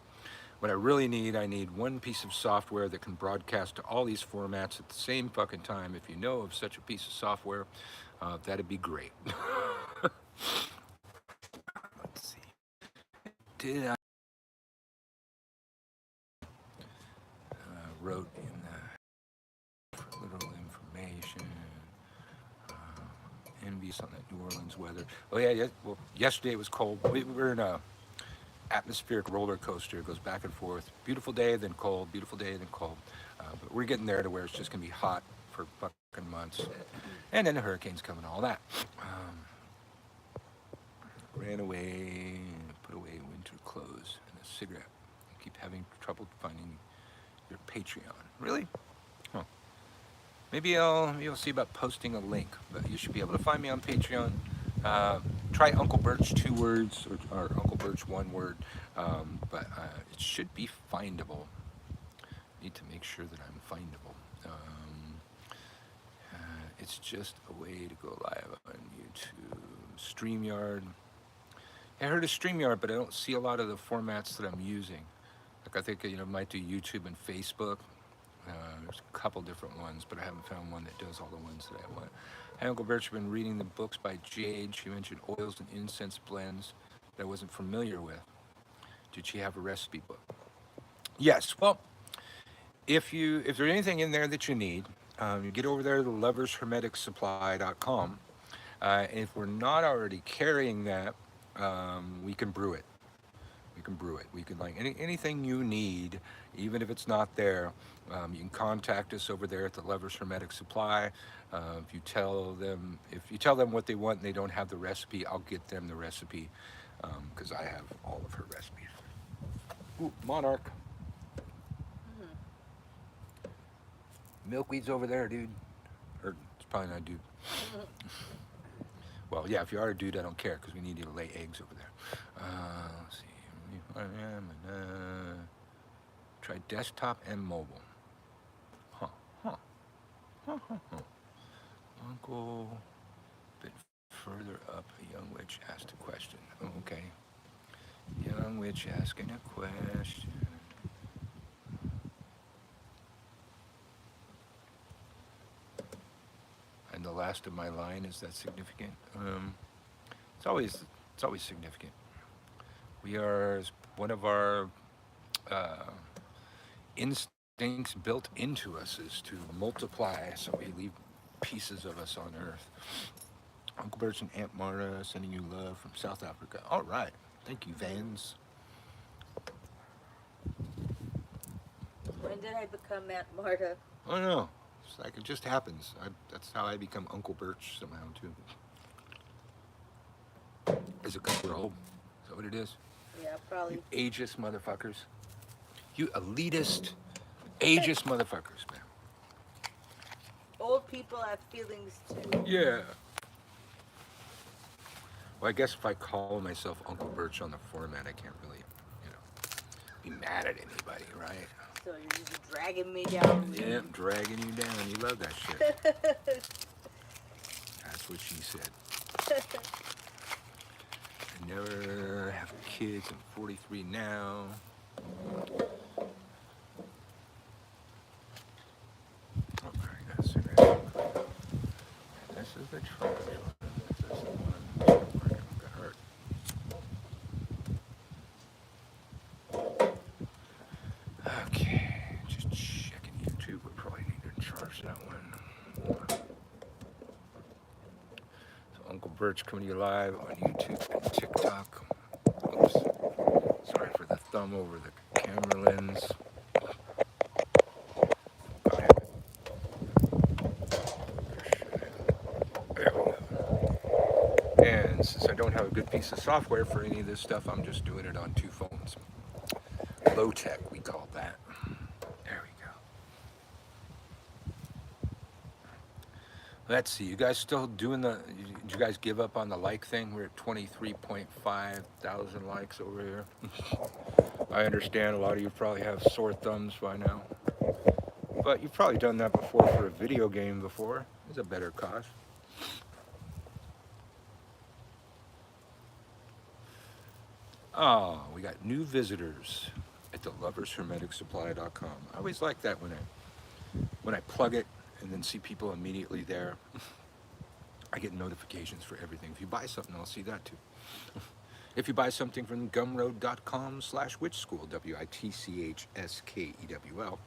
What I really need, I need one piece of software that can broadcast to all these formats at the same fucking time. If you know of such a piece of software, that'd be great. Let's see. Did I wrote in the literal information, envious on that New Orleans weather. Oh yeah, well, yesterday it was cold. We were in a atmospheric roller coaster. It goes back and forth. Beautiful day, then cold. Beautiful day, then cold. But we're getting there to where it's just gonna be hot for fucking months, and then the hurricanes come and all that. Ran away, put away winter clothes and a cigarette. I keep having trouble finding your Patreon. Really? Huh. Maybe you'll see about posting a link, but you should be able to find me on Patreon. Try Unclebirch 2 words or Unclebirch 1 word, but it should be findable. Need to make sure that I'm findable. It's just a way to go live on YouTube. StreamYard. I heard of StreamYard, but I don't see a lot of the formats that I'm using. Like I think I might do YouTube and Facebook. There's a couple different ones, but I haven't found one that does all the ones that I want. Hey, Unclebirch, I've been reading the books by Jade. She mentioned oils and incense blends that I wasn't familiar with. Did she have a recipe book? Yes. Well, if there's anything in there that you need, you get over there to lovershermeticsupply.com. And if we're not already carrying that, we can brew it. We can brew it. We can, like, anything you need, even if it's not there, you can contact us over there at the Lovers Hermetic Supply. If you tell them what they want and they don't have the recipe, I'll get them the recipe, because I have all of her recipes. Ooh, Monarch. Milkweed's over there, dude. Or it's probably not a dude. Well, yeah, if you are a dude, I don't care, because we need you to lay eggs over there. Let's see. Try desktop and mobile. Uncle, a bit further up, a young witch asked a question. Oh, okay. Young witch asking a question. And the last of my line, is that significant? It's always significant. We are, one of our instincts built into us is to multiply, so we leave pieces of us on Earth. Unclebirch and Aunt Marta sending you love from South Africa. All right, thank you, Vans. When did I become Aunt Marta? Oh no, it's like it just happens. That's how I become Unclebirch somehow too. Is it because we're old? Is that what it is? Yeah, probably. You ageist motherfuckers. You elitist, ageist motherfuckers, man. Old people have feelings too. Yeah. Well, I guess if I call myself Uncle Birch on the format, I can't really, you know, be mad at anybody, right? So you're just dragging me down. Yeah, I'm dragging you down. You love that shit. That's what she said. I never have kids. I'm 43 now. Oh, I got a cigarette. This is the trash one. This is the one where I'm gonna hurt. Okay, just checking YouTube. We probably need to charge that one. So Uncle Birch coming to you live on YouTube and TikTok. Oops. Sorry for the thumb over the camera lens. There we go. And since I don't have a good piece of software for any of this stuff, I'm just doing it on 2 phones. Low tech, we call that. There we go. Let's see, you guys still doing did you guys give up on the like thing? We're at 23.5 thousand likes over here. I understand a lot of you probably have sore thumbs by now. But you've probably done that before for a video game before. It's a better cause. Oh, we got new visitors at thelovershermeticsupply.com. I always like that when I plug it and then see people immediately there. I get notifications for everything. If you buy something, I'll see that too. If you buy something from gumroad.com/witchschool, WITCHSKEWL,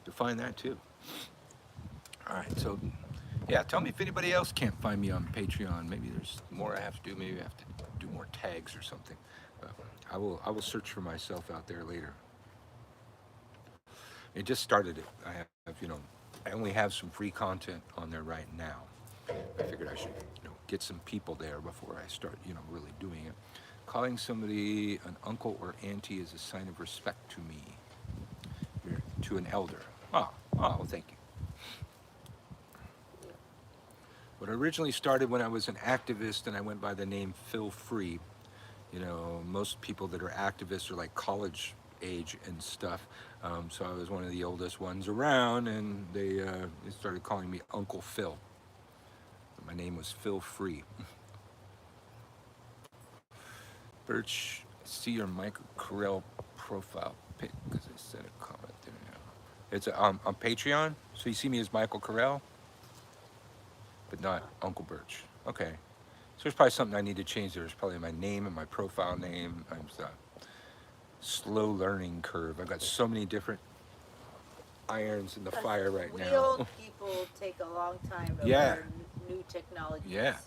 you'll find that too. All right, so yeah, tell me if anybody else can't find me on Patreon. Maybe there's more I have to do. Maybe I have to do more tags or something. I will search for myself out there later. It just started it. I have, you know, I only have some free content on there right now. I figured I should, you know, get some people there before I start, you know, really doing it. Calling somebody an uncle or auntie is a sign of respect to me. To an elder. Oh, well, thank you. But it originally started when I was an activist and I went by the name Phil Free. You know, most people that are activists are like college age and stuff. So I was one of the oldest ones around, and they started calling me Uncle Phil. My name was Phil Free. Birch, see your Michael Carell profile pic because I sent a comment there now. It's on Patreon, so you see me as Michael Carell, but not Uncle Birch. Okay. So there's probably something I need to change. There's probably my name and my profile name. I'm slow learning curve. I've got so many different irons in the fire right now. We old people take a long time to Yeah. learn new technologies. Yeah.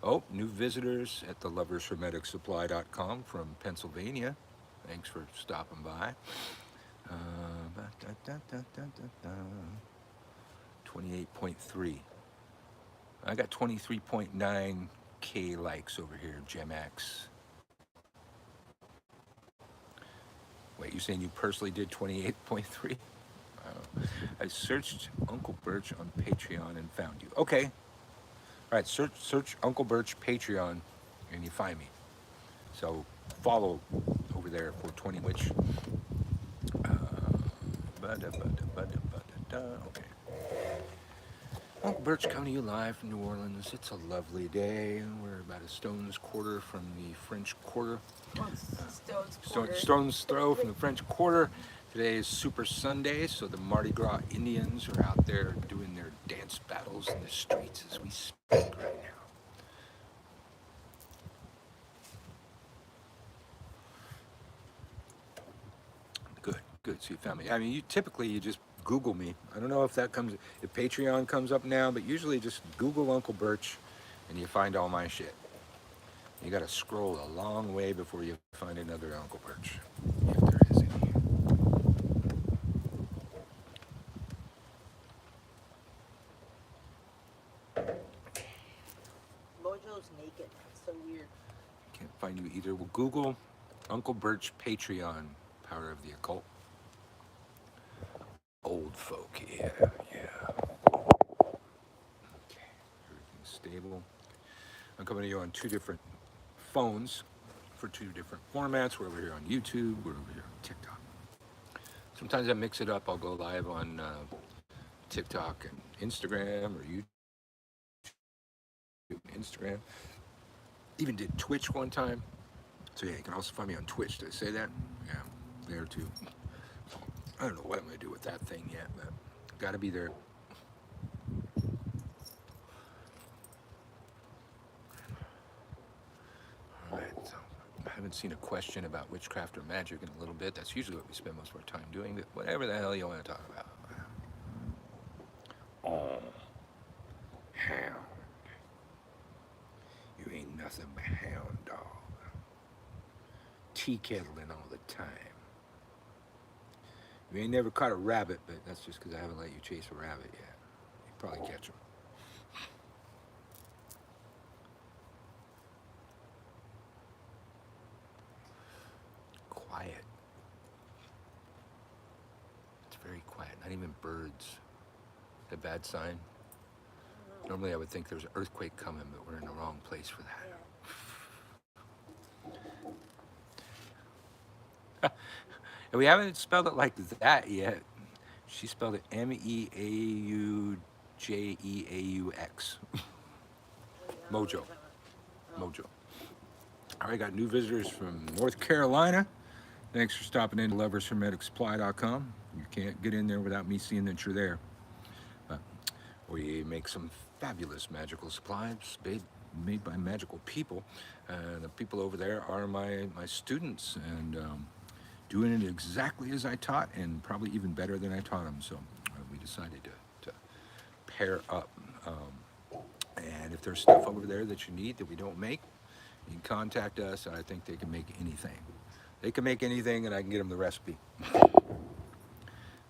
Oh, new visitors at thelovershermeticsupply.com from Pennsylvania. Thanks for stopping by. 28.3. I got 23.9K likes over here, GemX. Wait, you saying you personally did 28.3? I searched Uncle Birch on Patreon and found you. Okay. All right, search Uncle Birch Patreon and you find me. So follow over there for 20 Witch. Okay. Uncle Birch coming to you live from New Orleans. It's a lovely day. We're about a stone's quarter from the French Quarter. Stone's throw from the French Quarter. Today is Super Sunday, so the Mardi Gras Indians are out there doing their dance battles in the streets as we speak right now. Good. So you found me. I mean, you just Google me. I don't know if Patreon comes up now, but usually just Google Uncle Birch and you find all my shit. You got to scroll a long way before you find another Uncle Birch, if there is any. Mojo's naked. That's so weird. Can't find you either. Well, Google Uncle Birch Patreon, Power of the Occult. Old folk, yeah. Okay, everything's stable. I'm coming to you on two different phones for two different formats. We're over here on YouTube, we're over here on TikTok. Sometimes I mix it up. I'll go live on TikTok and Instagram or YouTube and Instagram. Even did Twitch one time. So yeah, you can also find me on Twitch. Did I say that? Yeah, there too. I don't know what I'm gonna do with that thing yet, but gotta be there. All right. So I haven't seen a question about witchcraft or magic in a little bit. That's usually what we spend most of our time doing. But whatever the hell you want to talk about. Oh, hound. You ain't nothing but hound dog. Tea kettling all the time. You ain't never caught a rabbit, but that's just because I haven't let you chase a rabbit yet. You probably catch them. Quiet. It's very quiet. Not even birds. A bad sign. Normally I would think there's an earthquake coming, but we're in the wrong place for that. Yeah. And we haven't spelled it like that yet. She spelled it Meaujeux. Mojo. Mojo. All right, got new visitors from North Carolina. Thanks for stopping in to lovershermeticsupply.com. You can't get in there without me seeing that you're there. We make some fabulous magical supplies made by magical people. The people over there are my students, and doing it exactly as I taught, and probably even better than I taught them. So we decided to pair up. And if there's stuff over there that you need that we don't make, you can contact us, and I think they can make anything. They can make anything, and I can get them the recipe.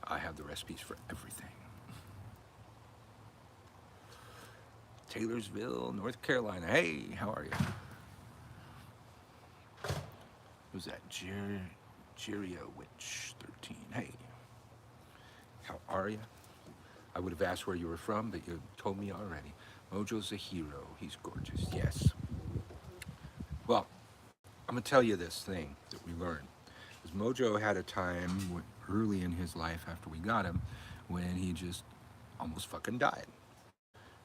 I have the recipes for everything. Taylorsville, North Carolina. Hey, how are you? Who's that? Jiria Witch 13. Hey, how are you? I would have asked where you were from, but you told me already. Mojo's a hero. He's gorgeous. Yes. Well, I'm going to tell you this thing that we learned. Because Mojo had a time early in his life after we got him when he just almost fucking died.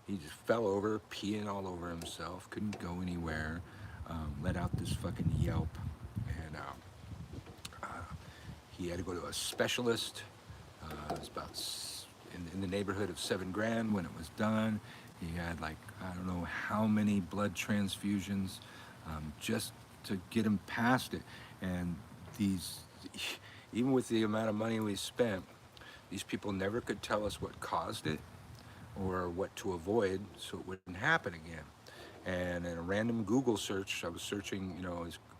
He just fell over, peeing all over himself, couldn't go anywhere, let out this fucking yelp, and he had to go to a specialist. It was about in the neighborhood of $7,000 when it was done. He had like, I don't know how many blood transfusions just to get him past it. And these, even with the amount of money we spent, these people never could tell us what caused it or what to avoid so it wouldn't happen again. And in a random Google search, I was searching,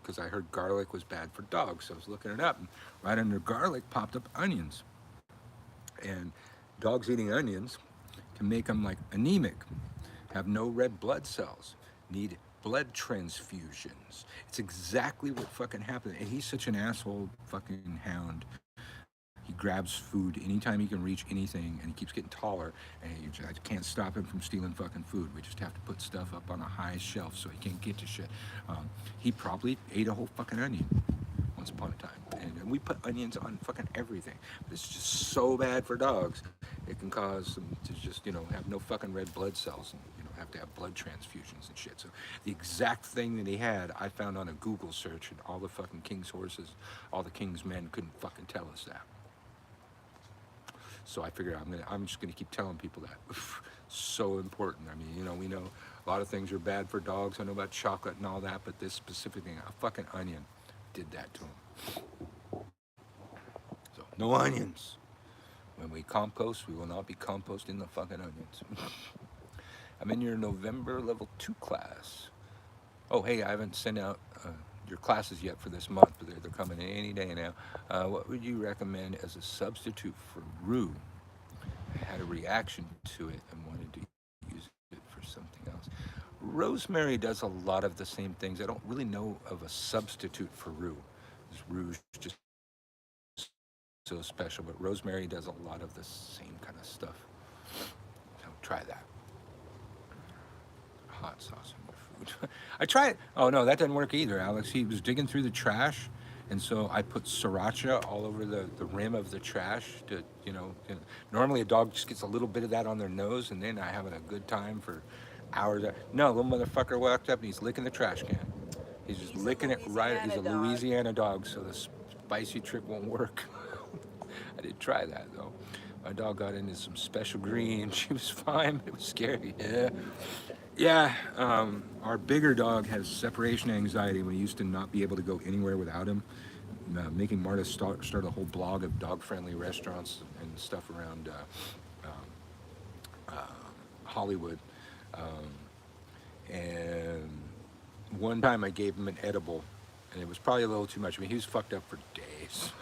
because I heard garlic was bad for dogs. So I was looking it up, and right under garlic popped up onions. And dogs eating onions can make them like anemic, have no red blood cells, need blood transfusions. It's exactly what fucking happened. And he's such an asshole fucking hound. He grabs food anytime he can reach anything, and he keeps getting taller, and I can't stop him from stealing fucking food. We just have to put stuff up on a high shelf so he can't get to shit. He probably ate a whole fucking onion once upon a time. And we put onions on fucking everything. But it's just so bad for dogs. It can cause them to just, have no fucking red blood cells and, have to have blood transfusions and shit. So the exact thing that he had, I found on a Google search, and all the fucking king's horses, all the king's men couldn't fucking tell us that. So I figured I'm just gonna keep telling people that. So important. I mean, we know a lot of things are bad for dogs. I know about chocolate and all that, but this specific thing, a fucking onion, did that to him. So no onions. When we compost, we will not be composting the fucking onions. I'm in your November level 2 class. Oh, hey, I haven't sent out your classes yet for this month, but they're coming in any day now. What would you recommend as a substitute for rue? I had a reaction to it and wanted to use it for something else. Rosemary does a lot of the same things. I don't really know of a substitute for rue. Rue just so special, but rosemary does a lot of the same kind of stuff. So try that. Hot sauce in your food. I tried. Oh no, that doesn't work either, Alex. He was digging through the trash, and so I put sriracha all over the rim of the trash to, normally a dog just gets a little bit of that on their nose, and then I having a good time for hours. No, little motherfucker walked up and he's licking the trash can. He's just licking it right. He's a Louisiana dog, so the spicy trick won't work. I did try that though. My dog got into some special green. She was fine, but it was scary. Yeah. Yeah, our bigger dog has separation anxiety. We used to not be able to go anywhere without him. Making Marta start a whole blog of dog-friendly restaurants and stuff around Hollywood. And one time I gave him an edible, and it was probably a little too much. I mean, he was fucked up for days.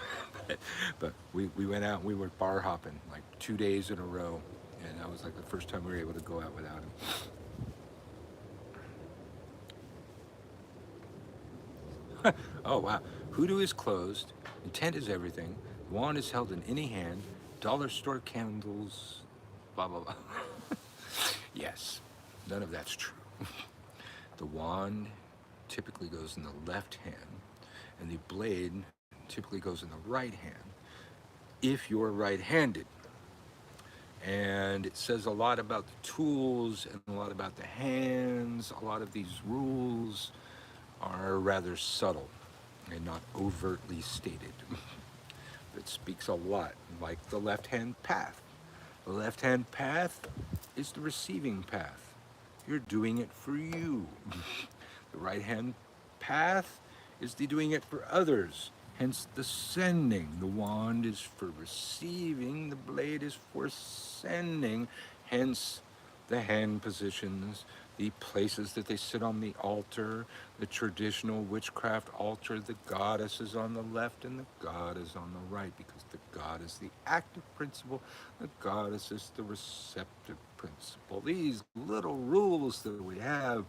but we went out and we were bar hopping like 2 days in a row. And that was like the first time we were able to go out without him. Oh wow. Hoodoo is closed. Intent is everything. Wand is held in any hand. Dollar store candles. Blah blah blah. Yes. None of that's true. The wand typically goes in the left hand, and the blade typically goes in the right hand if you're right-handed. And it says a lot about the tools and a lot about the hands. A lot of these rules are rather subtle and not overtly stated. It speaks a lot, like the left-hand path. The left-hand path is the receiving path. You're doing it for you. The right-hand path is the doing it for others, hence the sending. The wand is for receiving, the blade is for sending, hence the hand positions, the places that they sit on the altar, the traditional witchcraft altar. The goddess is on the left and the god is on the right, because the god is the active principle, the goddess is the receptive principle. These little rules that we have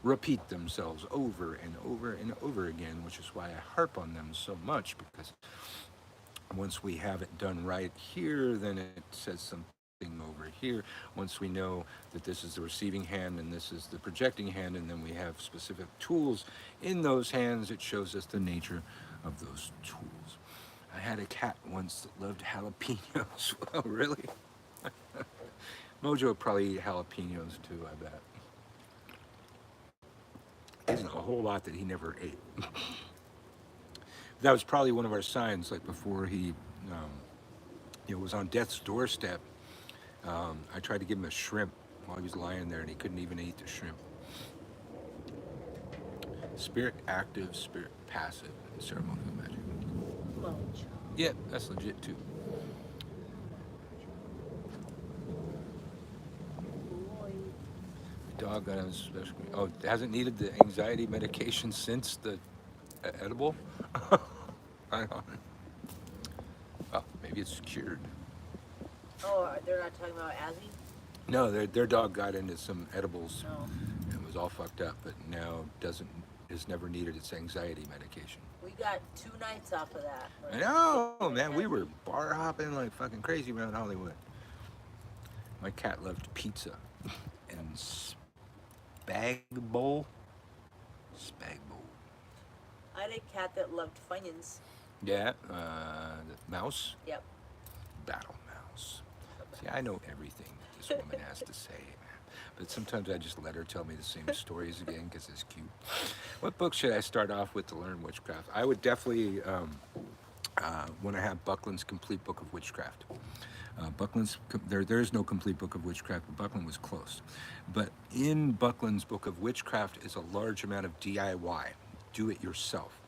repeat themselves over and over and over again, which is why I harp on them so much, because once we have it done right here, then it says something over here. Once we know that this is the receiving hand and this is the projecting hand, and then we have specific tools in those hands, it shows us the nature of those tools. I had a cat once that loved jalapenos. Oh, really? Mojo would probably eat jalapenos too, I bet. Isn't a whole lot that he never ate. That was probably one of our signs, like before he was on death's doorstep. I tried to give him a shrimp while he was lying there, and he couldn't even eat the shrimp. Spirit active, spirit passive, and ceremonial magic. Yeah, that's legit too. The dog got on special. Oh, it hasn't needed the anxiety medication since the edible? I don't know. Oh, maybe it's cured. Oh, they're not talking about Azzy? No, their dog got into some edibles and was all fucked up, but now has never needed its anxiety medication. We got 2 nights off of that. I know, man. We were bar hopping like fucking crazy around Hollywood. My cat loved pizza and spag bowl. I had a cat that loved Funyuns. Yeah, the mouse. Yep. Battle mouse. See, I know everything that this woman has to say, but sometimes I just let her tell me the same stories again because it's cute. What book should I start off with to learn witchcraft? I would definitely want to have Buckland's Complete Book of Witchcraft. There is no complete book of witchcraft, but Buckland was close. But in Buckland's Book of Witchcraft is a large amount of DIY, do it yourself.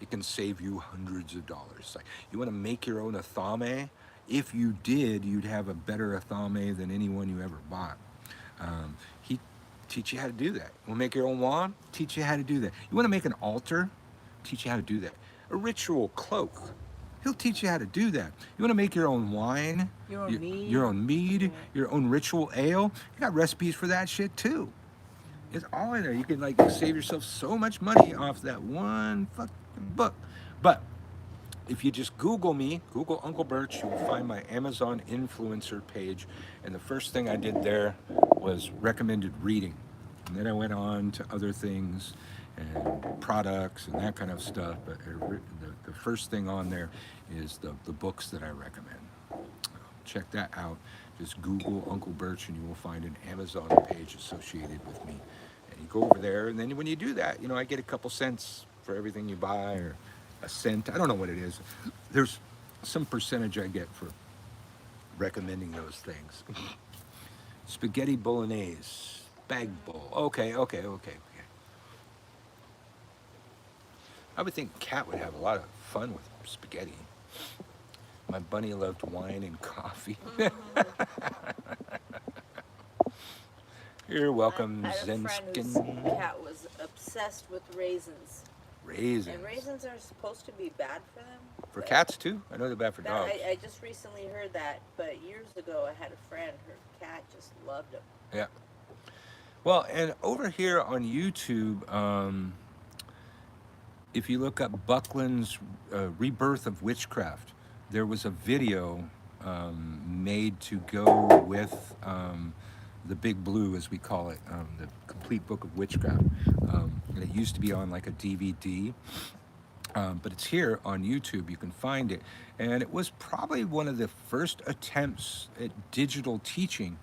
It can save you hundreds of dollars. Like, you want to make your own athame? If you did, you'd have a better athame than anyone you ever bought. He teach you how to do that. You want to make your own wand? Teach you how to do that. You want to make an altar? Teach you how to do that. A ritual cloak? He'll teach you how to do that. You want to make your own wine? Your own mead? Yeah. Your own ritual ale? You got recipes for that shit too. It's all in there. You can save yourself so much money off that one fucking book. But if you just Google me, Google Unclebirch, you will find my Amazon influencer page. And the first thing I did there was recommended reading. And then I went on to other things and products and that kind of stuff. But the first thing on there is the books that I recommend. Check that out. Just Google Unclebirch and you will find an Amazon page associated with me. And you go over there, and then when you do that, I get a couple cents for everything you buy, or a cent. I don't know what it is. There's some percentage I get for recommending those things. Spaghetti bolognese, bag bowl. Okay. I would think Kat would have a lot of fun with spaghetti. My bunny loved wine and coffee. You're welcome, I had a friend whose Zenskin. cat was obsessed with raisins. Raisins. And raisins are supposed to be bad for them. For cats too? I know they're bad for That, dogs. I just recently heard that, but years ago I had a friend, her cat just loved them. Yeah. Well, and over here on YouTube, if you look up Buckland's Rebirth of Witchcraft, there was a video made to go with the Big Blue, as we call it, the complete book of witchcraft. And it used to be on like a DVD, but it's here on YouTube. You can find it. And it was probably one of the first attempts at digital teaching,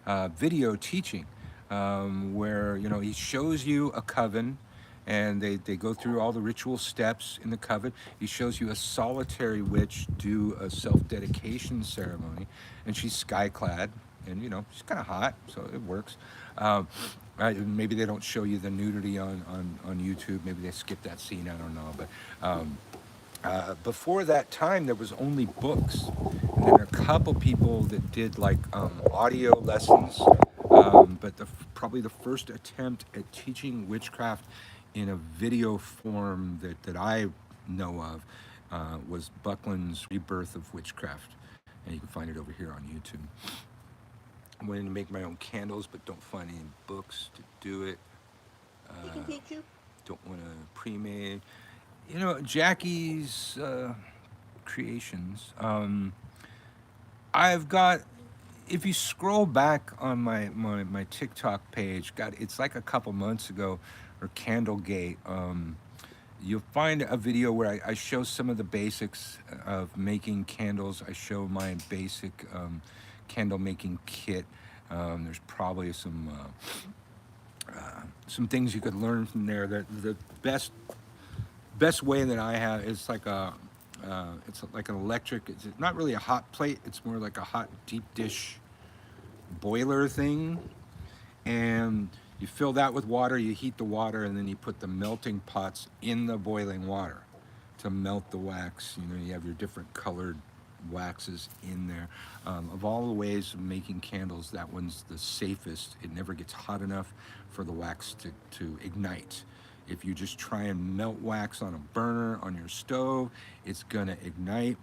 video teaching, where, he shows you a coven, and they go through all the ritual steps in the coven. He shows you a solitary witch do a self-dedication ceremony, and she's sky-clad, and she's kind of hot, so it works. Maybe they don't show you the nudity on YouTube. Maybe they skip that scene. I don't know. But before that time, there was only books, and then a couple people that did like audio lessons. But probably the first attempt at teaching witchcraft in a video form that I know of was Buckland's Rebirth of Witchcraft, and you can find it over here on YouTube. I'm wanting to make my own candles, but don't find any books to do it. He can teach you. Don't want to pre-made. Jackie's creations. I've got. If you scroll back on my TikTok page, it's like a couple months ago, or Candlegate. You'll find a video where I show some of the basics of making candles. I show my basic candle making kit. There's probably some things you could learn from there. The best way that I have is like it's like an electric. It's not really a hot plate. It's more like a hot deep dish boiler thing, and you fill that with water. You heat the water, and then you put the melting pots in the boiling water to melt the wax. You have your different colored waxes in there. Of all the ways of making candles, that one's the safest. It never gets hot enough for the wax to ignite. If you just try and melt wax on a burner on your stove, it's gonna ignite.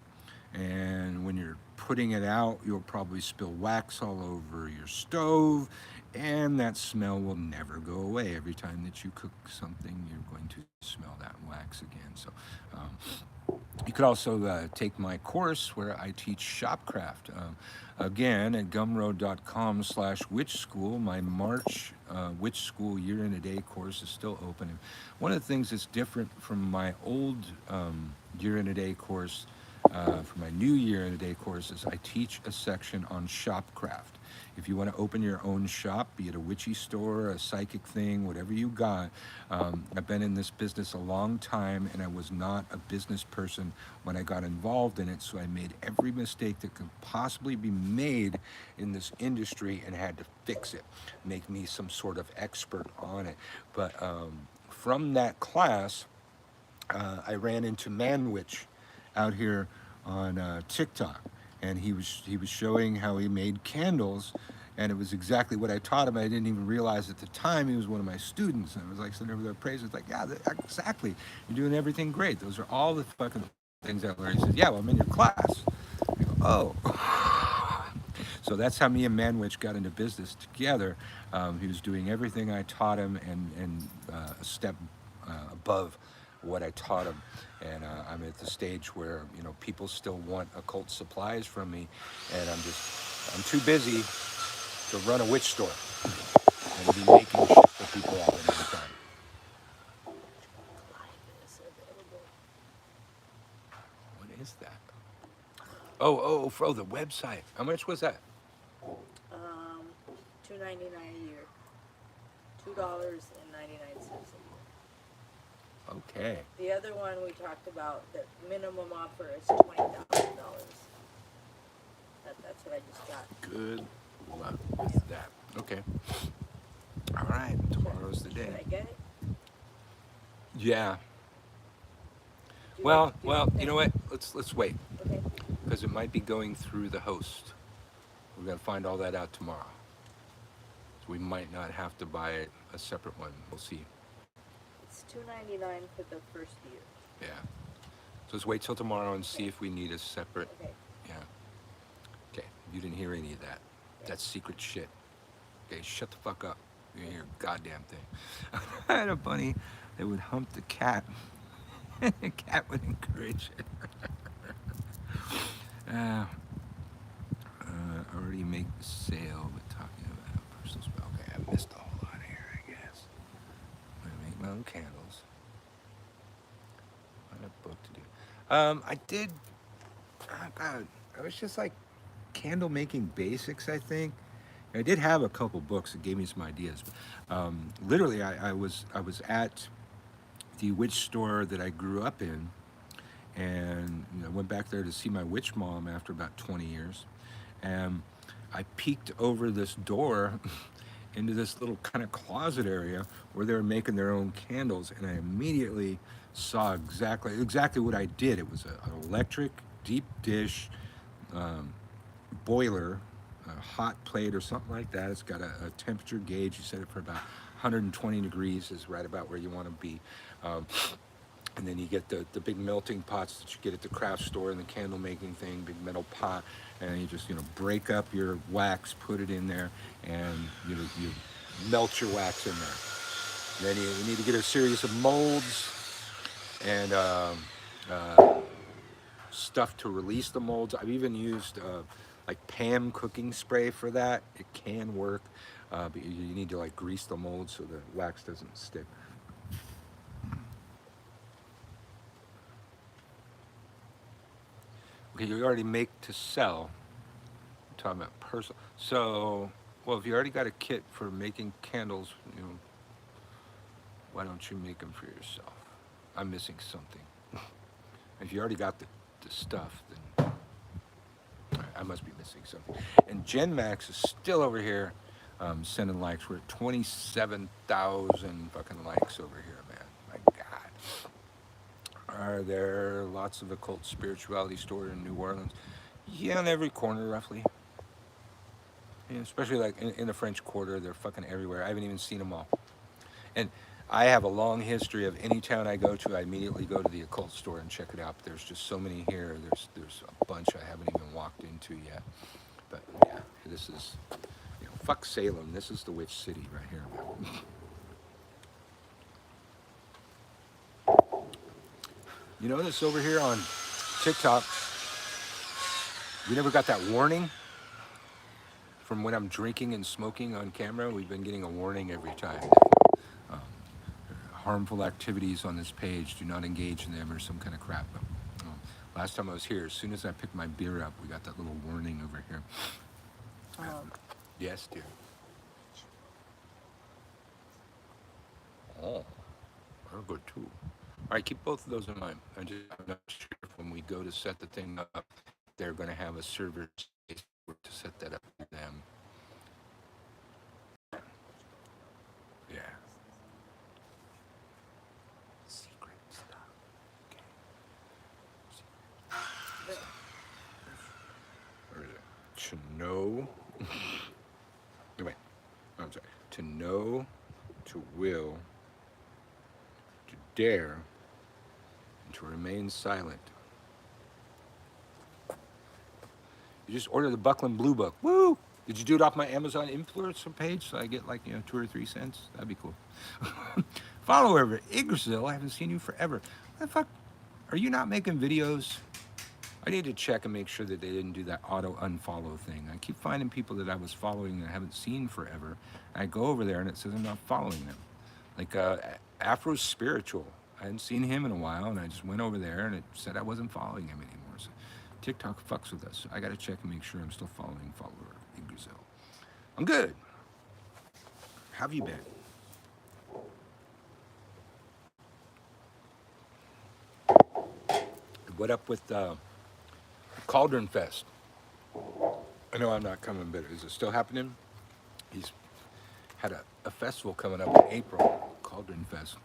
And when you're putting it out, you'll probably spill wax all over your stove, and that smell will never go away. Every time that you cook something, you're going to smell that wax again. So you could also take my course where I teach shopcraft. Again, at gumroad.com/witch school. My March Witch School Year in a Day course is still open. And one of the things that's different from my old Year in a Day course, for my new Year in a Day course, is I teach a section on shopcraft. If you want to open your own shop, be it a witchy store, a psychic thing, whatever you got. I've been in this business a long time, and I was not a business person when I got involved in it, so I made every mistake that could possibly be made in this industry and had to fix it, make me some sort of expert on it. But from that class, I ran into Manwich out here on TikTok. And he was showing how he made candles, and it was exactly what I taught him. I didn't even realize at the time he was one of my students. And I was like sitting over there praising, like, yeah, exactly. You're doing everything great. Those are all the fucking things I learned. He says, yeah, well, I'm in your class. I go, oh. So that's how me and Manwich got into business together. He was doing everything I taught him, and a step above what I taught them. And I'm at the stage where, you know, people still want occult supplies from me, and I'm too busy to run a witch store and be making shit for people all the time. What is that? Oh, the website. How much was that? $2.99 a year. $2.99 a year. Okay. The other one we talked about, the minimum offer is $20,000. That's what I just got. Good luck with that. Okay. All right. Tomorrow's the day. Should I get it? Yeah. Do Well, think- you know what? Let's wait, Okay. because it might be going through the host. We're gonna find all that out tomorrow. So we might not have to buy a separate one. We'll see. It's $2.99 for the first year. Yeah. So let's wait till tomorrow and see if we need a separate. Okay. Yeah. Okay. You didn't hear any of that. That's secret shit. Okay. Shut the fuck up. You didn't hear a goddamn thing. I had a bunny that would hump the cat. And the cat would encourage it. Already make the sale, but talking about personal spell. Okay, I missed a whole lot here, I guess. I'm gonna make my own candles. Find a book to do. I did. Oh God, I was just like candle making basics, I think. I did have a couple books that gave me some ideas. Literally, I was at the witch store that I grew up in, and I went back there to see my witch mom after about 20 years, and I peeked over this door into this little kind of closet area where they were making their own candles, and I immediately saw exactly what I did. It was an electric deep dish boiler, a hot plate or something like that. It's got a temperature gauge. You set it for about 120 degrees is right about where you want to be. And then you get the big melting pots that you get at the craft store and the candle making thing, big metal pot, and you just, you know, break up your wax, put it in there, and you melt your wax in there. Then you need to get a series of molds and stuff to release the molds. I've even used like Pam cooking spray for that. It can work, but you need to like grease the mold so the wax doesn't stick. Okay, you already make to sell. I'm talking about personal. So, well, if you already got a kit for making candles, you know, why don't you make them for yourself? I'm missing something. If you already got the stuff, then I must be missing something. And GenMax is still over here sending likes. We're at 27,000 fucking likes over here, man. My God. Are there lots of occult spirituality stores in New Orleans? Yeah, in every corner, roughly. Yeah, especially like in the French Quarter, they're fucking everywhere. I haven't even seen them all. And I have a long history of any town I go to, I immediately go to the occult store and check it out. But there's just so many here. There's a bunch I haven't even walked into yet. But yeah, this is, you know, fuck Salem. This is the witch city right here, man. You notice over here on TikTok, we never got that warning from when I'm drinking and smoking on camera. We've been getting a warning every time. Harmful activities on this page, do not engage in them, or some kind of crap. But, last time I was here, as soon as I picked my beer up, we got that little warning over here. Yes, dear. Oh, they're good too. All right, keep both of those in mind. I'm not sure if when we go to set the thing up, they're going to have a server space to set that up for them. Yeah. Secret stuff. Okay. Where is it? To know. Wait. I'm sorry. To know, to will, to dare, and to remain silent. You just order the Buckland Blue Book. Woo! Did you do it off my Amazon influencer page so I get like, 2 or 3 cents? That'd be cool. Follow over Yggdrasil. I haven't seen you forever. What the fuck? Are you not making videos? I need to check and make sure that they didn't do that auto unfollow thing. I keep finding people that I was following that I haven't seen forever. I go over there and it says I'm not following them. Like Afro's Spiritual. I hadn't seen him in a while and I just went over there and it said I wasn't following him anymore. So TikTok fucks with us. So I got to check and make sure I'm still following follower Yggdrasil. I'm good. How have you been? What up with Cauldron Fest? I know I'm not coming, but is it still happening? He's had a festival coming up in April, Cauldron Fest.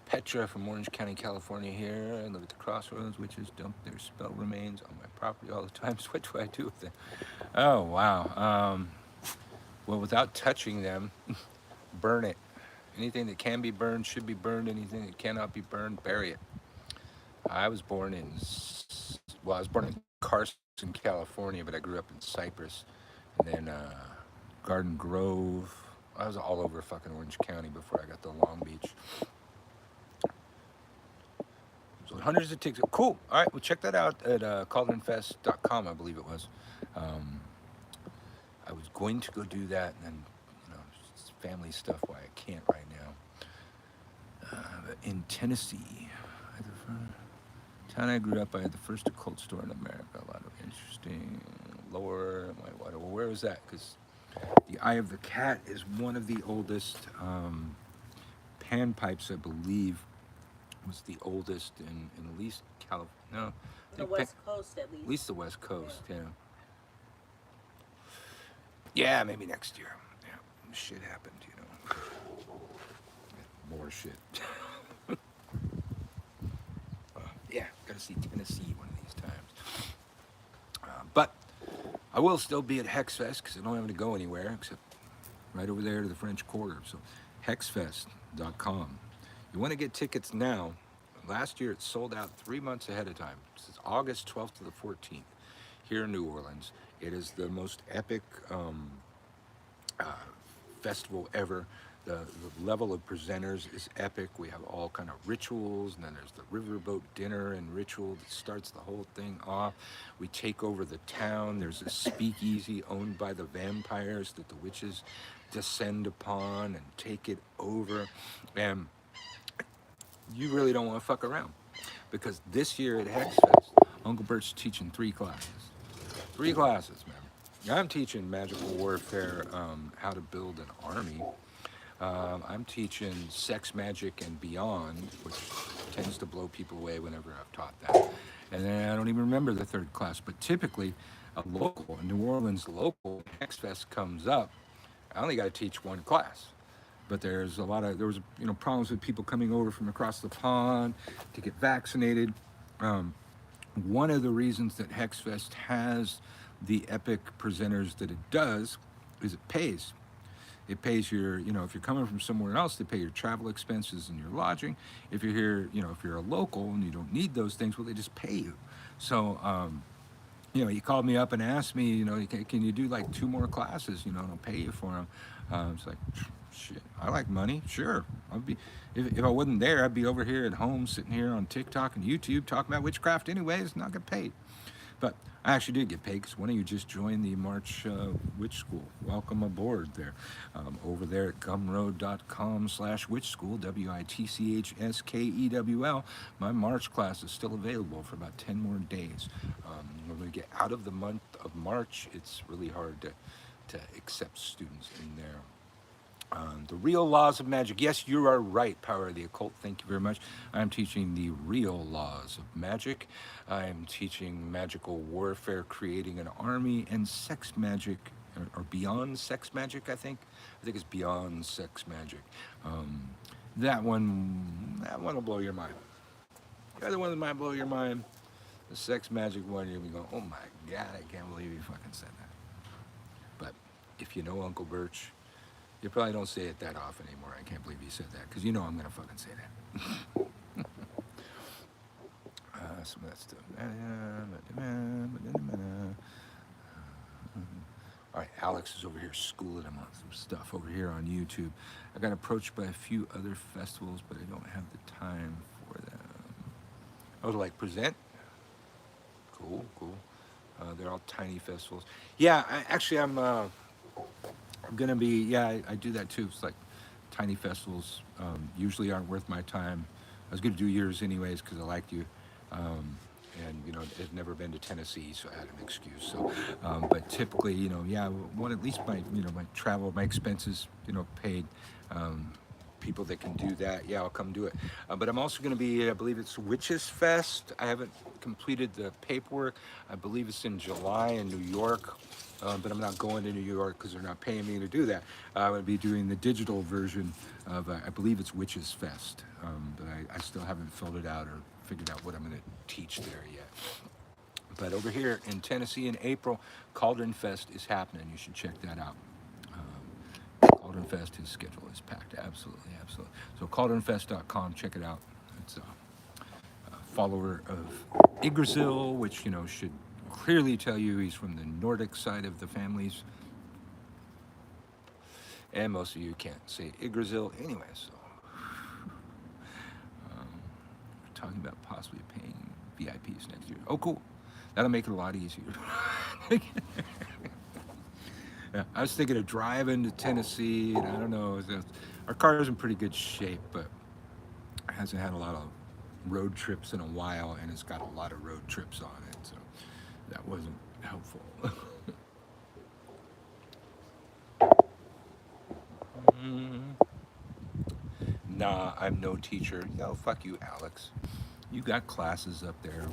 Petra from Orange County, California here. I live at the crossroads. Witches dump their spell remains on my property all the time. So what do I do with it? Oh, wow. Well, without touching them, burn it. Anything that can be burned should be burned. Anything that cannot be burned, bury it. I was born in Carson, California, but I grew up in Cypress, and then Garden Grove. I was all over fucking Orange County before I got to Long Beach. So hundreds of tickets. Cool. All right, well check that out at cauldronfest.com, I believe it was. I was going to go do that, and then it's family stuff why I can't right now. In Tennessee, town I grew up, I had the first occult store in America. A lot of interesting lore. Well, where was that? Because the Eye of the Cat is one of the oldest panpipes, I believe, was the oldest in at least California. No, the West Coast at least. At least the West Coast, yeah. Yeah, maybe next year. Yeah, shit happened, More shit. Yeah, gotta see Tennessee one of these times. But I will still be at Hex Fest because I don't have to go anywhere except right over there to the French Quarter. So hexfest.com. You want to get tickets now. Last year it sold out 3 months ahead of time. It's August 12th to the 14th here in New Orleans. It is the most epic festival ever. The level of presenters is epic. We have all kind of rituals, and then there's the riverboat dinner and ritual that starts the whole thing off. We take over the town. There's a speakeasy owned by the vampires that the witches descend upon and take it over. And you really don't want to fuck around, because this year at Hex Fest, Unclebirch's teaching 3 classes. 3 classes, man. I'm teaching magical warfare, how to build an army. I'm teaching sex magic and beyond, which tends to blow people away whenever I've taught that. And then I don't even remember the 3rd class, but typically a New Orleans local, Hex Fest comes up, I only got to teach 1 class. But there was problems with people coming over from across the pond to get vaccinated. One of the reasons that Hex Fest has the epic presenters that it does is it pays. It pays your, if you're coming from somewhere else, they pay your travel expenses and your lodging. If you're here, if you're a local and you don't need those things, well, they just pay you. So, he called me up and asked me, can you do like 2 more classes, and I'll pay you for them. It's like, shit, I like money, sure. If I wasn't there, I'd be over here at home, sitting here on TikTok and YouTube talking about witchcraft anyways, not get paid. But I actually did get paid because one of you just joined the March Witch School. Welcome aboard there. Over there at gumroad.com/witch school, WITCHSKEWL. My March class is still available for about 10 more days. When we get out of the month of March, it's really hard to accept students in there. The real laws of magic. Yes, you are right, Power of the Occult. Thank you very much. I'm teaching the real laws of magic. I'm teaching magical warfare, creating an army, and sex magic, or beyond sex magic, I think. I think it's beyond sex magic. That one will blow your mind. The other one that might blow your mind, the sex magic one, you'll be going, oh my God, I can't believe you fucking said that. But if you know Unclebirch, you probably don't say it that often anymore. I can't believe you said that, because I'm going to fucking say that. Some of that stuff. All right, Alex is over here schooling him on some stuff over here on YouTube. I got approached by a few other festivals, but I don't have the time for them. Oh, to like present? Cool, cool. They're all tiny festivals. Yeah, I'm gonna be. Yeah, I do that too. It's like tiny festivals usually aren't worth my time. I was gonna do yours anyways because I liked you. Um, and I've never been to Tennessee, so I had an excuse. So, but typically, yeah, I want at least my travel, my expenses, paid. People that can do that, yeah, I'll come do it. But I'm also going to be, I believe it's Witches Fest. I haven't completed the paperwork. I believe it's in July in New York, but I'm not going to New York because they're not paying me to do that. I'm going to be doing the digital version of, I believe it's Witches Fest, but I still haven't filled it out or figured out what I'm going to teach there yet. But over here in Tennessee in April, Cauldron Fest is happening. You should check that out. Cauldron Fest, his schedule is packed. Absolutely, absolutely. So cauldronfest.com, check it out. It's a follower of Yggdrasil, which, should clearly tell you he's from the Nordic side of the families. And most of you can't say Yggdrasil anyway, so. We're talking about possibly paying VIPs next year. Oh, cool. That'll make it a lot easier. Yeah, I was thinking of driving to Tennessee, and I don't know. Our car is in pretty good shape, but it hasn't had a lot of road trips in a while, and it's got a lot of road trips on it, so that wasn't helpful. Nah, I'm no teacher. No, fuck you, Alex. You got classes up there.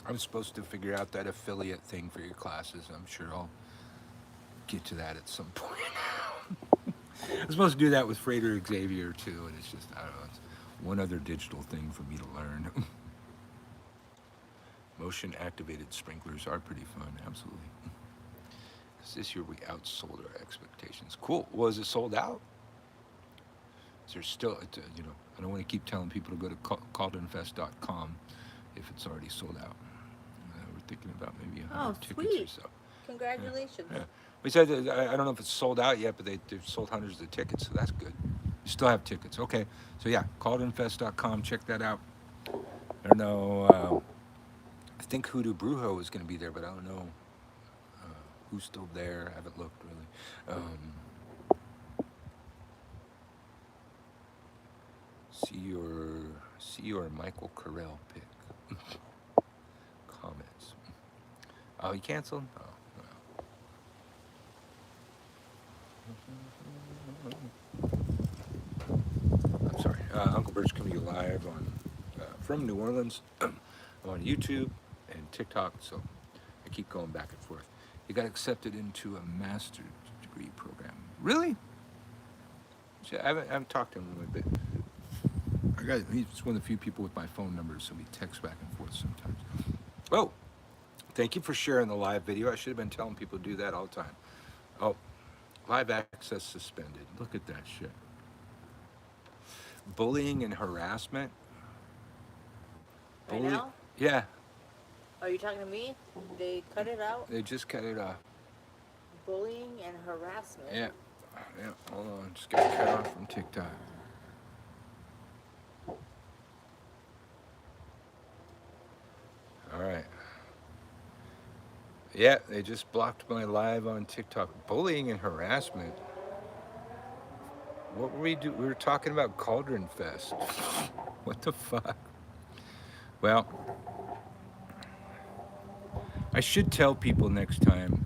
I was supposed to figure out that affiliate thing for your classes. I'm sure I'll get to that at some point. I was supposed to do that with Freighter Xavier too, and it's just, I don't know, it's one other digital thing for me to learn. Motion activated sprinklers are pretty fun, absolutely. This year we outsold our expectations. Cool. Was it sold out? Is there still, I don't want to keep telling people to go to cauldronfest.com if it's already sold out. We're thinking about maybe 100 tickets or so. Congratulations. Yeah. We said that, I don't know if it's sold out yet, but they've sold hundreds of tickets, so that's good. You still have tickets. Okay. So yeah, cauldronfest.com. Check that out. I don't know. I think Hoodoo Brujo is going to be there, but I don't know who's still there. I haven't looked really. See your Michael Carell pick. Comments. Oh, he canceled? Oh. I'm sorry. Unclebirch coming to you live on from New Orleans on YouTube and TikTok, so I keep going back and forth. He got accepted into a master's degree program. Really? I haven't talked to him a bit. He's one of the few people with my phone number, so we text back and forth sometimes. Oh, thank you for sharing the live video. I should have been telling people to do that all the time. Oh, live access suspended. Look at that shit. Bullying and harassment. Right now? Yeah. Are you talking to me? They cut it out? They just cut it off. Bullying and harassment? Yeah. Yeah, hold on. Just got cut off from TikTok. All right. Yeah, they just blocked my live on TikTok. Bullying and harassment. What were we doing? We were talking about Cauldron Fest. What the fuck? Well, I should tell people next time.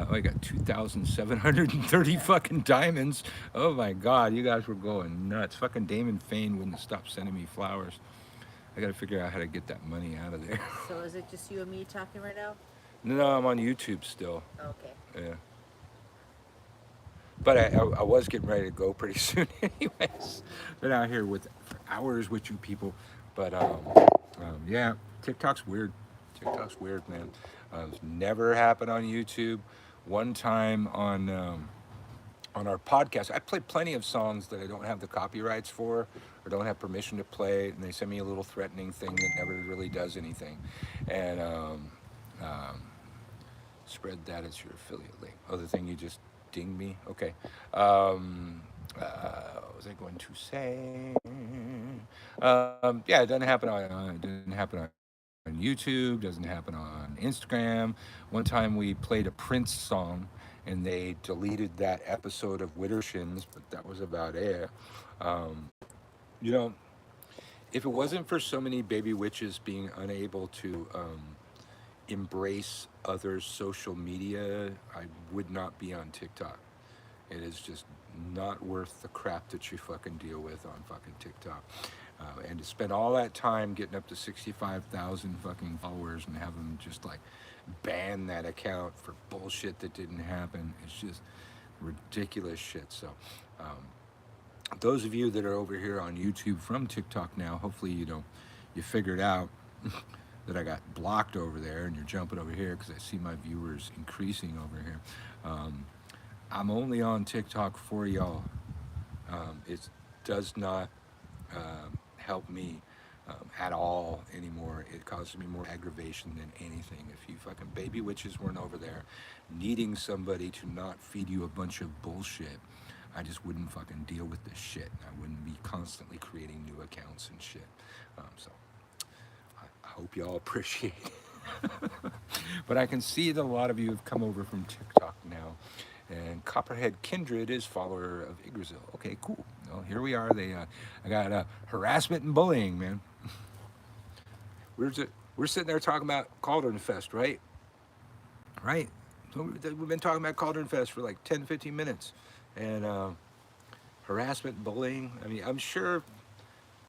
I got 2,730 fucking diamonds. Oh my God, you guys were going nuts. Fucking Damon Fain wouldn't stop sending me flowers. I gotta figure out how to get that money out of there. So is it just you and me talking right now? No, I'm on YouTube still. Okay. Yeah. But I was getting ready to go pretty soon anyways. Been out here for hours with you people. But yeah, TikTok's weird. TikTok's weird, man. It's never happened on YouTube. One time on our podcast, I play plenty of songs that I don't have the copyrights for or don't have permission to play, and they send me a little threatening thing that never really does anything. And Spread that as your affiliate link. Other thing you just dinged me. Okay. What was I going to say? Yeah, it doesn't happen on YouTube. Doesn't happen on Instagram. One time we played a Prince song, and they deleted that episode of Widdershins, but that was about it. Um, you know, if it wasn't for so many baby witches being unable to embrace other social media, I would not be on TikTok. It is just not worth the crap that you fucking deal with on fucking TikTok. And to spend all that time getting up to 65,000 fucking followers and have them just like ban that account for bullshit that didn't happen, it's just ridiculous shit. So, those of you that are over here on YouTube from TikTok now, hopefully you figured out that I got blocked over there and you're jumping over here because I see my viewers increasing over here. I'm only on TikTok for y'all. It does not help me at all anymore. It causes me more aggravation than anything. If you fucking baby witches weren't over there needing somebody to not feed you a bunch of bullshit, I just wouldn't fucking deal with this shit. I wouldn't be constantly creating new accounts and shit. So I hope y'all appreciate it. But I can see that a lot of you have come over from TikTok now. And Copperhead Kindred is follower of Yggdrasil. Okay, cool. Well, here we are. I got harassment and bullying, man. We're sitting there talking about Cauldron Fest, right? Right. So we've been talking about Cauldron Fest for like 10, 15 minutes. And harassment, bullying. I mean, I'm sure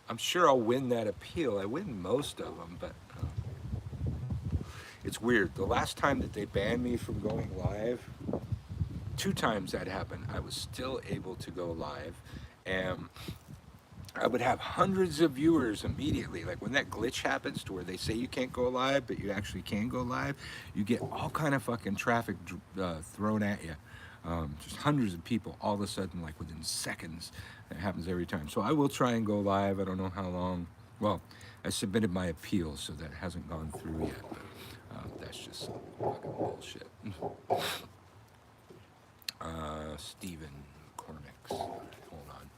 I'll win that appeal. I win most of them, but it's weird. The last time that they banned me from going live, 2 times that happened, I was still able to go live, and I would have hundreds of viewers immediately. Like when that glitch happens to where they say you can't go live, but you actually can go live, you get all kind of fucking traffic thrown at you. Just hundreds of people all of a sudden, like within seconds. It happens every time. So I will try and go live. I don't know how long. Well, I submitted my appeal, so that hasn't gone through yet. But that's just fucking bullshit. Stephen Cormix. Hold on.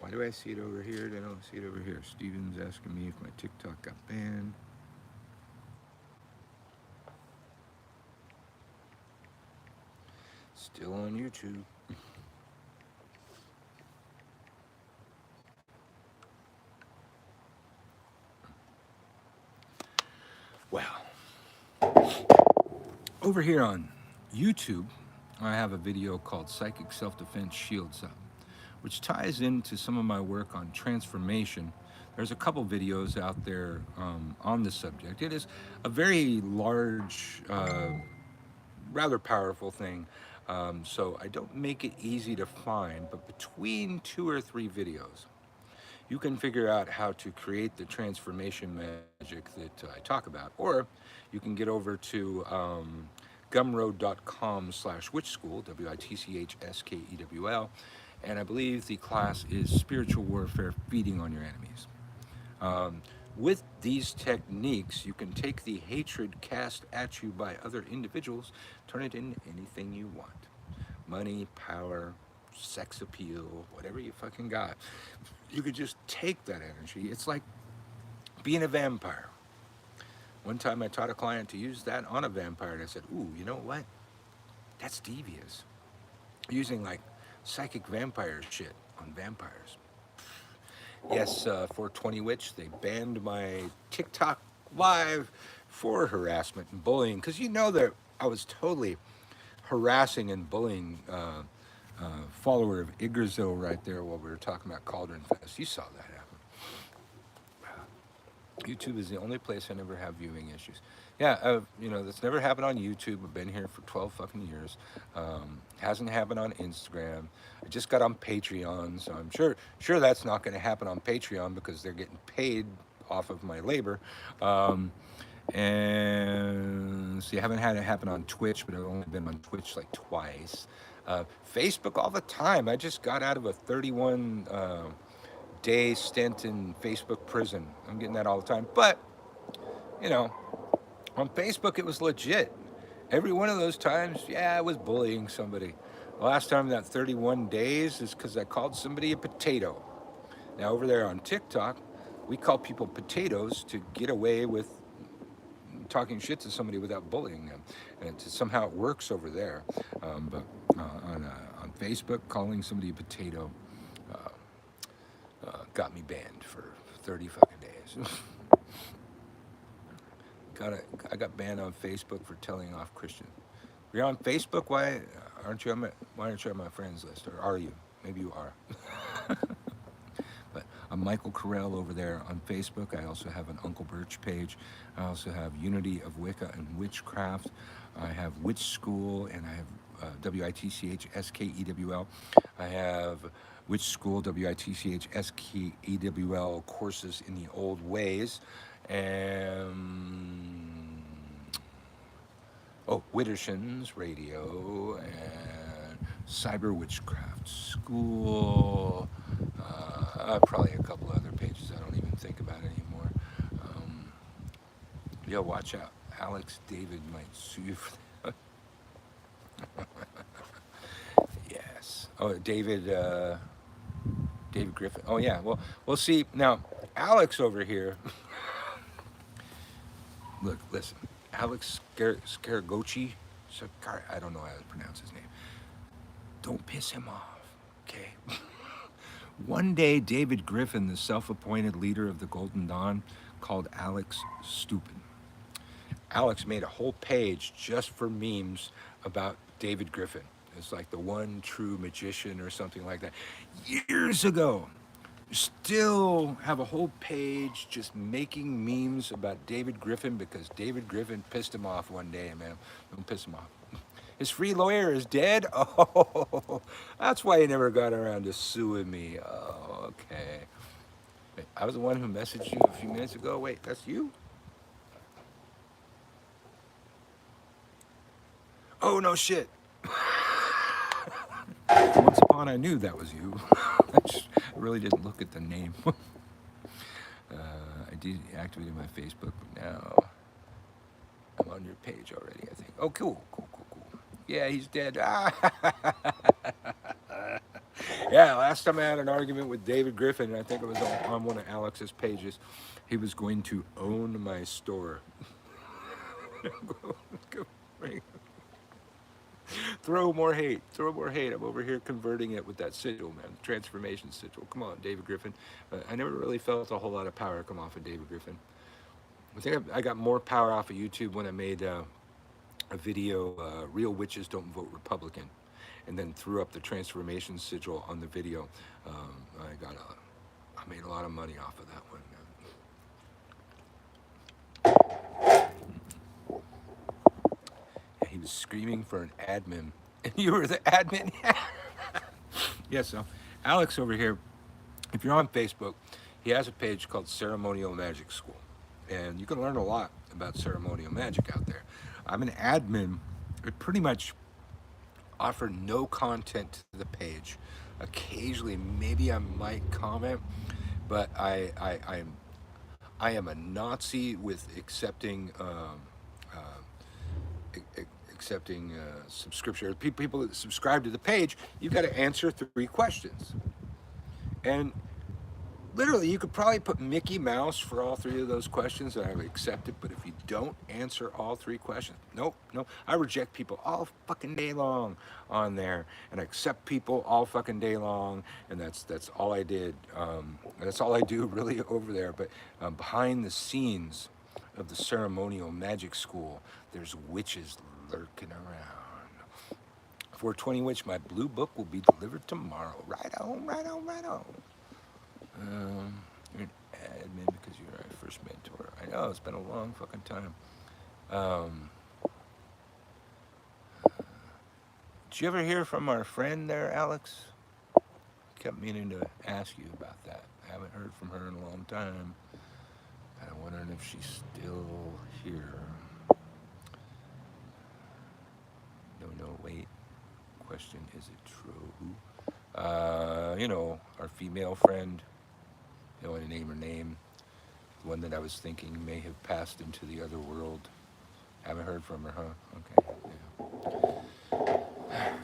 Why do I see it over here? I don't see it over here. Steven's asking me if my TikTok got banned. Still on YouTube. Well, over here on YouTube, I have a video called Psychic Self-Defense Shields Up, which ties into some of my work on transformation. There's a couple videos out there on the subject. It is a very large, rather powerful thing. So I don't make it easy to find, but between 2 or 3 videos, you can figure out how to create the transformation magic that I talk about. Or you can get over to gumroad.com/witchschool, WITCHSKEWL, and I believe the class is Spiritual Warfare, Feeding on Your Enemies. With these techniques, you can take the hatred cast at you by other individuals, turn it into anything you want. Money, power, sex appeal, whatever you fucking got. You could just take that energy. It's like being a vampire. One time I taught a client to use that on a vampire, and I said, ooh, you know what? That's devious. Using like psychic vampire shit on vampires. Yes, 420 Witch, they banned my TikTok live for harassment and bullying, because you know that I was totally harassing and bullying follower of Yggdrasil right there while we were talking about Cauldron Fest. You saw that happen. YouTube is the only place I never have viewing issues. Yeah, that's never happened on YouTube. I've been here for 12 fucking years. Hasn't happened on Instagram. I just got on Patreon, so I'm sure that's not going to happen on Patreon because they're getting paid off of my labor. And see, I haven't had it happen on Twitch, but I've only been on Twitch like twice. Facebook all the time. I just got out of a 31 day stint in Facebook prison. I'm getting that all the time. But, On Facebook, it was legit. Every one of those times, yeah, I was bullying somebody. The last time that 31 days is because I called somebody a potato. Now, over there on TikTok, we call people potatoes to get away with talking shit to somebody without bullying them. And somehow it works over there. But on Facebook, calling somebody a potato got me banned for 30 fucking days. I got banned on Facebook for telling off Christians. You're on Facebook? Why aren't you on my friends list? Or are you? Maybe you are. But I'm Michael Carell over there on Facebook. I also have an Unclebirch page. I also have Unity of Wicca and Witchcraft. I have Witch School, and I have WITCHSKEWL. I have Witch School, WITCHSKEWL courses in the old ways. And Widdershins Radio and Cyber Witchcraft School. Probably a couple other pages I don't even think about anymore. Yeah, watch out. Alex David might sue you for that. Yes. Oh, David Griffin. Oh, yeah. Well, we'll see. Now, Alex over here. Look, listen. Alex Scaragochi. I don't know how to pronounce his name. Don't piss him off, okay? One day, David Griffin, the self-appointed leader of the Golden Dawn, called Alex stupid. Alex made a whole page just for memes about David Griffin. It's like the one true magician or something like that. Years ago, still have a whole page just making memes about David Griffin because David Griffin pissed him off one day, man. Don't piss him off. His free lawyer is dead? Oh, that's why he never got around to suing me. Oh, okay. Wait, I was the one who messaged you a few minutes ago. Wait, that's you? Oh, no shit. Once upon I knew that was you. I really didn't look at the name. I deactivated my Facebook, but now I'm on your page already, I think. Oh, cool. Yeah, he's dead. Yeah, last time I had an argument with David Griffin, and I think it was on one of Alex's pages. He was going to own my store. Throw more hate. I'm over here converting it with that sigil, man. Transformation sigil. Come on, David Griffin. I never really felt a whole lot of power come off of David Griffin. I think I got more power off of YouTube when I made a video, Real Witches Don't Vote Republican, and then threw up the transformation sigil on the video. I made a lot of money off of that one. Yeah, he was screaming for an admin, and you were the admin. Yeah, so Alex over here, if you're on Facebook, he has a page called Ceremonial Magic School, and you can learn a lot about ceremonial magic out there. I'm an admin. I pretty much offer no content to the page. Occasionally, maybe I might comment, but I am a Nazi with accepting subscription. People that subscribe to the page, you've got to answer 3 questions, and literally, you could probably put Mickey Mouse for all 3 of those questions, and I would accept it. But if you don't answer all 3 questions, nope. I reject people all fucking day long on there, and I accept people all fucking day long, and that's all I did. That's all I do really over there. But behind the scenes of the Ceremonial Magic School, there's witches lurking around. 420 Witch, my blue book will be delivered tomorrow. Right on. You're an admin because you're our first mentor. I know, it's been a long fucking time. Did you ever hear from our friend there, Alex? Kept meaning to ask you about that. I haven't heard from her in a long time. I'm wondering if she's still here. No, wait. Question, is it true? Our female friend, I don't want to name her name, the one that I was thinking may have passed into the other world. Haven't heard from her, huh? Okay. Yeah.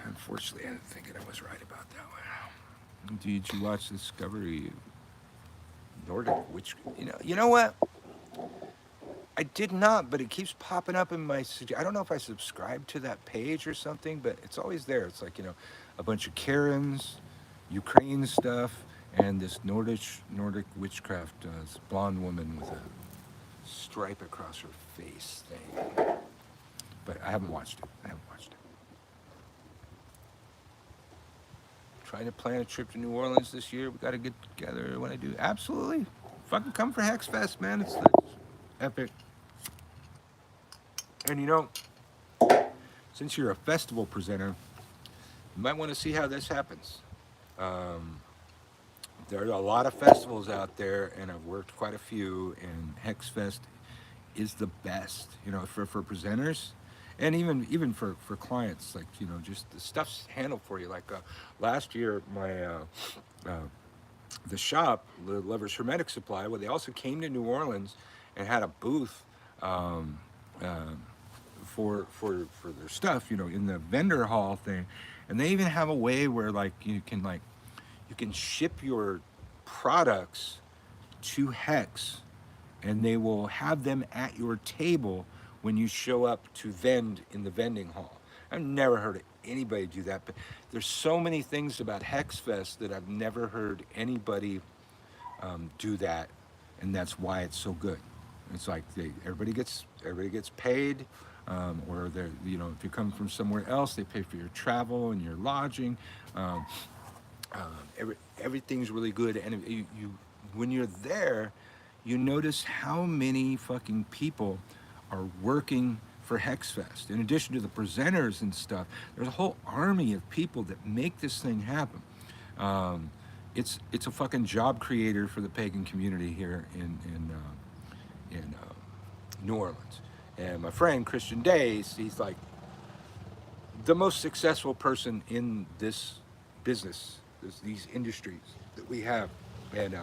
Unfortunately, I didn't think I was right about that one. Did you watch Discovery Nordic Witch? You know what? I did not, but it keeps popping up in my. I don't know if I subscribe to that page or something, but it's always there. It's like a bunch of Karens, Ukraine stuff, and this Nordic witchcraft this blonde woman with a stripe across her face thing. But I haven't watched it. Trying to plan a trip to New Orleans this year. We got to get together when I do. Absolutely, fucking come for Hex Fest, man. It's epic. And since you're a festival presenter, you might want to see how this happens. There are a lot of festivals out there, and I've worked quite a few, and Hex Fest is the best, for presenters, and even for clients, like, just the stuff's handled for you. Like last year, my the shop, the Lovers Hermetic Supply, well, they also came to New Orleans and had a booth um, uh, for their stuff, in the vendor hall thing, and they even have a way where you can ship your products to Hex, and they will have them at your table when you show up to vend in the vending hall. I've never heard of anybody do that, but there's so many things about Hex Fest that I've never heard anybody do that, and that's why it's so good. It's like everybody gets paid, or if you come from somewhere else, they pay for your travel and your lodging. Um, Everything's really good, and when you're there, you notice how many fucking people are working for Hexfest. In addition to the presenters and stuff, there's a whole army of people that make this thing happen. Um, it's a fucking job creator for the pagan community here in New Orleans. And my friend Christian Days, he's like the most successful person in this business, these industries that we have. And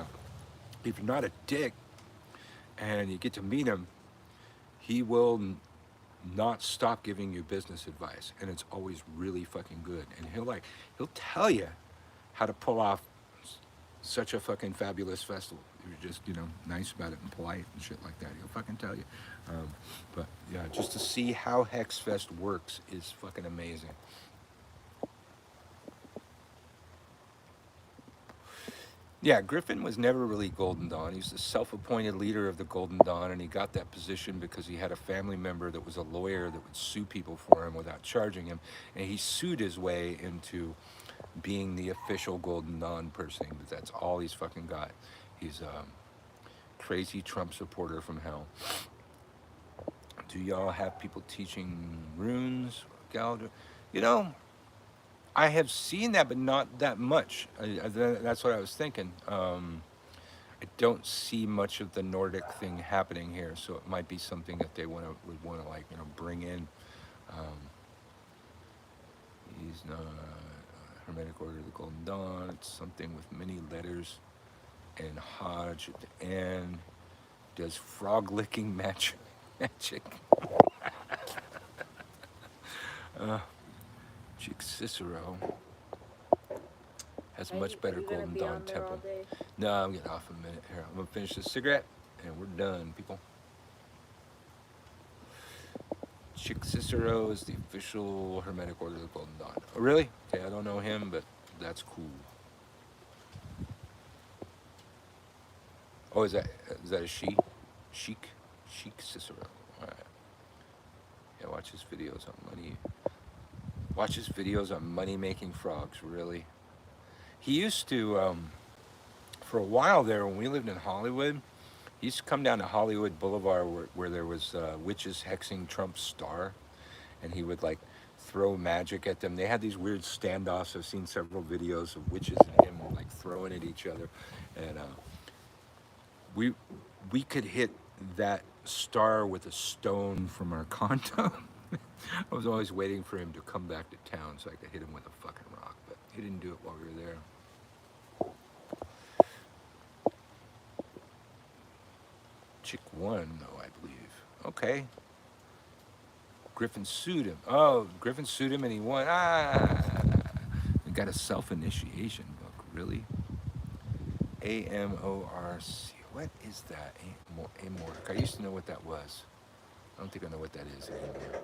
if you're not a dick and you get to meet him, he will not stop giving you business advice, and it's always really fucking good. And he'll tell you how to pull off such a fucking fabulous festival. You're just nice about it and polite and shit like that. He'll fucking tell you. But yeah, just to see how Hex Fest works is fucking amazing. Yeah, Griffin was never really Golden Dawn. He's the self-appointed leader of the Golden Dawn, and he got that position because he had a family member that was a lawyer that would sue people for him without charging him, and he sued his way into being the official Golden Dawn person. But that's all he's fucking got. He's a crazy Trump supporter from hell. Do y'all have people teaching runes, Galdra? I have seen that, but not that much. That's what I was thinking. I don't see much of the Nordic thing happening here, so it might be something that they would want to bring in. He's not Hermetic Order of the Golden Dawn. It's something with many letters and Hodge at the end. Does frog licking magic. Chick Cicero has much better Golden Dawn temple. No, I'm getting off in a minute here. I'm gonna finish this cigarette and we're done, people. Chick Cicero is the official Hermetic Order of the Golden Dawn. Oh, really? Okay, I don't know him, but that's cool. Oh, is that a she? Chic Cicero. All right. Yeah, watch his videos on money. Watch his videos on money-making frogs, really. He used to, for a while there, when we lived in Hollywood, he used to come down to Hollywood Boulevard where there was witches hexing Trump's star, and he would, throw magic at them. They had these weird standoffs. I've seen several videos of witches and him, throwing at each other. And we could hit that star with a stone from our condo. I was always waiting for him to come back to town so I could hit him with a fucking rock, but he didn't do it while we were there. Chick 1, though, I believe. Okay. Griffin sued him. Oh, Griffin sued him and he won. We got a self-initiation book. Really? AMORC. What is that? Amorc. I used to know what that was. I don't think I know what that is anymore.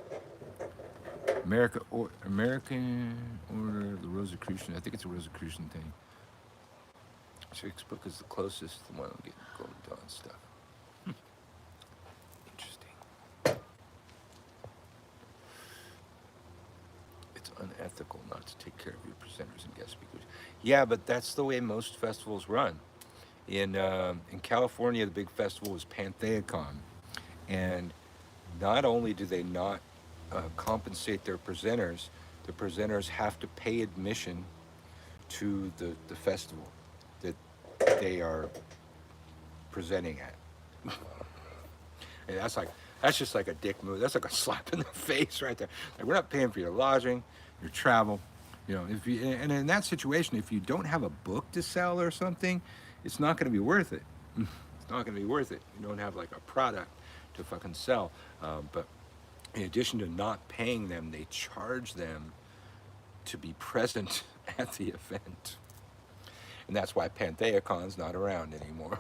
American Order of the Rosicrucian. I think it's a Rosicrucian thing. Chick's book is the closest to the one I'm getting Golden Dawn stuff. Interesting. It's unethical not to take care of your presenters and guest speakers. Yeah, but that's the way most festivals run. In California, the big festival is Pantheacon, and not only do they not compensate their presenters, the presenters have to pay admission to the festival that they are presenting at. And that's just like a dick move. That's like a slap in the face right there. Like, we're not paying for your lodging, your travel. You know, and in that situation, if you don't have a book to sell or something, it's not going to be worth it. It's not going to be worth it. You don't have like a product to fucking sell. But in addition to not paying them, they charge them to be present at the event. And that's why Pantheacon's not around anymore.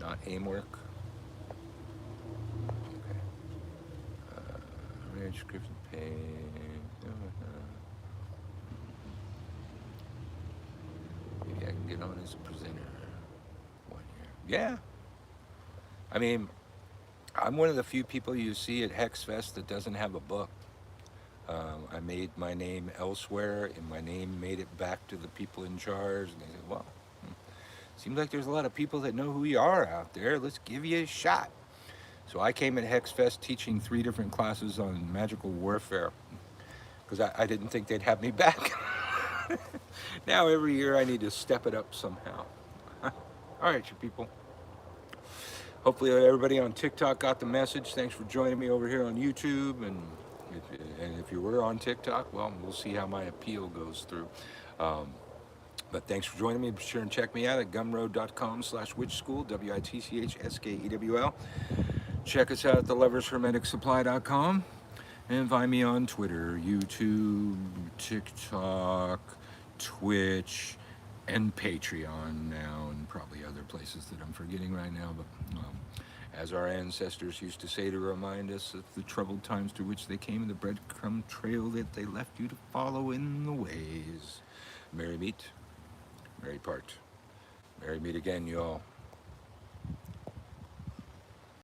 Not AIMWork. Okay. Rich Griffin Page. Maybe I can get on as a presenter one year. Yeah. I mean, I'm one of the few people you see at Hex Fest that doesn't have a book. I made my name elsewhere, and my name made it back to the people in charge. And they said, well, seems like there's a lot of people that know who you are out there. Let's give you a shot. So I came at Hex Fest teaching 3 different classes on magical warfare because I didn't think they'd have me back. Now every year I need to step it up somehow. All right, you people. Hopefully everybody on TikTok got the message. Thanks for joining me over here on YouTube. And if you were on TikTok, well, we'll see how my appeal goes through. But thanks for joining me. Be sure and check me out at gumroad.com/witchschool, WITCHSKEWL. Check us out at thelovershermeticsupply.com. And find me on Twitter, YouTube, TikTok, Twitch, and Patreon now, and probably other places that I'm forgetting right now. But as our ancestors used to say to remind us of the troubled times through which they came and the breadcrumb trail that they left you to follow in the ways. Merry meet, merry part. Merry meet again, y'all.